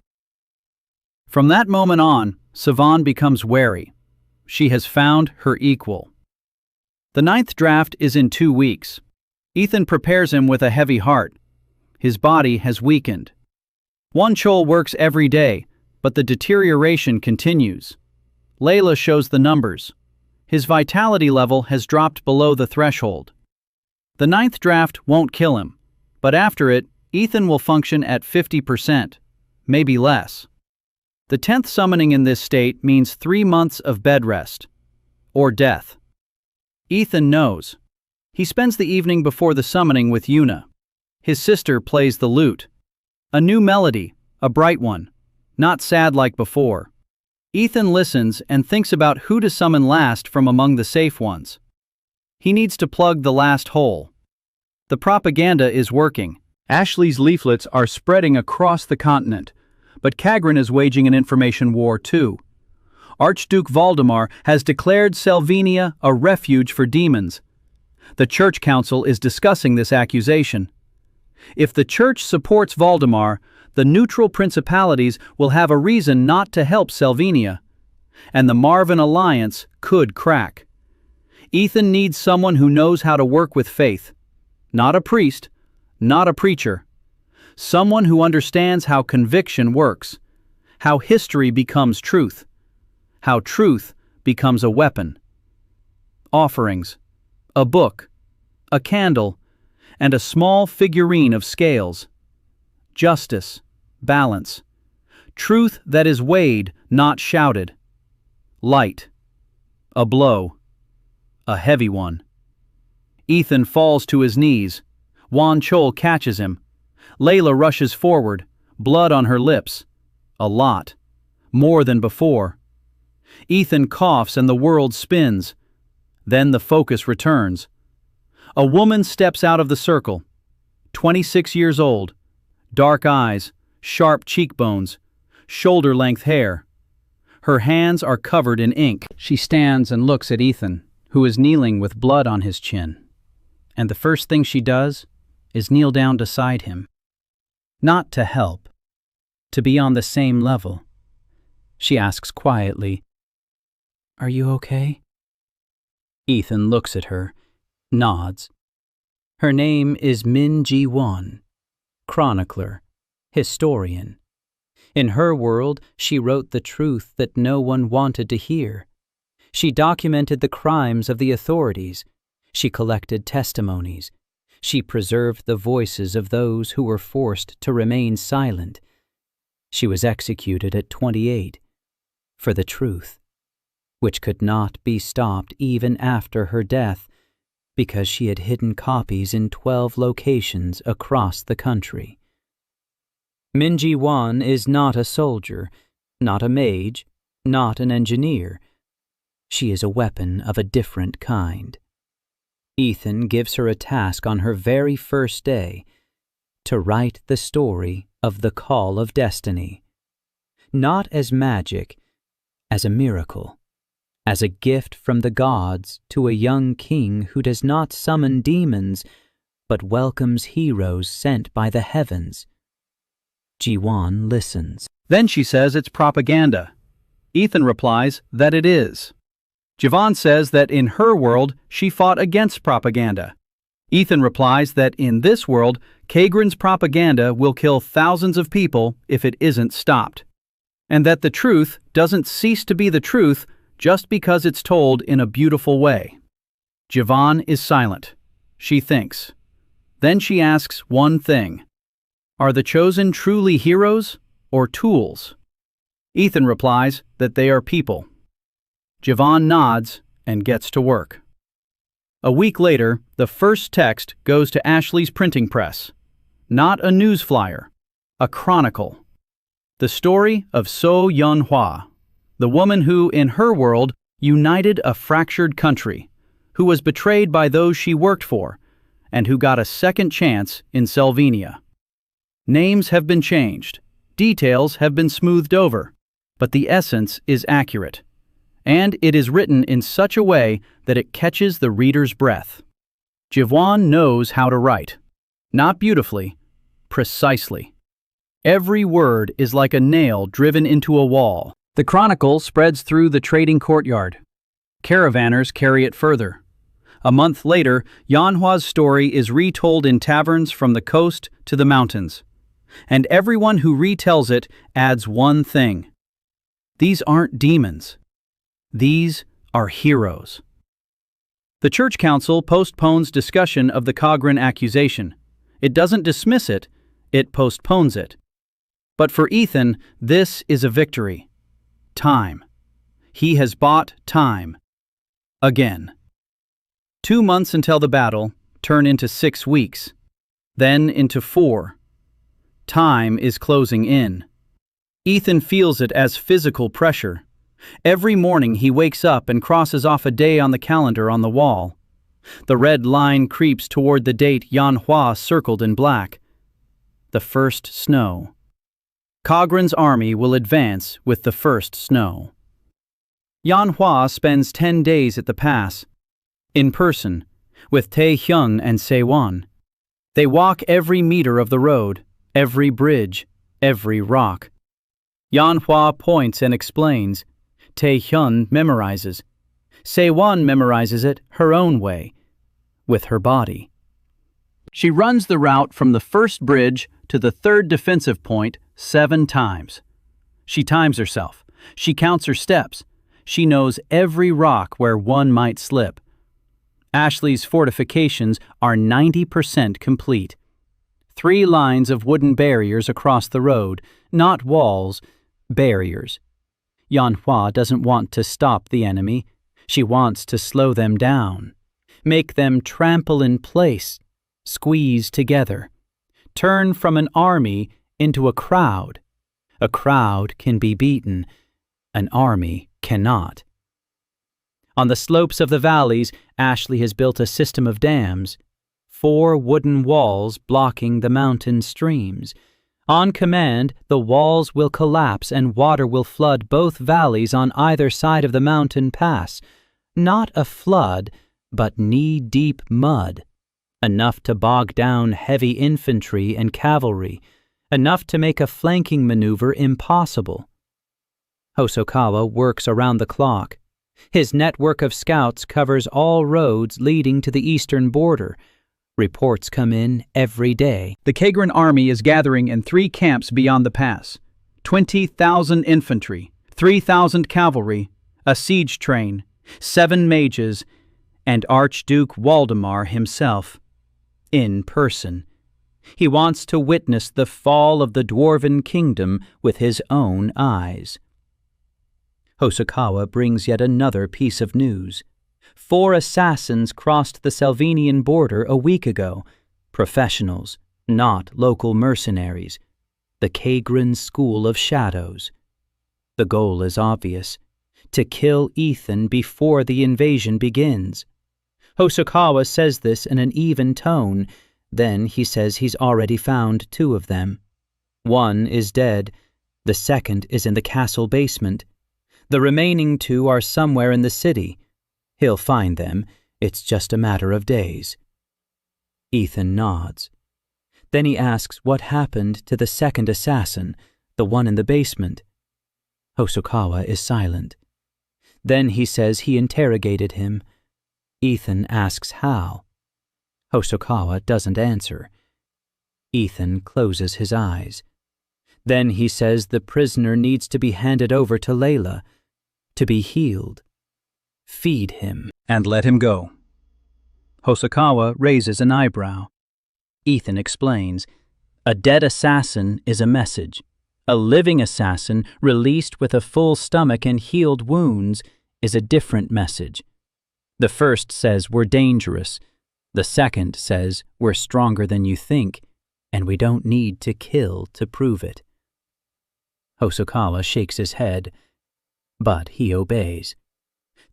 From that moment on, Sylvania becomes wary. She has found her equal. The 9th draft is in 2 weeks. Ethan prepares him with a heavy heart. His body has weakened. Wonchol works every day, but the deterioration continues. Layla shows the numbers. His vitality level has dropped below the threshold. The 9th draft won't kill him, but after it, Ethan will function at 50%, maybe less. The 10th summoning in this state means 3 months of bed rest, or death. Ethan knows. He spends the evening before the summoning with Yuna. His sister plays the lute. A new melody, a bright one, not sad like before. Ethan listens and thinks about who to summon last from among the safe ones. He needs to plug the last hole. The propaganda is working. Ashley's leaflets are spreading across the continent, but Kagran is waging an information war too. Archduke Valdemar has declared Sylvania a refuge for demons. The Church Council is discussing this accusation. If the Church supports Valdemar, the neutral principalities will have a reason not to help Sylvania, and the Marvin alliance could crack. Ethan needs someone who knows how to work with faith. Not a priest, not a preacher. Someone who understands how conviction works, how history becomes truth, how truth becomes a weapon. Offerings, a book, a candle, and a small figurine of scales. Justice, balance, truth that is weighed, not shouted. Light, a blow, a heavy one. Ethan falls to his knees. Wonchol catches him. Layla rushes forward, blood on her lips. A lot. More than before. Ethan coughs and the world spins. Then the focus returns. A woman steps out of the circle. 26 years old. Dark eyes, sharp cheekbones, shoulder-length hair. Her hands are covered in ink. She stands and looks at Ethan, who is kneeling with blood on his chin. And the first thing she does is kneel down beside him. Not to help, to be on the same level. She asks quietly, "Are you okay?" Ethan looks at her, nods. Her name is Min Ji-won, chronicler, historian. In her world, she wrote the truth that no one wanted to hear. She documented the crimes of the authorities. She collected testimonies. She preserved the voices of those who were forced to remain silent. She was executed at 28 for the truth, which could not be stopped even after her death because she had hidden copies in 12 locations across the country. Min Ji-won is not a soldier, not a mage, not an engineer. She is a weapon of a different kind. Ethan gives her a task on her very first day, to write the story of the call of destiny, not as magic, as a miracle, as a gift from the gods to a young king who does not summon demons, but welcomes heroes sent by the heavens. Jiwan listens. Then she says it's propaganda. Ethan replies that it is. Jiwan says that in her world she fought against propaganda. Ethan replies that in this world, Kagran's propaganda will kill thousands of people if it isn't stopped, and that the truth doesn't cease to be the truth just because it's told in a beautiful way. Jiwan is silent. She thinks. Then she asks one thing. Are the chosen truly heroes or tools? Ethan replies that they are people. Jiwan nods and gets to work. A week later, the first text goes to Ashley's printing press. Not a news flyer, a chronicle. The story of So Yun-hwa, the woman who, in her world, united a fractured country, who was betrayed by those she worked for, and who got a second chance in Sylvania. Names have been changed, details have been smoothed over, but the essence is accurate. And it is written in such a way that it catches the reader's breath. Jiwan knows how to write. Not beautifully, precisely. Every word is like a nail driven into a wall. The chronicle spreads through the trading courtyard. Caravanners carry it further. A month later, Yanhua's story is retold in taverns from the coast to the mountains. And everyone who retells it adds one thing. These aren't demons. These are heroes. The church council postpones discussion of the Kagran accusation. It doesn't dismiss it, it postpones it. But for Ethan, this is a victory. Time. He has bought time. Again. 2 months until the battle turn into 6 weeks, then into 4. Time is closing in. Ethan feels it as physical pressure. Every morning he wakes up and crosses off a day on the calendar on the wall. The red line creeps toward the date Yanhua circled in black. The first snow. Kagran's army will advance with the first snow. Yanhua spends 10 days at the pass, in person, with Tae Hyun and Se-won. They walk every meter of the road, every bridge, every rock. Yanhua points and explains. Tae Hyun memorizes. Se-won memorizes it her own way, with her body. She runs the route from the first bridge to the third defensive point 7 times. She times herself. She counts her steps. She knows every rock where one might slip. Ashley's fortifications are 90% complete. 3 lines of wooden barriers across the road, not walls, barriers. Yanhua doesn't want to stop the enemy. She wants to slow them down, make them trample in place, squeeze together, turn from an army into a crowd. A crowd can be beaten, an army cannot. On the slopes of the valleys, Ashley has built a system of dams, 4 wooden walls blocking the mountain streams. On command, the walls will collapse and water will flood both valleys on either side of the mountain pass. Not a flood, but knee-deep mud. Enough to bog down heavy infantry and cavalry. Enough to make a flanking maneuver impossible. Hosokawa works around the clock. His network of scouts covers all roads leading to the eastern border. Reports come in every day. The Kagran army is gathering in 3 camps beyond the pass. 20,000 infantry, 3,000 cavalry, a siege train, 7 mages, and Archduke Waldemar himself. In person. He wants to witness the fall of the Dwarven kingdom with his own eyes. Hosokawa brings yet another piece of news. 4 assassins crossed the Sylvanian border a week ago. Professionals, not local mercenaries. The Kagran School of Shadows. The goal is obvious. to kill Ethan before the invasion begins. Hosokawa says this in an even tone. Then he says he's already found 2 of them. One is dead. The second is in the castle basement. The remaining 2 are somewhere in the city. He'll find them. It's just a matter of days. Ethan nods. Then he asks what happened to the second assassin, the one in the basement. Hosokawa is silent. Then he says he interrogated him. Ethan asks how. Hosokawa doesn't answer. Ethan closes his eyes. Then he says the prisoner needs to be handed over to Layla, to be healed. Feed him. And let him go. Hosokawa raises an eyebrow. Ethan explains, a dead assassin is a message. A living assassin, released with a full stomach and healed wounds, is a different message. The first says we're dangerous. The second says we're stronger than you think, and we don't need to kill to prove it. Hosokawa shakes his head, but he obeys.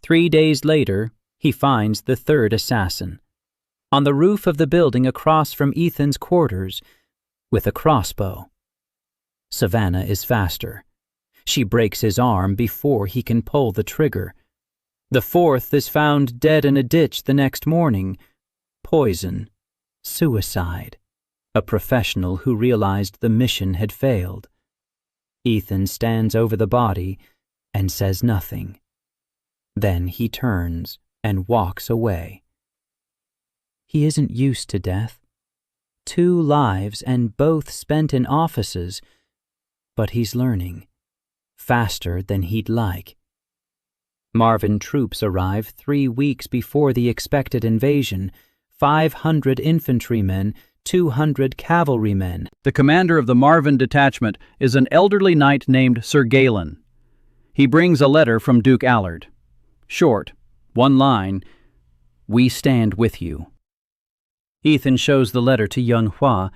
3 days later, he finds the third assassin, on the roof of the building across from Ethan's quarters, with a crossbow. Sylvania is faster. She breaks his arm before he can pull the trigger. The fourth is found dead in a ditch the next morning. Poison. Suicide. A professional who realized the mission had failed. Ethan stands over the body and says nothing. Then he turns and walks away. He isn't used to death. 2 lives and both spent in offices, but he's learning, faster than he'd like. Marvin troops arrive 3 weeks before the expected invasion, 500 infantrymen, 200 cavalrymen. The commander of the Marvin detachment is an elderly knight named Sir Galen. He brings a letter from Duke Allard. Short, 1 line, "We stand with you." Ethan shows the letter to young Hua.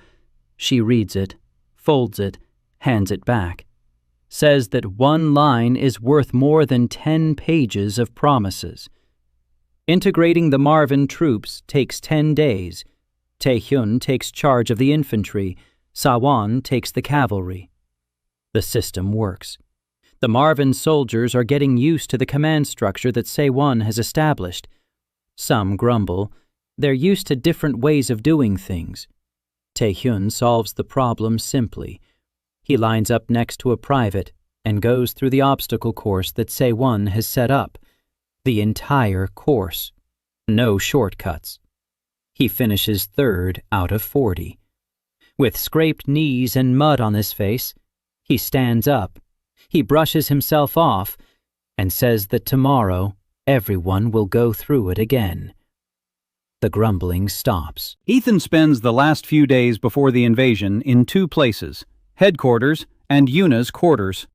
She reads it, folds it, hands it back, says that 1 line is worth more than 10 pages of promises. Integrating the Marvin troops takes 10 days. Taehyun takes charge of the infantry. Sawan takes the cavalry. The system works. The Marvin soldiers are getting used to the command structure that Saewon has established. Some grumble. They're used to different ways of doing things. Taehyun solves the problem simply. He lines up next to a private and goes through the obstacle course that Saewon has set up. The entire course. No shortcuts. He finishes 3rd out of 40. With scraped knees and mud on his face, he stands up. He brushes himself off and says that tomorrow everyone will go through it again. The grumbling stops. Ethan spends the last few days before the invasion in 2 places, headquarters and Yuna's quarters.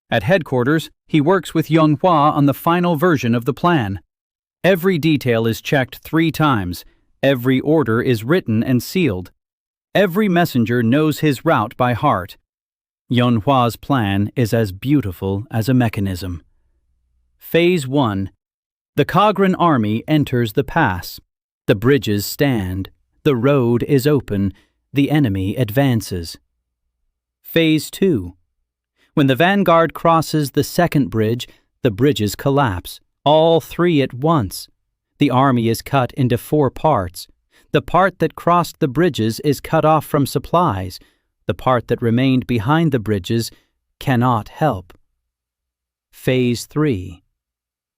At headquarters, he works with Young Hua on the final version of the plan. Every detail is checked 3 times. Every order is written and sealed. Every messenger knows his route by heart. Young Hua's plan is as beautiful as a mechanism. Phase 1. The Kagran army enters the pass. The bridges stand. The road is open. The enemy advances. Phase 2. When the vanguard crosses the second bridge, the bridges collapse, all 3 at once. The army is cut into 4 parts. The part that crossed the bridges is cut off from supplies. The part that remained behind the bridges cannot help. Phase 3.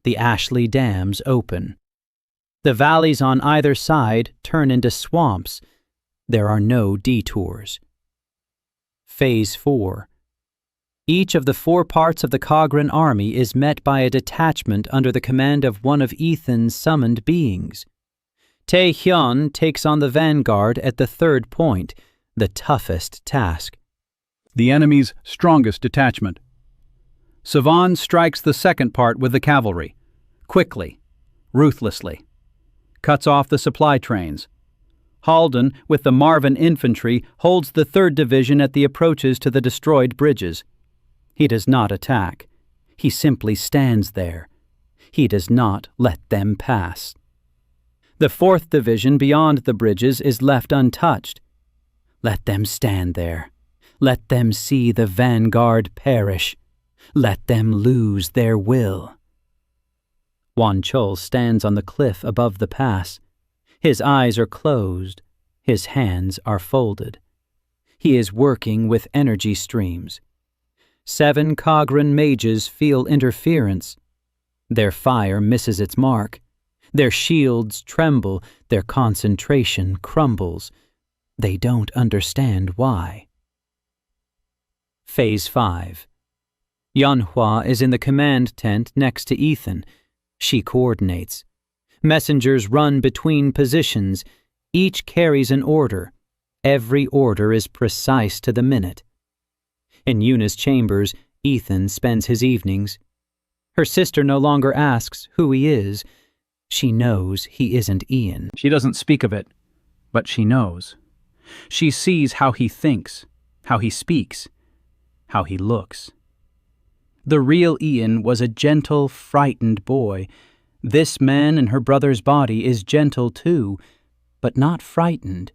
The Ashley dams open. The valleys on either side turn into swamps. There are no detours. Phase 4. Each of the 4 parts of the Kagran army is met by a detachment under the command of one of Ethan's summoned beings. Taehyun takes on the vanguard at the 3rd point, the toughest task. The enemy's strongest detachment. Savan strikes the second part with the cavalry, quickly, ruthlessly. Cuts off the supply trains. Halden, with the Marvin infantry, holds the 3rd division at the approaches to the destroyed bridges. He does not attack. He simply stands there. He does not let them pass. The 4th Division beyond the bridges is left untouched. Let them stand there. Let them see the vanguard perish. Let them lose their will. Wan Chol stands on the cliff above the pass. His eyes are closed. His hands are folded. He is working with energy streams. 7 Kagran mages feel interference. Their fire misses its mark. Their shields tremble. Their concentration crumbles. They don't understand why. Phase 5. Yanhua is in the command tent next to Ethan. She coordinates. Messengers run between positions. Each carries an order. Every order is precise to the minute. In Yuna's chambers, Ethan spends his evenings. Her sister no longer asks who he is. She knows he isn't Ian. She doesn't speak of it, but she knows. She sees how he thinks, how he speaks, how he looks. The real Ian was a gentle, frightened boy. This man in her brother's body is gentle too, but not frightened.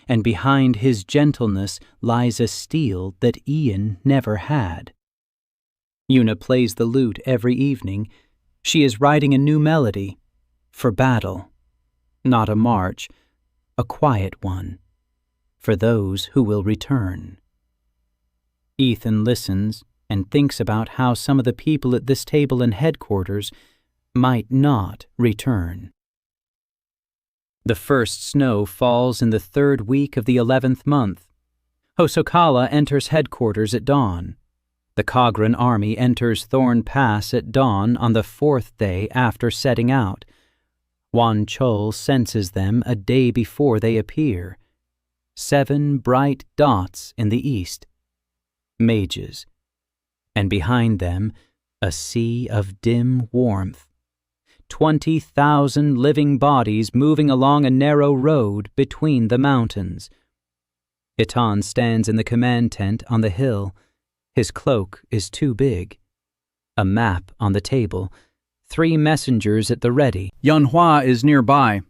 And behind his gentleness lies a steel that Ian never had. Yuna plays the lute every evening. She is writing a new melody for battle, not a march, a quiet one, for those who will return. Ethan listens and thinks about how some of the people at this table in headquarters might not return. The first snow falls in the 3rd week of the 11th month. Hosokawa enters headquarters at dawn. The Kagran army enters Thorn Pass at dawn on the 4th day after setting out. Wan Chol senses them a day before they appear. 7 bright dots in the east. Mages. And behind them, a sea of dim warmth. 20,000 living bodies moving along a narrow road between the mountains. Itan stands in the command tent on the hill. His cloak is too big. A map on the table. 3 messengers at the ready. Yanhua is nearby.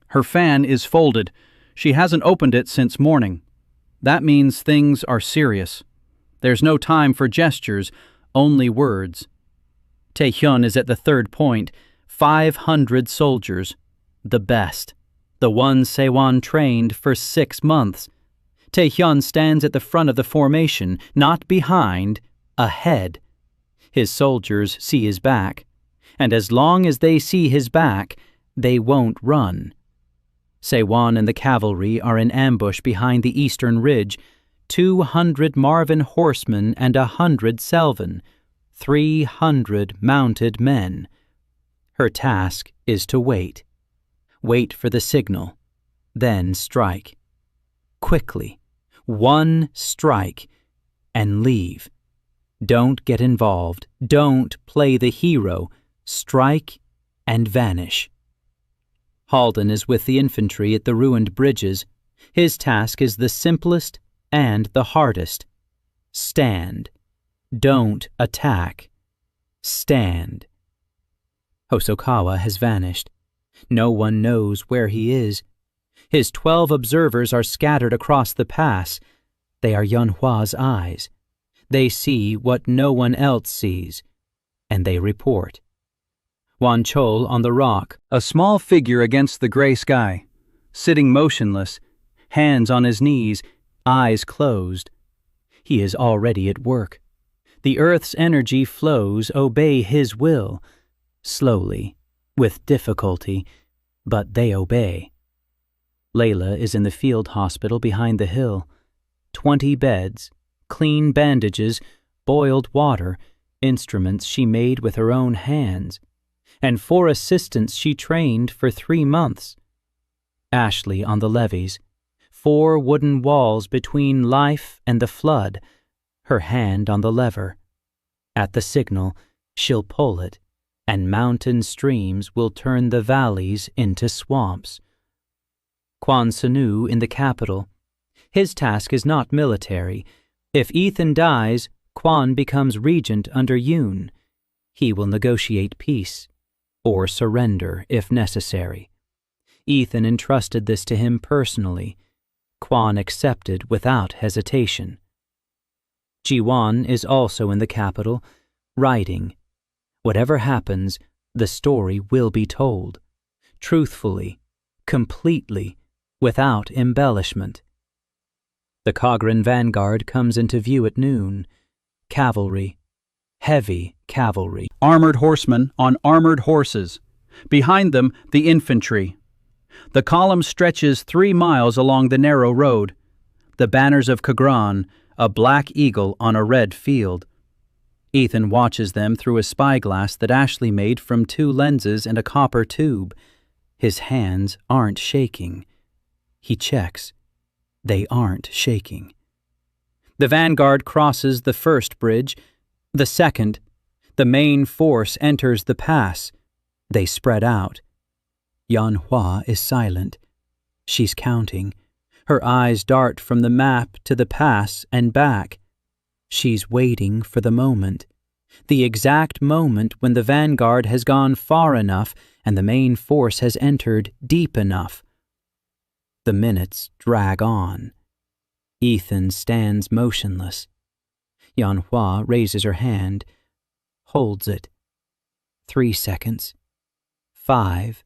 Her fan is folded. She hasn't opened it since morning. That means things are serious. There's no time for gestures, only words. Taehyun is at the 3rd point. 500 soldiers. The best. The ones Sewon trained for 6 months. Taehyun stands at the front of the formation, not behind, ahead. His soldiers see his back, and as long as they see his back, they won't run. Sewon and the cavalry are in ambush behind the eastern ridge. 200 Marvin horsemen and 100 Selvan. 300 mounted men. Her task is to wait. Wait for the signal, then strike. Quickly. 1 strike, and leave. Don't get involved. Don't play the hero. Strike and vanish. Halden is with the infantry at the ruined bridges. His task is the simplest and the hardest. Stand. Don't attack. Stand. Hosokawa has vanished. No one knows where he is. His 12 observers are scattered across the pass. They are Yanhua's eyes. They see what no one else sees, and they report. Wan Chol on the rock, a small figure against the gray sky, sitting motionless, hands on his knees, eyes closed. He is already at work. The earth's energy flows obey his will, slowly, with difficulty, but they obey. Layla is in the field hospital behind the hill. 20 beds, clean bandages, boiled water, instruments she made with her own hands, and 4 assistants she trained for 3 months. Ashley on the levees, 4 wooden walls between life and the flood, her hand on the lever. At the signal, she'll pull it, and mountain streams will turn the valleys into swamps. Kwan Sanu in the capital. His task is not military. If Ethan dies, Kwan becomes regent under Yoon. He will negotiate peace, or surrender if necessary. Ethan entrusted this to him personally. Quan accepted without hesitation. Jiwan is also in the capital, writing. Whatever happens, the story will be told, truthfully, completely, without embellishment. The Kagran vanguard comes into view at noon. Cavalry, heavy cavalry. Armored horsemen on armored horses. Behind them, the infantry. The column stretches 3 miles along the narrow road. The banners of Kagran, a black eagle on a red field. Ethan watches them through a spyglass that Ashley made from 2 lenses and a copper tube. His hands aren't shaking. He checks. They aren't shaking. The vanguard crosses the first bridge, the second. The main force enters the pass. They spread out. Yanhua is silent. She's counting. Her eyes dart from the map to the pass and back. She's waiting for the moment. The exact moment when the vanguard has gone far enough and the main force has entered deep enough. The minutes drag on. Ethan stands motionless. Yanhua raises her hand, holds it. 3 seconds. 5.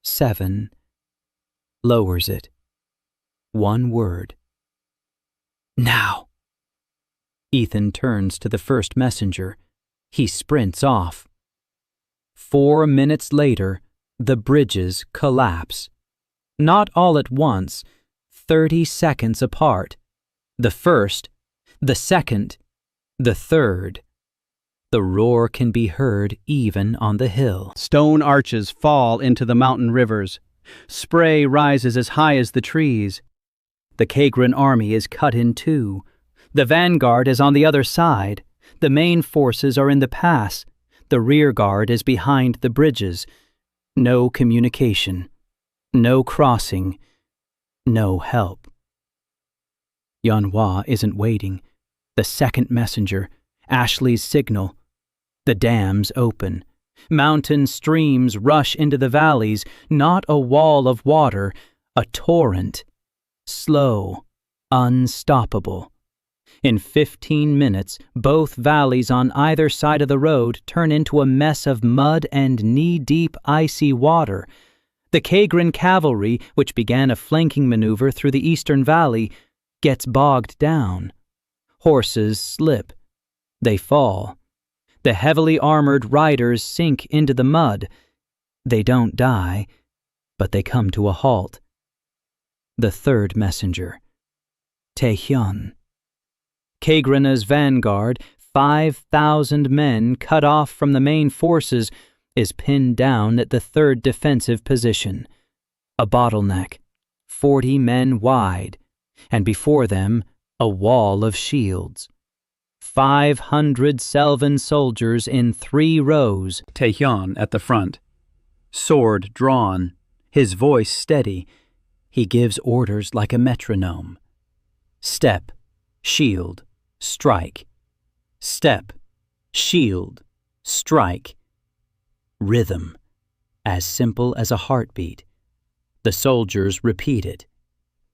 7. Lowers it. 1 word. Now. Ethan turns to the first messenger. He sprints off. 4 minutes later, the bridges collapse. Not all at once, 30 seconds apart. The first, the second, the third. The roar can be heard even on the hill. Stone arches fall into the mountain rivers. Spray rises as high as the trees. The Kagran army is cut in 2. The vanguard is on the other side. The main forces are in the pass. The rear guard is behind the bridges. No communication. No crossing. No help. Yanhua isn't waiting. The second messenger, Ashley's signal. The dams open. Mountain streams rush into the valleys, not a wall of water, a torrent. Slow, unstoppable. In 15 minutes, both valleys on either side of the road turn into a mess of mud and knee-deep icy water. The Kagran cavalry, which began a flanking maneuver through the eastern valley, gets bogged down. Horses slip. They fall. The heavily armored riders sink into the mud. They don't die, but they come to a halt. The third messenger. Taehyun. Kagrana's vanguard, 5,000 men cut off from the main forces, is pinned down at the third defensive position. A bottleneck, 40 men wide, and before them, a wall of shields. 500 Selvan soldiers in 3 rows. Taehyun at the front, sword drawn, his voice steady. He gives orders like a metronome. Step, shield, strike. Step, shield, strike. Rhythm, as simple as a heartbeat. The soldiers repeat it.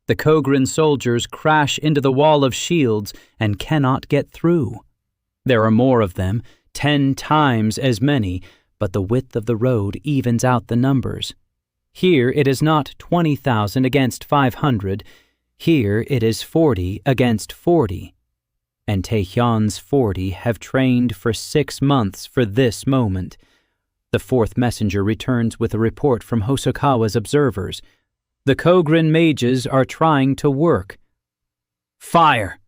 The Kagran soldiers crash into the wall of shields and cannot get through. There are more of them, 10 times as many, but the width of the road evens out the numbers. Here it is not 20,000 against 500. Here it is 40 against 40. And Taehyun's 40 have trained for 6 months for this moment. The fourth messenger returns with a report from Hosokawa's observers. The Kagran mages are trying to work. Fire!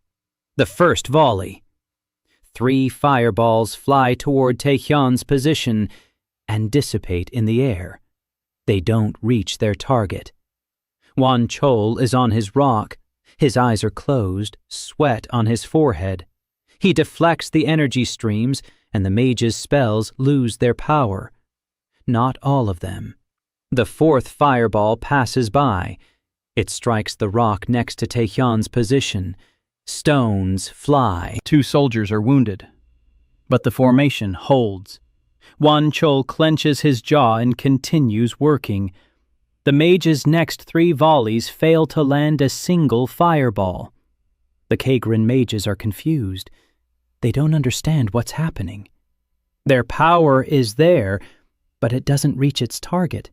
The first volley. 3 fireballs fly toward Taehyun's position and dissipate in the air. They don't reach their target. Wan Chol is on his rock. His eyes are closed, sweat on his forehead. He deflects the energy streams, and the mage's spells lose their power. Not all of them. The 4th fireball passes by. It strikes the rock next to Taehyun's position. Stones fly. 2 soldiers are wounded. But the formation holds. Wan Chol clenches his jaw and continues working. The mage's next 3 volleys fail to land a single fireball. The Kagran mages are confused. They don't understand what's happening. Their power is there, but it doesn't reach its target.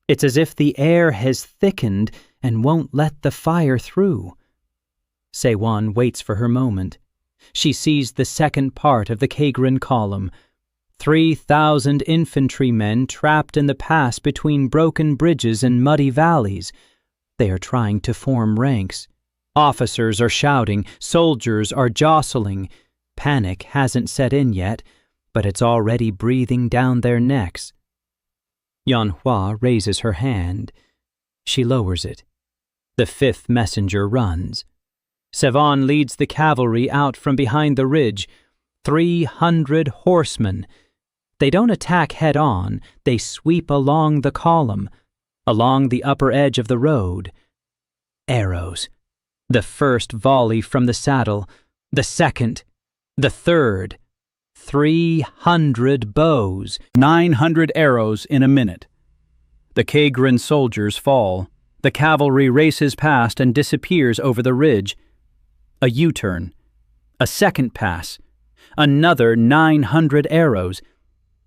It's as if the air has thickened and won't let the fire through. Sewan waits for her moment. She sees the second part of the Kagran column. 3,000 infantrymen trapped in the pass between broken bridges and muddy valleys. They are trying to form ranks. Officers are shouting, soldiers are jostling. Panic hasn't set in yet, but it's already breathing down their necks. Yanhua raises her hand. She lowers it. The 5th messenger runs. Sevan leads the cavalry out from behind the ridge. 300 horsemen. They don't attack head-on, they sweep along the column, along the upper edge of the road. Arrows. The first volley from the saddle, the second, the third. 300 bows. 900 arrows in a minute. The Kagran soldiers fall. The cavalry races past and disappears over the ridge. A U-turn. A second pass. Another 900 arrows.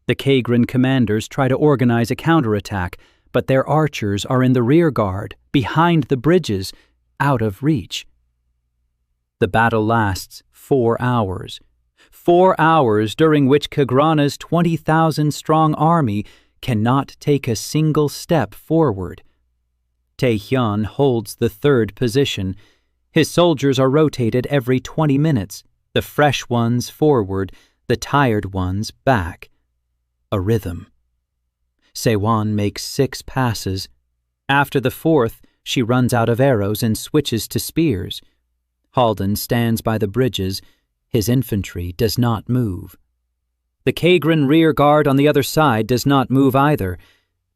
The Kagran commanders try to organize a counterattack, but their archers are in the rear guard, behind the bridges, out of reach. The battle lasts 4 hours. 4 hours during which Kagrana's 20,000-strong army cannot take a single step forward. Taehyun holds the 3rd position. His soldiers are rotated every 20 minutes, the fresh ones forward, the tired ones back. A rhythm. Sewan makes 6 passes. After the 4th, she runs out of arrows and switches to spears. Halden stands by the bridges. His infantry does not move. The Kagran rear guard on the other side does not move either.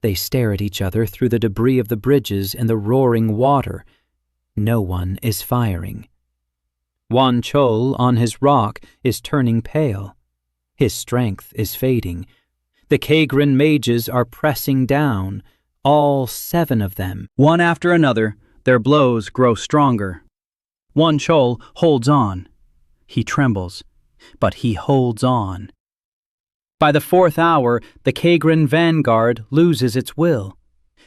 They stare at each other through the debris of the bridges and the roaring water. No one is firing. Wan Chol on his rock is turning pale. His strength is fading. The Kagran mages are pressing down, all 7 of them. One after another, their blows grow stronger. Wan Chol holds on. He trembles, but he holds on. By the 4th hour, the Kagran vanguard loses its will.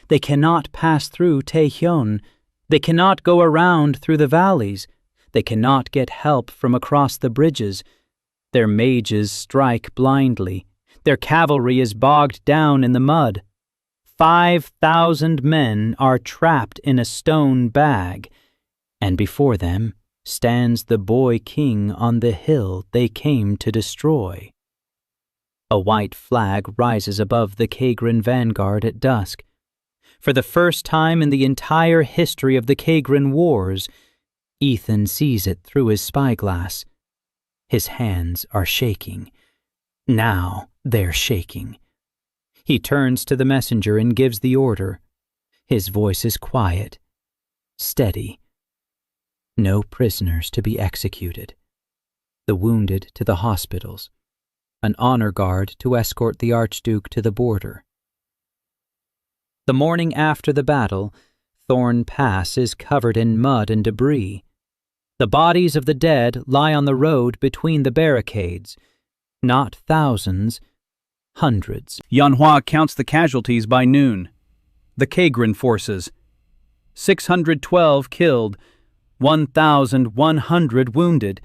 They cannot pass through Taehyun. They cannot go around through the valleys. They cannot get help from across the bridges. Their mages strike blindly. Their cavalry is bogged down in the mud. 5,000 men are trapped in a stone bag, and before them stands the boy king on the hill they came to destroy. A white flag rises above the Kagran vanguard at dusk. For the first time in the entire history of the Kagran Wars, Ethan sees it through his spyglass. His hands are shaking. Now they're shaking. He turns to the messenger and gives the order. His voice is quiet, steady. No prisoners to be executed. The wounded to the hospitals. An honor guard to escort the Archduke to the border. The morning after the battle, Thorn Pass is covered in mud and debris. The bodies of the dead lie on the road between the barricades. Not thousands, hundreds. Yanhua counts the casualties by noon. The Kagran forces. 612 killed, 1,100 wounded,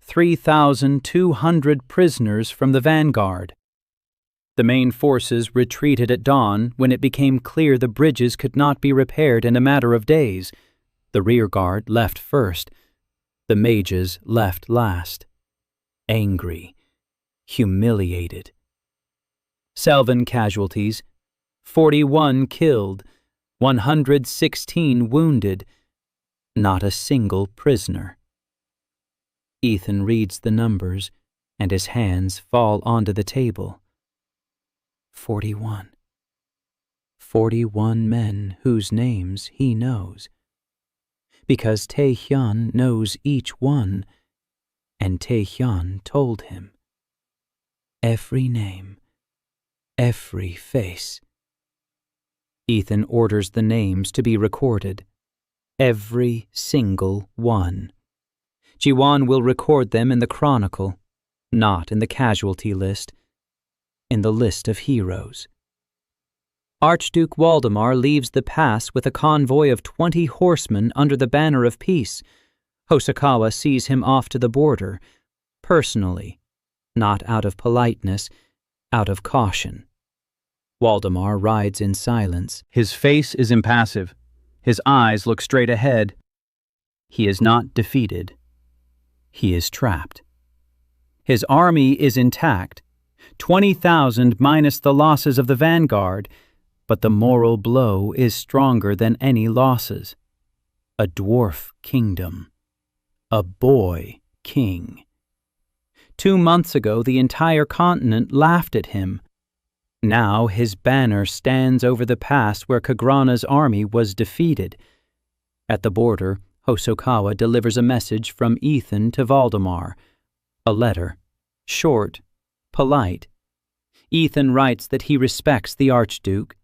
3,200 prisoners from the vanguard. The main forces retreated at dawn when it became clear the bridges could not be repaired in a matter of days. The rear guard left first. The mages left last. Angry. Humiliated. Selvan casualties. 41 killed. 116 wounded. Not a single prisoner. Ethan reads the numbers, and his hands fall onto the table. 41. 41 men whose names he knows. Because Taehyun knows each one, and Taehyun told him. every name, every face. Ethan orders the names to be recorded. Every single one. Jiwan will record them in the chronicle, not in the casualty list, in the list of heroes. Archduke Waldemar leaves the pass with a convoy of 20 horsemen under the banner of peace. Hosokawa sees him off to the border, personally, not out of politeness, out of caution. Waldemar rides in silence. His face is impassive. His eyes look straight ahead. He is not defeated. He is trapped. His army is intact, 20,000 minus the losses of the vanguard, but the moral blow is stronger than any losses. A dwarf kingdom. A boy king. 2 months ago, the entire continent laughed at him. Now his banner stands over the pass where Kagrana's army was defeated. At the border, Hosokawa delivers a message from Ethan to Waldemar. A letter. Short. Polite. Ethan writes that he respects the Archduke,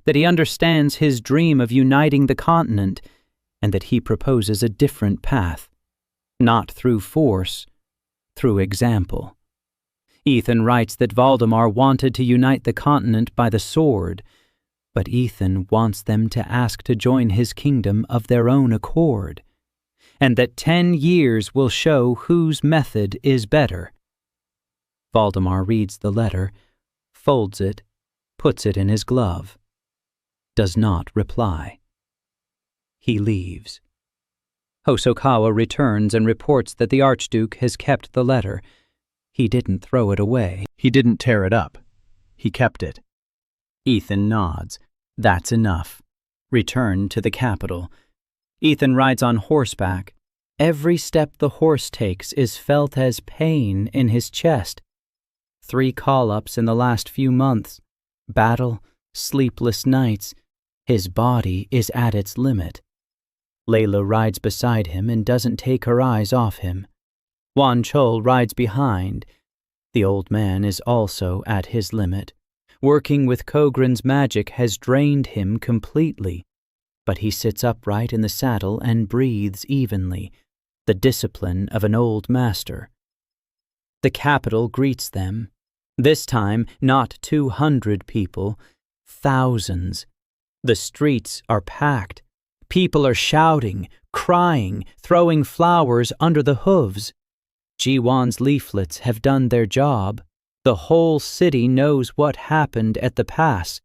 that he understands his dream of uniting the continent, and that he proposes a different path. Not through force, through example. Ethan writes that Waldemar wanted to unite the continent by the sword, but Ethan wants them to ask to join his kingdom of their own accord, and that 10 years will show whose method is better. Waldemar reads the letter, folds it, puts it in his glove. Does not reply. He leaves. Hosokawa returns and reports that the Archduke has kept the letter. He didn't throw it away. He didn't tear it up. He kept it. Ethan nods. That's enough. Return to the capital. Ethan rides on horseback. Every step the horse takes is felt as pain in his chest. 3 call-ups in the last few months. Battle, sleepless nights. His body is at its limit. Layla rides beside him and doesn't take her eyes off him. Wan Chol rides behind. The old man is also at his limit. Working with Kagran's magic has drained him completely, but he sits upright in the saddle and breathes evenly, the discipline of an old master. The capital greets them. This time, not 200 people, thousands. The streets are packed. People are shouting, crying, throwing flowers under the hooves. Jiwan's leaflets have done their job. The whole city knows what happened at the pass.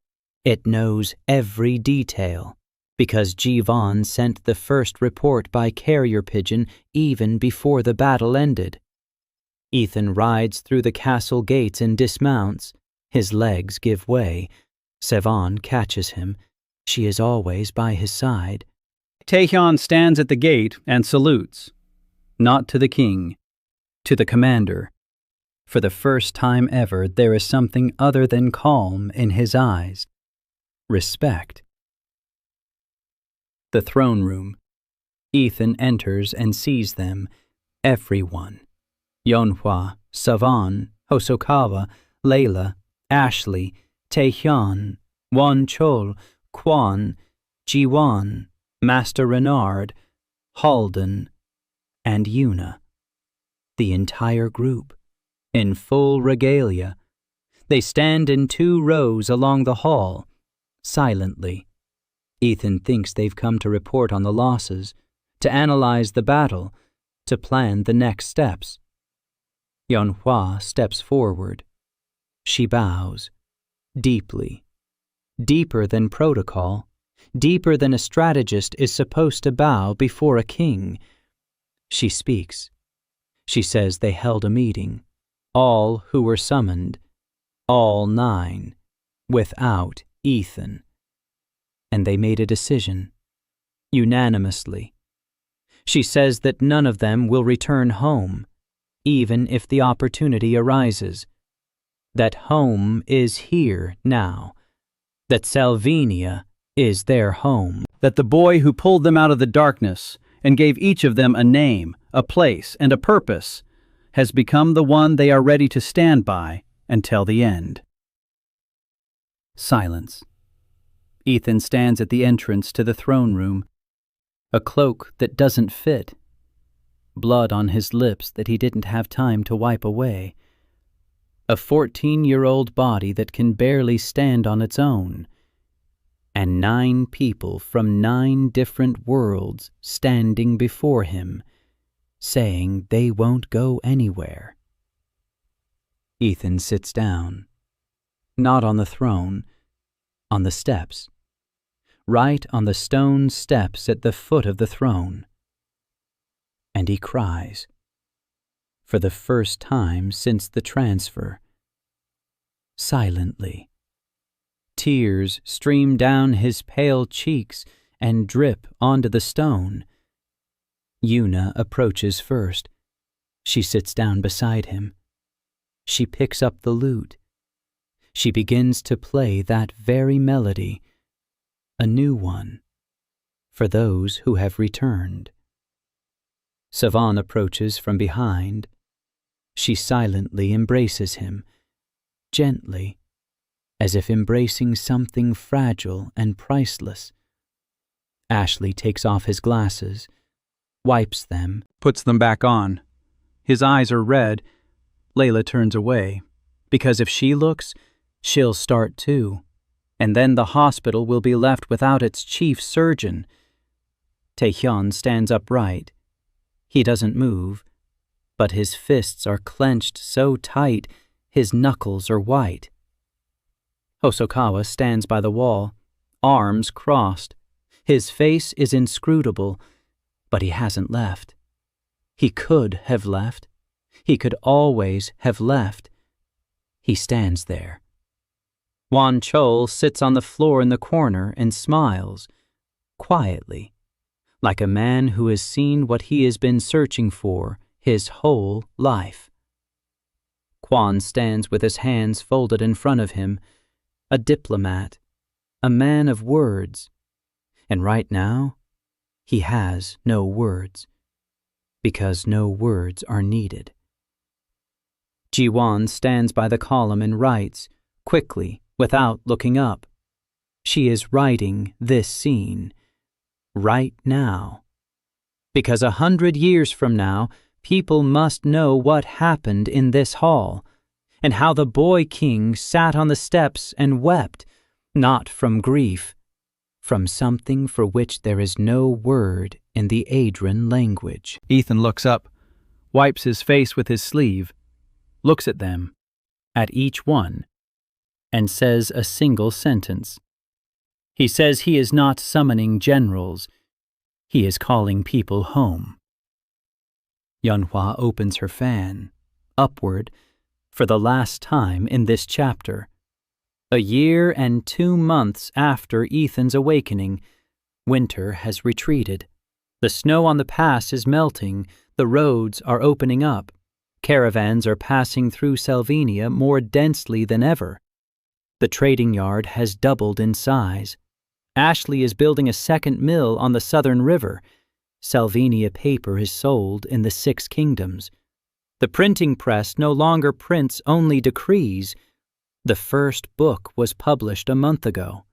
It knows every detail, because Jiwan sent the first report by carrier pigeon even before the battle ended. Ethan rides through the castle gates and dismounts. His legs give way. Sevan catches him. She is always by his side. Taehyun stands at the gate and salutes. Not to the king, to the commander. For the first time ever, there is something other than calm in his eyes. Respect. The throne room. Ethan enters and sees them, everyone. Yeonhwa, Sevan, Hosokawa, Layla, Ashley, Taehyun, Wan Chol, Kwan, Jiwan, Master Renard, Halden, and Yuna. The entire group, in full regalia. They stand in 2 rows along the hall, silently. Ethan thinks they've come to report on the losses, to analyze the battle, to plan the next steps. Yeonhwa steps forward. She bows, deeply, deeper than protocol, deeper than a strategist is supposed to bow before a king. She speaks. She says they held a meeting, all who were summoned, all 9, without Ethan. And they made a decision, unanimously. She says that none of them will return home, even if the opportunity arises. That home is here now. That Sylvania is their home. That the boy who pulled them out of the darkness and gave each of them a name, a place, and a purpose has become the one they are ready to stand by until the end. Silence. Ethan stands at the entrance to the throne room. A cloak that doesn't fit. Blood on his lips that he didn't have time to wipe away. A 14-year-old body that can barely stand on its own. And 9 people from 9 different worlds standing before him, saying they won't go anywhere. Ethan sits down. Not on the throne, on the steps. Right on the stone steps at the foot of the throne. And he cries. For the first time since the transfer. Silently. Tears stream down his pale cheeks and drip onto the stone. Yuna approaches first. She sits down beside him. She picks up the lute. She begins to play that very melody, a new one, for those who have returned. Savan approaches from behind. She silently embraces him, gently, as if embracing something fragile and priceless. Ashley takes off his glasses, wipes them, Puts them back on. His eyes are red. Layla turns away, because if she looks, she'll start too, and then the hospital will be left without its chief surgeon. Taehyun stands upright. He doesn't move, but his fists are clenched so tight his knuckles are white. Hosokawa stands by the wall, arms crossed. His face is inscrutable, but he hasn't left. He could have left. He could always have left. He stands there. Wan Chol sits on the floor in the corner and smiles, quietly, like a man who has seen what he has been searching for his whole life. Kwan stands with his hands folded in front of him, a diplomat, a man of words, and right now, he has no words, because no words are needed. Ji-won stands by the column and writes, quickly, without looking up. She is writing this scene, right now. Because 100 years from now, people must know what happened in this hall, and how the boy king sat on the steps and wept, not from grief, from something for which there is no word in the Adran language. Ethan looks up, wipes his face with his sleeve, looks at them, at each one, and says a single sentence. He says he is not summoning generals. He is calling people home. Yeonhwa opens her fan, upward, for the last time in this chapter. A year and 2 months after Ethan's awakening, winter has retreated. The snow on the pass is melting, the roads are opening up. Caravans are passing through Sylvania more densely than ever. The trading yard has doubled in size. Ashley is building a second mill on the southern river. Sylvania paper is sold in the 6 kingdoms. The printing press no longer prints only decrees. The first book was published a month ago,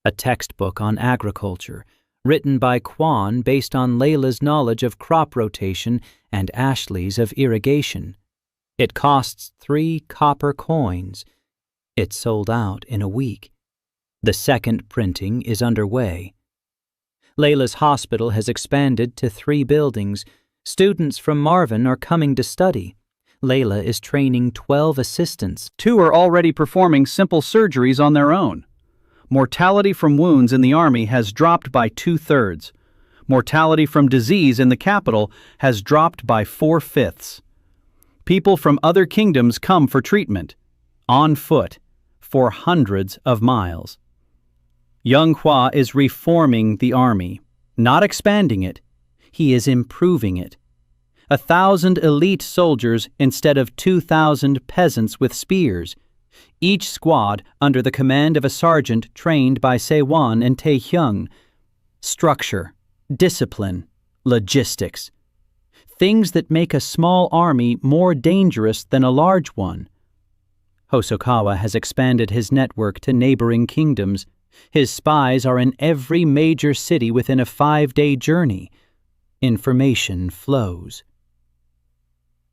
a textbook on agriculture, written by Kwan based on Layla's knowledge of crop rotation and Ashley's of irrigation. It costs 3 copper coins. It sold out in a week. The second printing is underway. Layla's hospital has expanded to 3 buildings. Students from Marvin are coming to study. Layla is training 12 assistants. 2 are already performing simple surgeries on their own. Mortality from wounds in the army has dropped by 2/3. Mortality from disease in the capital has dropped by 4/5. People from other kingdoms come for treatment, on foot, for hundreds of miles. Yeonhwa is reforming the army, not expanding it. He is improving it. 1,000 elite soldiers instead of 2,000 peasants with spears, each squad under the command of a sergeant trained by Sewon and Taehyung. Structure, discipline, logistics. Things that make a small army more dangerous than a large one. Hosokawa has expanded his network to neighboring kingdoms. His spies are in every major city within a 5-day journey. Information flows.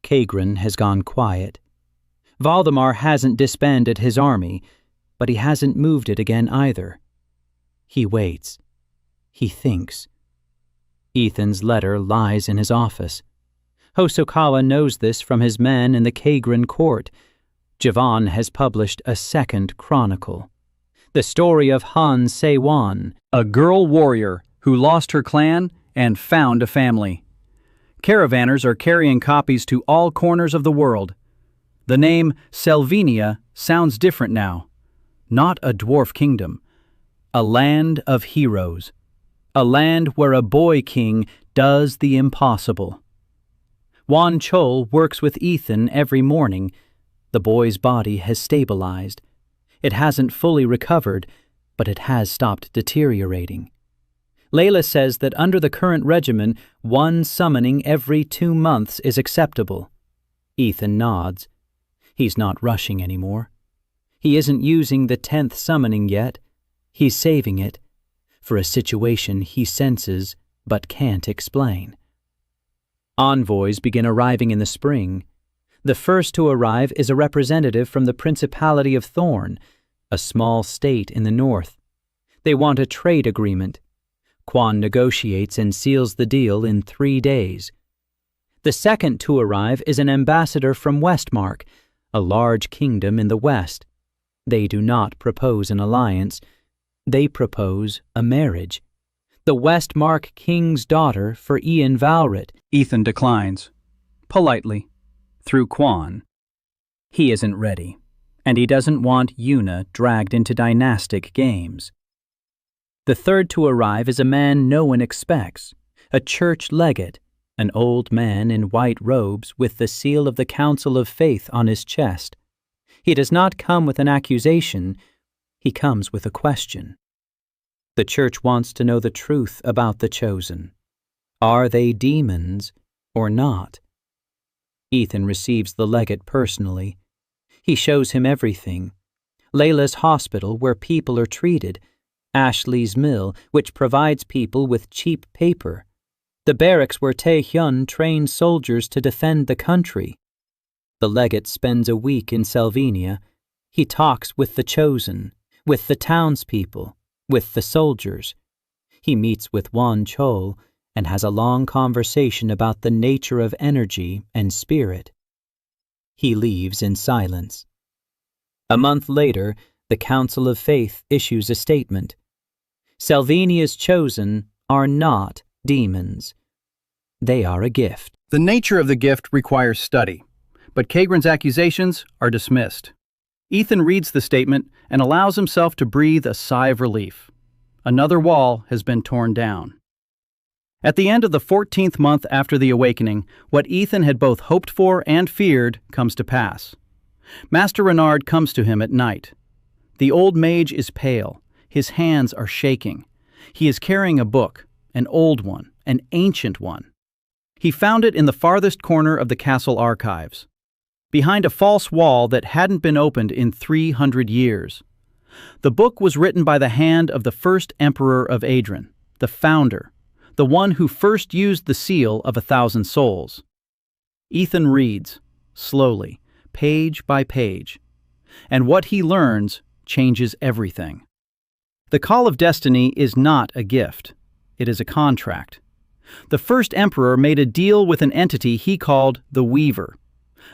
Kagran has gone quiet. Valdemar hasn't disbanded his army, but he hasn't moved it again either. He waits. He thinks. Ethan's letter lies in his office. Hosokawa knows this from his men in the Kagran court. Javan has published a second chronicle. The story of Han Se-wan, a girl warrior who lost her clan and found a family. Caravanners are carrying copies to all corners of the world. The name Sylvania sounds different now. Not a dwarf kingdom. A land of heroes. A land where a boy king does the impossible. Wan Chol works with Ethan every morning. The boy's body has stabilized. It hasn't fully recovered, but it has stopped deteriorating. Layla says that under the current regimen, 1 summoning every 2 months is acceptable. Ethan nods. He's not rushing anymore. He isn't using the 10th summoning yet. He's saving it for a situation he senses but can't explain. Envoys begin arriving in the spring. The first to arrive is a representative from the Principality of Thorn, a small state in the north. They want a trade agreement. Quan negotiates and seals the deal in 3 days. The second to arrive is an ambassador from Westmark, a large kingdom in the west. They do not propose an alliance. They propose a marriage. The Westmark king's daughter for Ian Velrit. Ethan declines, politely, through Quan. He isn't ready, and he doesn't want Yuna dragged into dynastic games. The third to arrive is a man no one expects, a church legate, an old man in white robes with the seal of the Council of Faith on his chest. He does not come with an accusation, he comes with a question. The church wants to know the truth about the chosen. Are they demons or not? Ethan receives the legate personally. He shows him everything. Layla's hospital, where people are treated. Ashley's mill, which provides people with cheap paper. The barracks where Tae-hyun trains soldiers to defend the country. The legate spends a week in Sylvania. He talks with the chosen, with the townspeople, with the soldiers. He meets with Wan Chol and has a long conversation about the nature of energy and spirit. He leaves in silence. A month later, the Council of Faith issues a statement. Sylvania's chosen are not demons. They are a gift. The nature of the gift requires study, but Kagran's accusations are dismissed. Ethan reads the statement and allows himself to breathe a sigh of relief. Another wall has been torn down. At the end of the 14th month after the awakening, what Ethan had both hoped for and feared comes to pass. Master Renard comes to him at night. The old mage is pale. His hands are shaking. He is carrying a book, an old one, an ancient one. He found it in the farthest corner of the castle archives, behind a false wall that hadn't been opened in 300 years. The book was written by the hand of the first emperor of Adren, the founder, the one who first used the seal of 1,000 souls. Ethan reads, slowly, page by page, and what he learns changes everything. The call of destiny is not a gift. It is a contract. The first emperor made a deal with an entity he called the Weaver,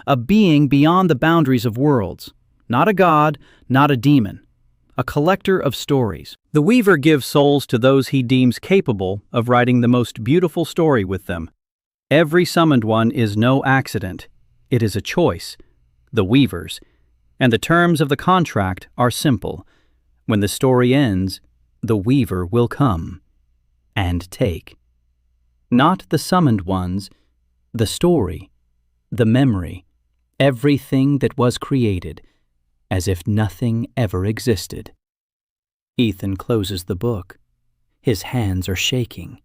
a being beyond the boundaries of worlds, not a god, not a demon, a collector of stories. The Weaver gives souls to those he deems capable of writing the most beautiful story with them. Every summoned one is no accident. It is a choice, the Weaver's, and the terms of the contract are simple. When the story ends, the Weaver will come and take. Not the summoned ones, the story, the memory, everything that was created, as if nothing ever existed. Ethan closes the book. His hands are shaking.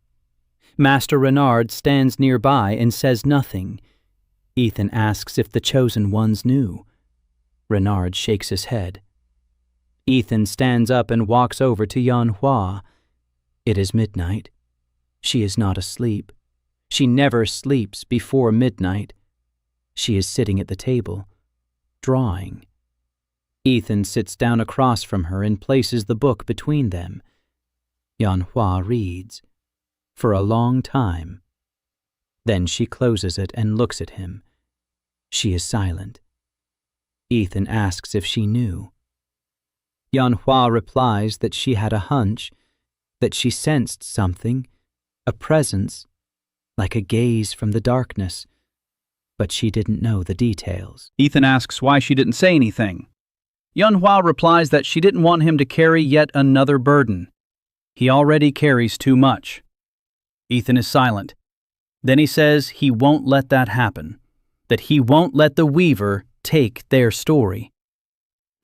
Master Renard stands nearby and says nothing. Ethan asks if the chosen ones knew. Renard shakes his head. Ethan stands up and walks over to Yanhua. It is midnight. She is not asleep. She never sleeps before midnight. She is sitting at the table, drawing. Ethan sits down across from her and places the book between them. Yanhua reads, for a long time. Then she closes it and looks at him. She is silent. Ethan asks if she knew. Yanhua replies that she had a hunch, that she sensed something, a presence, like a gaze from the darkness, but she didn't know the details. Ethan asks why she didn't say anything. Yanhua replies that she didn't want him to carry yet another burden. He already carries too much. Ethan is silent. Then he says he won't let that happen, that he won't let the Weaver take their story.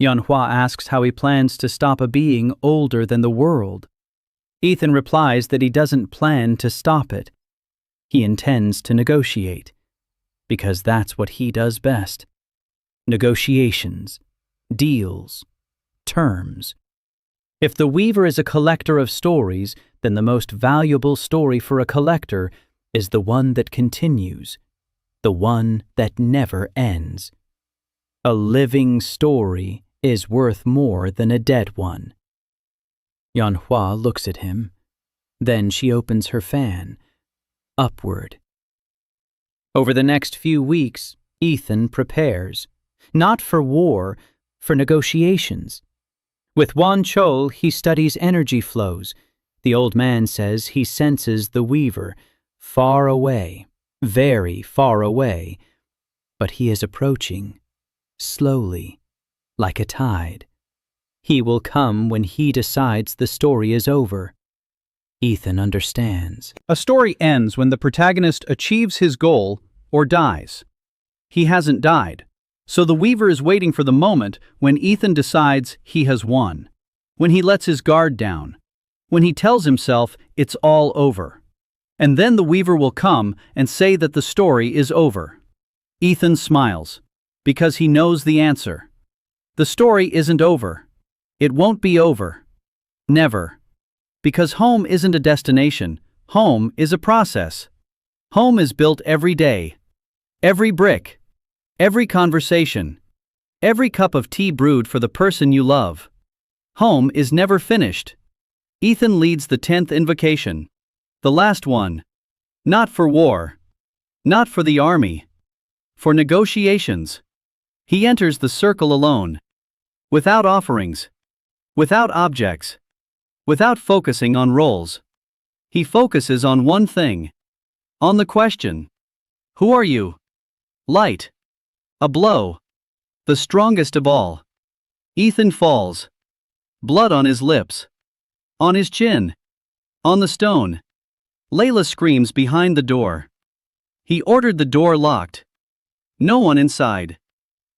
Yanhua asks how he plans to stop a being older than the world. Ethan replies that he doesn't plan to stop it. He intends to negotiate, because that's what he does best. Negotiations, deals, terms. If the Weaver is a collector of stories, then the most valuable story for a collector is the one that continues, the one that never ends. A living story is worth more than a dead one. Yanhua looks at him. Then she opens her fan, upward. Over the next few weeks, Ethan prepares, not for war, for negotiations. With Wan Chol, he studies energy flows. The old man says he senses the Weaver, far away, very far away, but he is approaching, slowly, like a tide. He will come when he decides the story is over. Ethan understands. A story ends when the protagonist achieves his goal or dies. He hasn't died, so the Weaver is waiting for the moment when Ethan decides he has won, when he lets his guard down, when he tells himself it's all over. And then the Weaver will come and say that the story is over. Ethan smiles, because he knows the answer. The story isn't over. It won't be over. Never. Because home isn't a destination. Home is a process. Home is built every day. Every brick. Every conversation. Every cup of tea brewed for the person you love. Home is never finished. Ethan leads the 10th invocation. The last one. Not for war. Not for the army. For negotiations. He enters the circle alone. Without offerings. Without objects. Without focusing on roles. He focuses on one thing. On the question. Who are you? Light. A blow. The strongest of all. Ethan falls. Blood on his lips. On his chin. On the stone. Layla screams behind the door. He ordered the door locked. No one inside.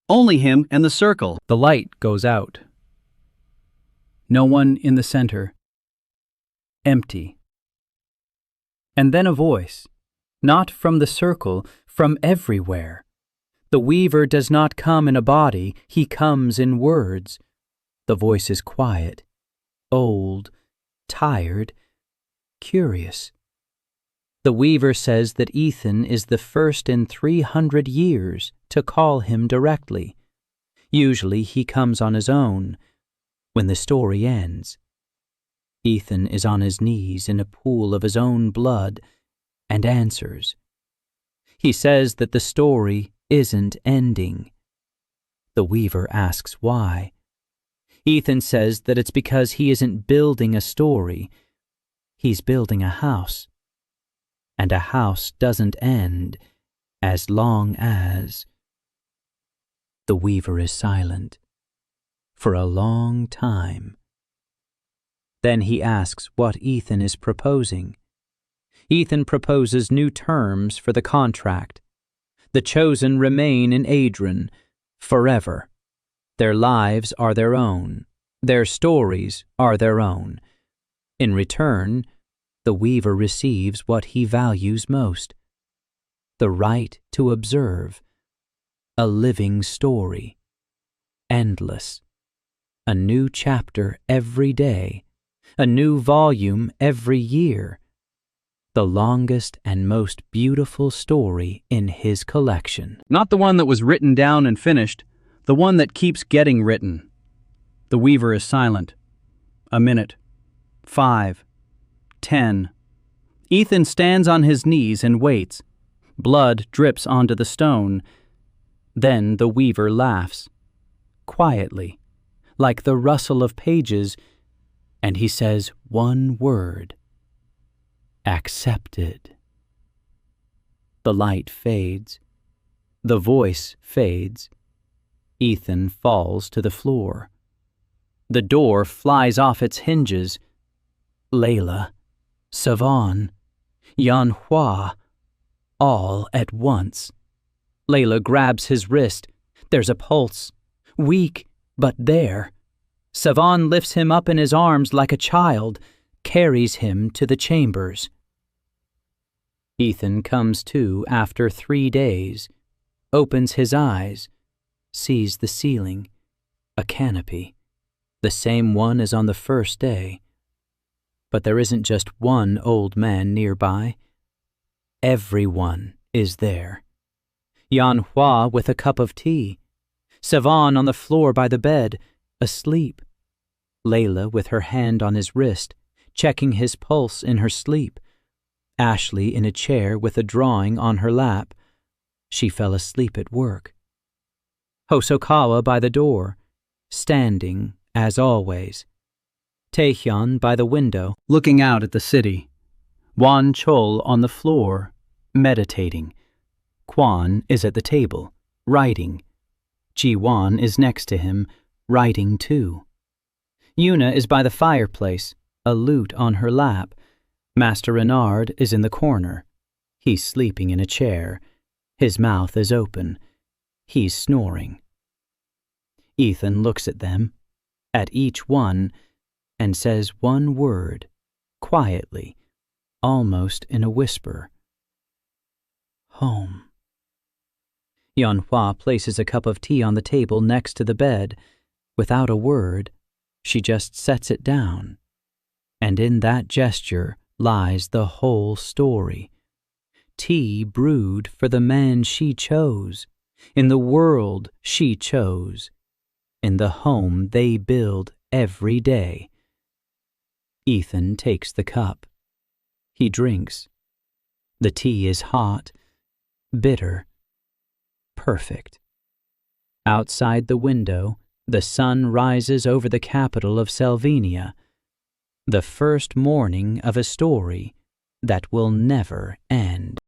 Only him and the circle. The light goes out. No one in the center. Empty. And then a voice, not from the circle, from everywhere. The Weaver does not come in a body, he comes in words. The voice is quiet, old, tired, curious. The Weaver says that Ethan is the first in 300 years to call him directly. Usually he comes on his own, when the story ends. Ethan is on his knees in a pool of his own blood and answers. He says that the story isn't ending. The Weaver asks why. Ethan says that it's because he isn't building a story. He's building a house. And a house doesn't end as long as... The Weaver is silent for a long time. Then he asks what Ethan is proposing. Ethan proposes new terms for the contract. The chosen remain in Adrian forever. Their lives are their own. Their stories are their own. In return, the Weaver receives what he values most: the right to observe a living story. endless. A new chapter every day, a new volume every year. The longest and most beautiful story in his collection. Not the one that was written down and finished, the one that keeps getting written. The weaver is silent. A minute. 5. 10. Ethan stands on his knees and waits. Blood drips onto the stone. Then the weaver laughs. Quietly, like the rustle of pages, and he says one word. Accepted. The light fades. The voice fades. Ethan falls to the floor. The door flies off its hinges. Layla, Savan, Yanhua, all at once. Layla grabs his wrist. There's a pulse. Weak, but there. Savan lifts him up in his arms like a child, carries him to the chambers. Ethan comes to after 3 days, opens his eyes, sees the ceiling, a canopy, the same one as on the first day. But there isn't just one old man nearby. Everyone is there. Yanhua with a cup of tea, Savan on the floor by the bed, asleep. Layla with her hand on his wrist, checking his pulse in her sleep. Ashley in a chair with a drawing on her lap. She fell asleep at work. Hosokawa by the door, standing as always. Taehyun by the window, looking out at the city. Wan Chol on the floor, meditating. Kwan is at the table, writing. Ji-wan is next to him, writing too. Yuna is by the fireplace, a lute on her lap. Master Renard is in the corner. He's sleeping in a chair. His mouth is open. He's snoring. Ethan looks at them, at each one, and says one word, quietly, almost in a whisper. Home. Yanhua places a cup of tea on the table next to the bed. Without a word, she just sets it down. And in that gesture lies the whole story. Tea brewed for the man she chose, in the world she chose, in the home they build every day. Ethan takes the cup. He drinks. The tea is hot, bitter, perfect. Outside the window, the sun rises over the capital of Sylvania. The first morning of a story that will never end.